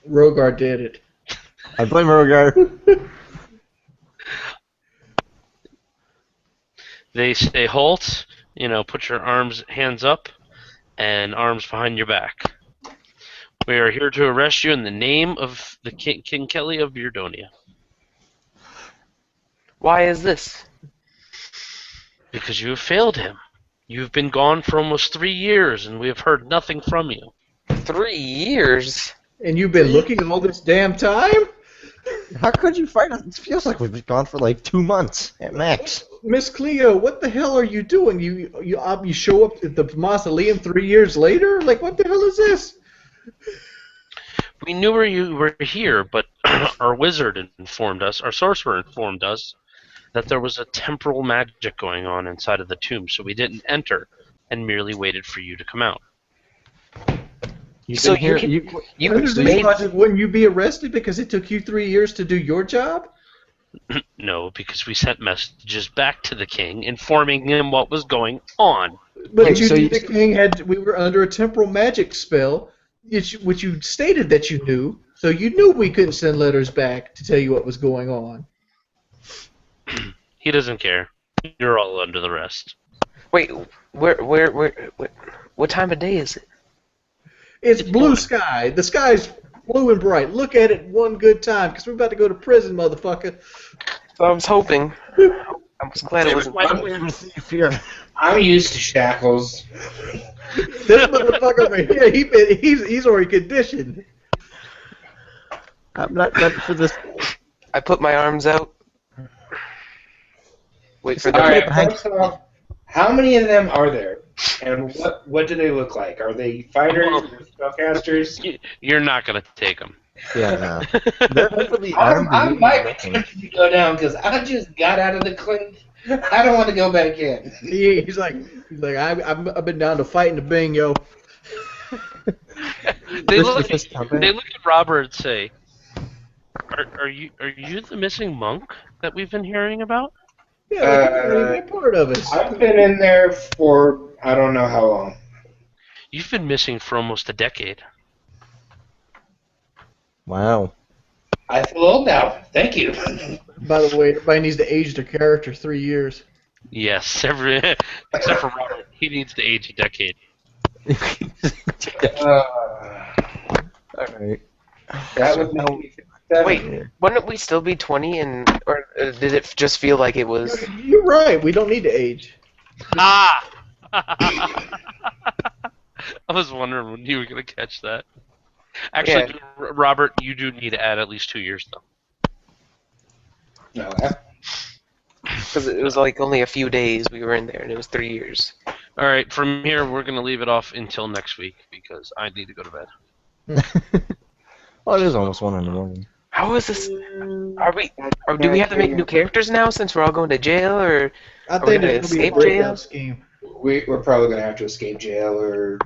Rogar did it. I blame Rogar. They say halt, put your hands up, and arms behind your back. We are here to arrest you in the name of the King Kelly of Beardonia. Why is this? Because you have failed him. You have been gone for almost 3 years, and we have heard nothing from you. 3 years? And you've been looking all this damn time? How could you fight us? It feels like we've been gone for like 2 months at max. Miss Cleo, what the hell are you doing? You show up at the mausoleum 3 years later? Like, what the hell is this? We knew you were here, but our wizard informed us, our sorcerer informed us, that there was a temporal magic going on inside of the tomb, so we didn't enter and merely waited for you to come out. So you Wouldn't you be arrested because it took you 3 years to do your job? No, because we sent messages back to the king informing him what was going on. But Wait, so the king we were under a temporal magic spell which you stated that you knew, so you knew we couldn't send letters back to tell you what was going on. He doesn't care. You're all under the rest. Wait, what time of day is it? It's blue sky. The sky's blue and bright. Look at it one good time, because we're about to go to prison, motherfucker. I was hoping. I was glad it wasn't. Why do we have a thief here? I'm used to shackles. This motherfucker over here, he's already conditioned. I'm not ready for this. I put my arms out. Wait for All them. right, first off, how many of them are there, and what do they look like? Are they fighters or spellcasters? You're not gonna take him. Yeah, no. They're definitely armed. I might be tempted to go down because I just got out of the clink. I don't want to go back in. He's like I've been down to fighting the bing, yo. They look at Robert and say, "Are you the missing monk that we've been hearing about?" Yeah, you're part of it. I've been in there for I don't know how long. You've been missing for almost a decade. Wow. I feel old now. Thank you. By the way, everybody needs to age their character 3 years. Yes, except for Robert. He needs to age a decade. Alright. That would make me 57. Wait, wouldn't we still be 20, or did it just feel like it was? You're right. We don't need to age. Ah! I was wondering when you were going to catch that. Actually, Robert, you do need to add at least 2 years, though. No, Because it was like only a few days we were in there, and it was 3 years. All right, from here, we're going to leave it off until next week because I need to go to bed. Well, it is almost 1 in the morning. How is this? Do we have to make new characters now since we're all going to jail, or I are we think gonna it's gonna be a escape jail? breakout scheme. we're probably gonna have to escape jail or